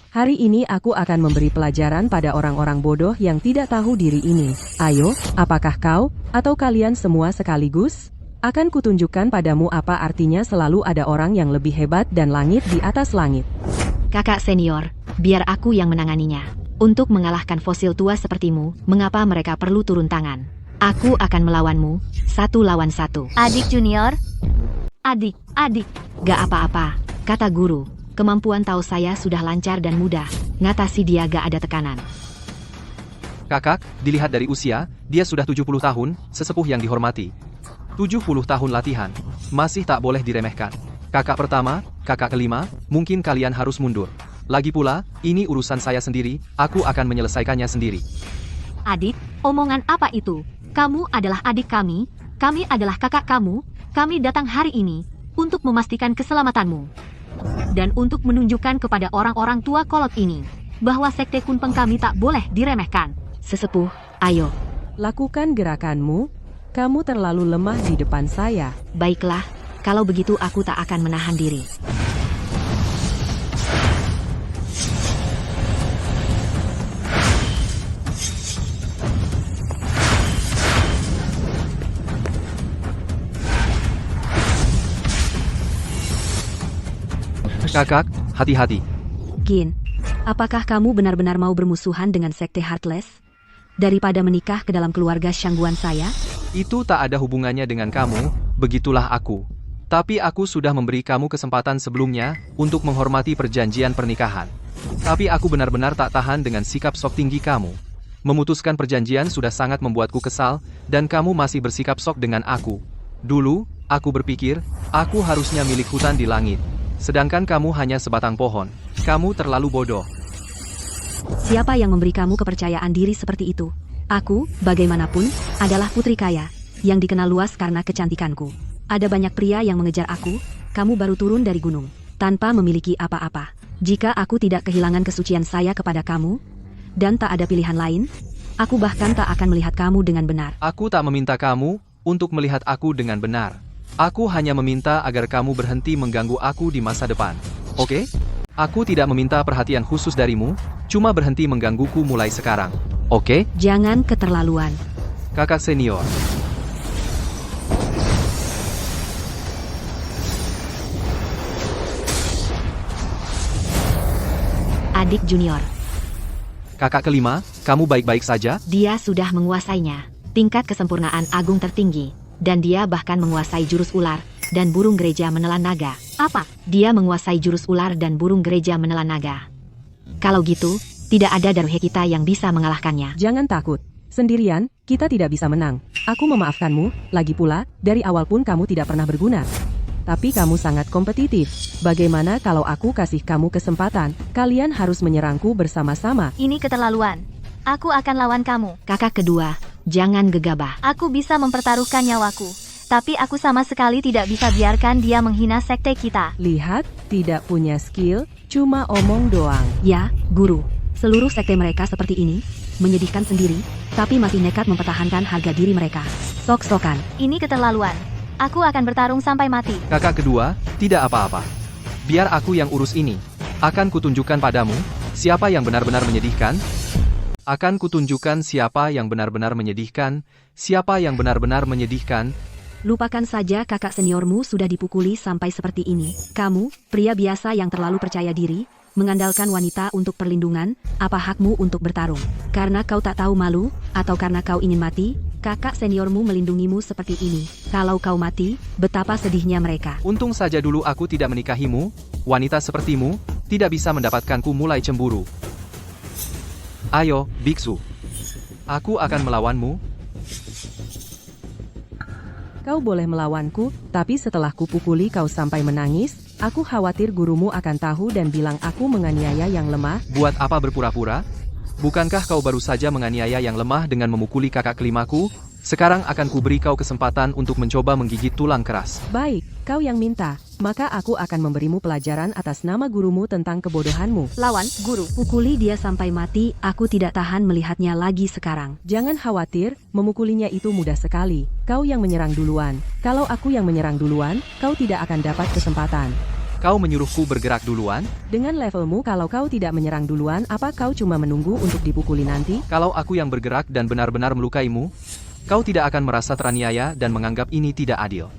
Speaker 5: Hari ini aku akan memberi pelajaran pada orang-orang bodoh yang tidak tahu diri ini. Ayo, apakah kau, atau kalian semua sekaligus? Akan kutunjukkan padamu apa artinya selalu ada orang yang lebih hebat dan langit di atas langit.
Speaker 3: Kakak senior, biar aku yang menanganinya. Untuk mengalahkan fosil tua sepertimu, mengapa mereka perlu turun tangan? Aku akan melawanmu, 1 lawan 1.
Speaker 4: Adik junior,
Speaker 3: Adik, gak apa-apa, kata guru. Kemampuan tahu saya sudah lancar dan mudah, ngatasi dia gak ada tekanan.
Speaker 1: Kakak, dilihat dari usia, dia sudah 70 tahun, sesepuh yang dihormati. 70 tahun latihan, masih tak boleh diremehkan. Kakak pertama, kakak kelima, mungkin kalian harus mundur. Lagi pula, ini urusan saya sendiri, aku akan menyelesaikannya sendiri.
Speaker 3: Adik, omongan apa itu? Kamu adalah adik kami adalah kakak kamu, kami datang hari ini untuk memastikan keselamatanmu. Dan untuk menunjukkan kepada orang-orang tua kolot ini, bahwa sekte Kunpeng kami tak boleh diremehkan. Sesepuh, ayo.
Speaker 5: Lakukan gerakanmu, kamu terlalu lemah di depan saya.
Speaker 3: Baiklah, kalau begitu aku tak akan menahan diri.
Speaker 1: Kakak, hati-hati.
Speaker 3: Gin, apakah kamu benar-benar mau bermusuhan dengan sekte Heartless? Daripada menikah ke dalam keluarga Shangguan saya?
Speaker 1: Itu tak ada hubungannya dengan kamu, begitulah aku. Tapi aku sudah memberi kamu kesempatan sebelumnya untuk menghormati perjanjian pernikahan. Tapi aku benar-benar tak tahan dengan sikap sok tinggi kamu. Memutuskan perjanjian sudah sangat membuatku kesal, dan kamu masih bersikap sok dengan aku. Dulu, aku berpikir, aku harusnya milik hutan di langit. Sedangkan kamu hanya sebatang pohon. Kamu terlalu bodoh.
Speaker 3: Siapa yang memberi kamu kepercayaan diri seperti itu? Aku, bagaimanapun, adalah putri kaya, yang dikenal luas karena kecantikanku. Ada banyak pria yang mengejar aku, kamu baru turun dari gunung, tanpa memiliki apa-apa. Jika aku tidak kehilangan kesucian saya kepada kamu, dan tak ada pilihan lain, aku bahkan tak akan melihat kamu dengan benar.
Speaker 1: Aku tak meminta kamu untuk melihat aku dengan benar. Aku hanya meminta agar kamu berhenti mengganggu aku di masa depan. Oke? Aku tidak meminta perhatian khusus darimu, cuma berhenti menggangguku mulai sekarang. Oke?
Speaker 3: Jangan keterlaluan.
Speaker 1: Kakak senior.
Speaker 3: Adik junior.
Speaker 1: Kakak kelima, kamu baik-baik saja?
Speaker 3: Dia sudah menguasainya. Tingkat kesempurnaan agung tertinggi. Dan dia bahkan menguasai jurus ular dan burung gereja menelan naga. Apa? Dia menguasai jurus ular dan burung gereja menelan naga. Kalau gitu, tidak ada Daruhe kita yang bisa mengalahkannya.
Speaker 5: Jangan takut. Sendirian, kita tidak bisa menang. Aku memaafkanmu, lagi pula, dari awal pun kamu tidak pernah berguna. Tapi kamu sangat kompetitif. Bagaimana kalau aku kasih kamu kesempatan? Kalian harus menyerangku bersama-sama.
Speaker 4: ini keterlaluan. Aku akan lawan kamu.
Speaker 3: Kakak kedua, jangan gegabah.
Speaker 4: Aku bisa mempertaruhkan nyawaku. Tapi aku sama sekali tidak bisa biarkan dia menghina sekte kita.
Speaker 5: Lihat, tidak punya skill, cuma omong doang.
Speaker 3: Ya, guru. Seluruh sekte mereka seperti ini, menyedihkan sendiri, tapi masih nekat mempertahankan harga diri mereka. Sok-sokan.
Speaker 4: Ini keterlaluan. Aku akan bertarung sampai mati.
Speaker 1: Kakak kedua, tidak apa-apa. Biar aku yang urus ini. Akan kutunjukkan padamu, siapa yang benar-benar menyedihkan. Akan kutunjukkan siapa yang benar-benar menyedihkan, siapa yang benar-benar menyedihkan.
Speaker 3: Lupakan saja kakak seniormu sudah dipukuli sampai seperti ini. Kamu, pria biasa yang terlalu percaya diri, mengandalkan wanita untuk perlindungan, apa hakmu untuk bertarung? Karena kau tak tahu malu, atau karena kau ingin mati? Kakak seniormu melindungimu seperti ini. Kalau kau mati, betapa sedihnya mereka.
Speaker 1: Untung saja dulu aku tidak menikahimu, wanita sepertimu, tidak bisa mendapatkanku mulai cemburu. Ayo, biksu. Aku akan melawanmu.
Speaker 5: Kau boleh melawanku, tapi setelah kupukuli kau sampai menangis, aku khawatir gurumu akan tahu dan bilang aku menganiaya yang lemah.
Speaker 1: Buat apa berpura-pura? Bukankah kau baru saja menganiaya yang lemah dengan memukuli kakak kelimaku? Sekarang akan kuberi kau kesempatan untuk mencoba menggigit tulang keras.
Speaker 5: Baik, kau yang minta, maka aku akan memberimu pelajaran atas nama gurumu tentang kebodohanmu.
Speaker 6: Lawan, guru.
Speaker 3: Pukuli dia sampai mati, aku tidak tahan melihatnya lagi sekarang.
Speaker 5: Jangan khawatir, memukulinya itu mudah sekali. Kau yang menyerang duluan. Kalau aku yang menyerang duluan, kau tidak akan dapat kesempatan.
Speaker 1: Kau menyuruhku bergerak duluan?
Speaker 5: Dengan levelmu kalau kau tidak menyerang duluan, apa kau cuma menunggu untuk dipukuli nanti?
Speaker 1: Kalau aku yang bergerak dan benar-benar melukaimu, kau tidak akan merasa teraniaya dan menganggap ini tidak adil.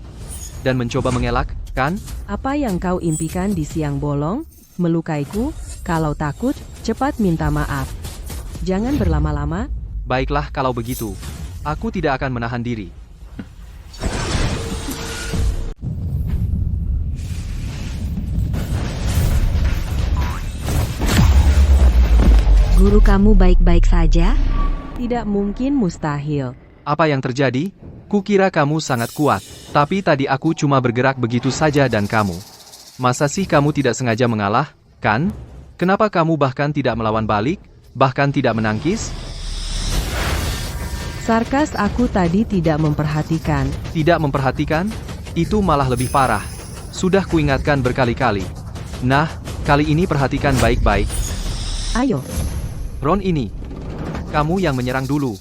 Speaker 1: Dan mencoba mengelak, kan?
Speaker 5: Apa yang kau impikan di siang bolong? Melukaiku? Kalau takut, cepat minta maaf. Jangan berlama-lama.
Speaker 1: Baiklah kalau begitu. Aku tidak akan menahan diri.
Speaker 3: Guru kamu baik-baik saja?
Speaker 5: Tidak mungkin, mustahil.
Speaker 1: Apa yang terjadi? Kukira kamu sangat kuat. Tapi tadi aku cuma bergerak begitu saja dan kamu. Masa sih kamu tidak sengaja mengalah, kan? Kenapa kamu bahkan tidak melawan balik? Bahkan tidak menangkis?
Speaker 5: Sarkas, aku tadi tidak memperhatikan.
Speaker 1: Tidak memperhatikan? Itu malah lebih parah. Sudah kuingatkan berkali-kali. Nah, kali ini perhatikan baik-baik.
Speaker 5: Ayo.
Speaker 1: Ron ini. Kamu yang menyerang dulu.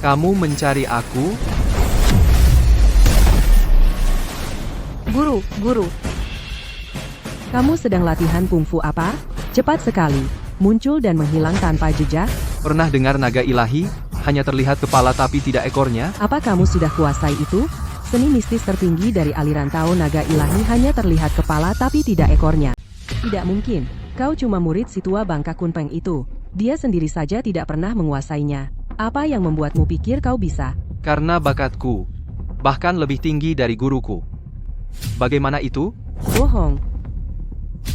Speaker 1: Kamu mencari aku?
Speaker 6: Guru.
Speaker 5: Kamu sedang latihan kungfu apa? Cepat sekali. Muncul dan menghilang tanpa jejak.
Speaker 1: Pernah dengar naga ilahi? Hanya terlihat kepala tapi tidak ekornya?
Speaker 5: Apa kamu sudah kuasai itu? Seni mistis tertinggi dari aliran Tao naga ilahi hanya terlihat kepala tapi tidak ekornya. Tidak mungkin. Kau cuma murid si tua bangka Kunpeng itu. Dia sendiri saja tidak pernah menguasainya. Apa yang membuatmu pikir kau bisa?
Speaker 1: Karena bakatku. Bahkan lebih tinggi dari guruku. Bagaimana itu?
Speaker 5: Bohong.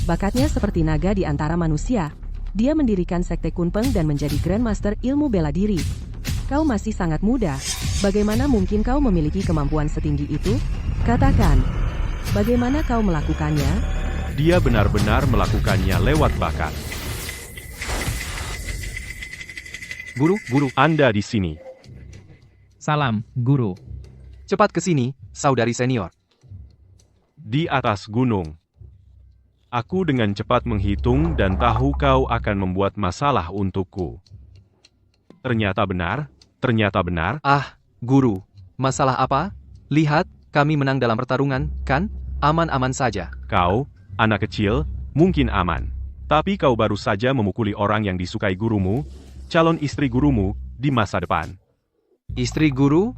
Speaker 5: Bakatnya seperti naga di antara manusia. Dia mendirikan sekte Kunpeng dan menjadi Grandmaster ilmu bela diri. Kau masih sangat muda. Bagaimana mungkin kau memiliki kemampuan setinggi itu? Katakan, bagaimana kau melakukannya?
Speaker 2: Dia benar-benar melakukannya lewat bakat.
Speaker 1: Guru.
Speaker 2: Anda di sini.
Speaker 7: Salam, guru.
Speaker 1: Cepat ke sini, saudari senior.
Speaker 2: Di atas gunung. Aku dengan cepat menghitung dan tahu kau akan membuat masalah untukku. Ternyata benar.
Speaker 1: Ah, guru. Masalah apa? Lihat, kami menang dalam pertarungan, kan? Aman-aman saja.
Speaker 2: Kau, anak kecil, mungkin aman. Tapi kau baru saja memukuli orang yang disukai gurumu, calon istri gurumu, di masa depan.
Speaker 1: Istri guru?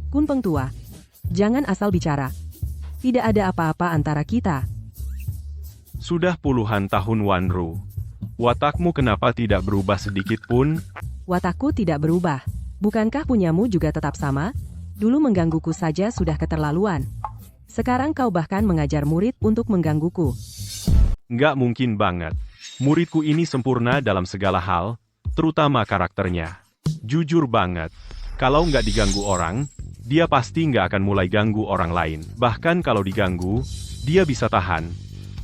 Speaker 5: Kunpeng tua. Jangan asal bicara. Tidak ada apa-apa antara kita.
Speaker 2: Sudah puluhan tahun Wanru. Watakmu kenapa tidak berubah sedikit pun?
Speaker 5: Watakku tidak berubah. Bukankah punyamu juga tetap sama? Dulu menggangguku saja sudah keterlaluan. Sekarang kau bahkan mengajar murid untuk menggangguku.
Speaker 2: Nggak mungkin banget. Muridku ini sempurna dalam segala hal, terutama karakternya. Jujur banget. Kalau nggak diganggu orang, dia pasti nggak akan mulai ganggu orang lain. Bahkan kalau diganggu, dia bisa tahan.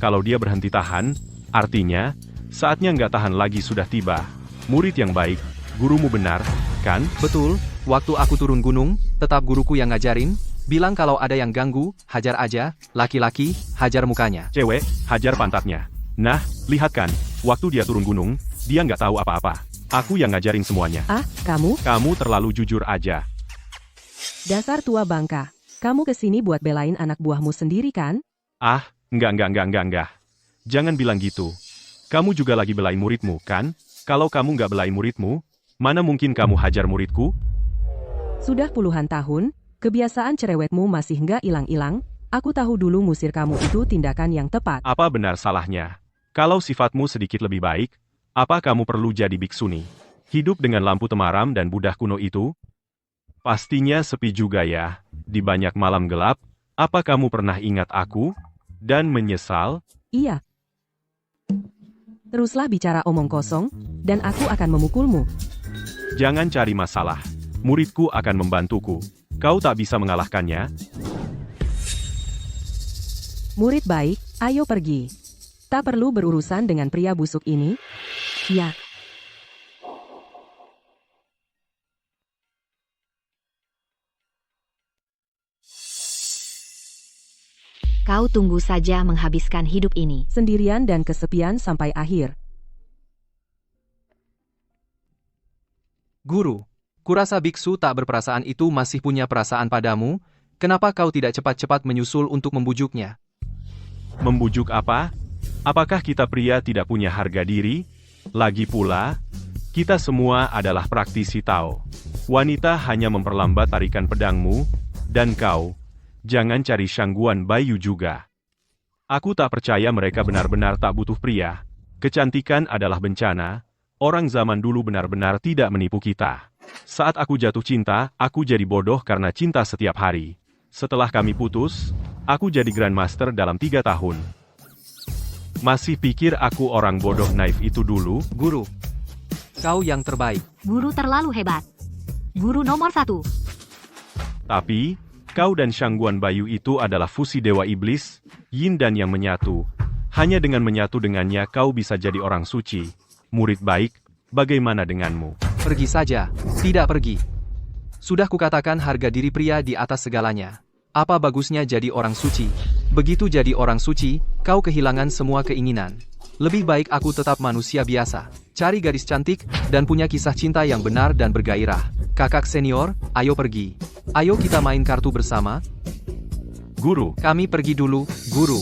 Speaker 2: Kalau dia berhenti tahan, artinya, saatnya nggak tahan lagi sudah tiba. Murid yang baik, gurumu benar, kan?
Speaker 1: Betul, waktu aku turun gunung, tetap guruku yang ngajarin, bilang kalau ada yang ganggu, hajar aja, laki-laki, hajar mukanya.
Speaker 2: Cewek, hajar pantatnya. Nah, lihat kan, waktu dia turun gunung, dia nggak tahu apa-apa. Aku yang ngajarin semuanya.
Speaker 5: Ah, kamu?
Speaker 2: Kamu terlalu jujur aja.
Speaker 5: Dasar tua bangka. Kamu kesini buat belain anak buahmu sendiri kan?
Speaker 2: Ah, enggak. Jangan bilang gitu. Kamu juga lagi belain muridmu, kan? Kalau kamu nggak belain muridmu, mana mungkin kamu hajar muridku?
Speaker 5: Sudah puluhan tahun, kebiasaan cerewetmu masih nggak hilang-hilang. Aku tahu dulu ngusir kamu itu tindakan yang tepat.
Speaker 2: Apa benar salahnya? Kalau sifatmu sedikit lebih baik, apa kamu perlu jadi biksuni? Hidup dengan lampu temaram dan Buddha kuno itu? Pastinya sepi juga ya, di banyak malam gelap. Apa kamu pernah ingat aku? Dan menyesal?
Speaker 5: Iya. Teruslah bicara omong kosong, dan aku akan memukulmu.
Speaker 2: Jangan cari masalah. Muridku akan membantuku. Kau tak bisa mengalahkannya?
Speaker 5: Murid baik, ayo pergi. Tak perlu berurusan dengan pria busuk ini.
Speaker 3: Ya, kau tunggu saja menghabiskan hidup ini.
Speaker 5: Sendirian dan kesepian sampai akhir.
Speaker 1: Guru, kurasa biksu tak berperasaan itu masih punya perasaan padamu, kenapa kau tidak cepat-cepat menyusul untuk membujuknya?
Speaker 2: Membujuk apa? Apakah kita pria tidak punya harga diri? Lagi pula, kita semua adalah praktisi Tao. Wanita hanya memperlambat tarikan pedangmu, dan kau, jangan cari Shangguan Bayu juga. Aku tak percaya mereka benar-benar tak butuh pria. Kecantikan adalah bencana, orang zaman dulu benar-benar tidak menipu kita. Saat aku jatuh cinta, aku jadi bodoh karena cinta setiap hari. Setelah kami putus, aku jadi Grandmaster dalam 3 tahun. Masih pikir aku orang bodoh naif itu dulu?
Speaker 1: Guru, kau yang terbaik.
Speaker 4: Guru terlalu hebat. Guru nomor 1.
Speaker 2: Tapi, kau dan Shangguan Bayu itu adalah fusi dewa iblis, yin dan yang menyatu. Hanya dengan menyatu dengannya kau bisa jadi orang suci. Murid baik, bagaimana denganmu?
Speaker 1: Pergi saja, tidak pergi. Sudah kukatakan harga diri pria di atas segalanya. Apa bagusnya jadi orang suci? Begitu jadi orang suci, kau kehilangan semua keinginan. Lebih baik aku tetap manusia biasa. Cari gadis cantik, dan punya kisah cinta yang benar dan bergairah. Kakak senior, ayo pergi. Ayo kita main kartu bersama.
Speaker 2: Guru,
Speaker 1: Kami pergi dulu, guru.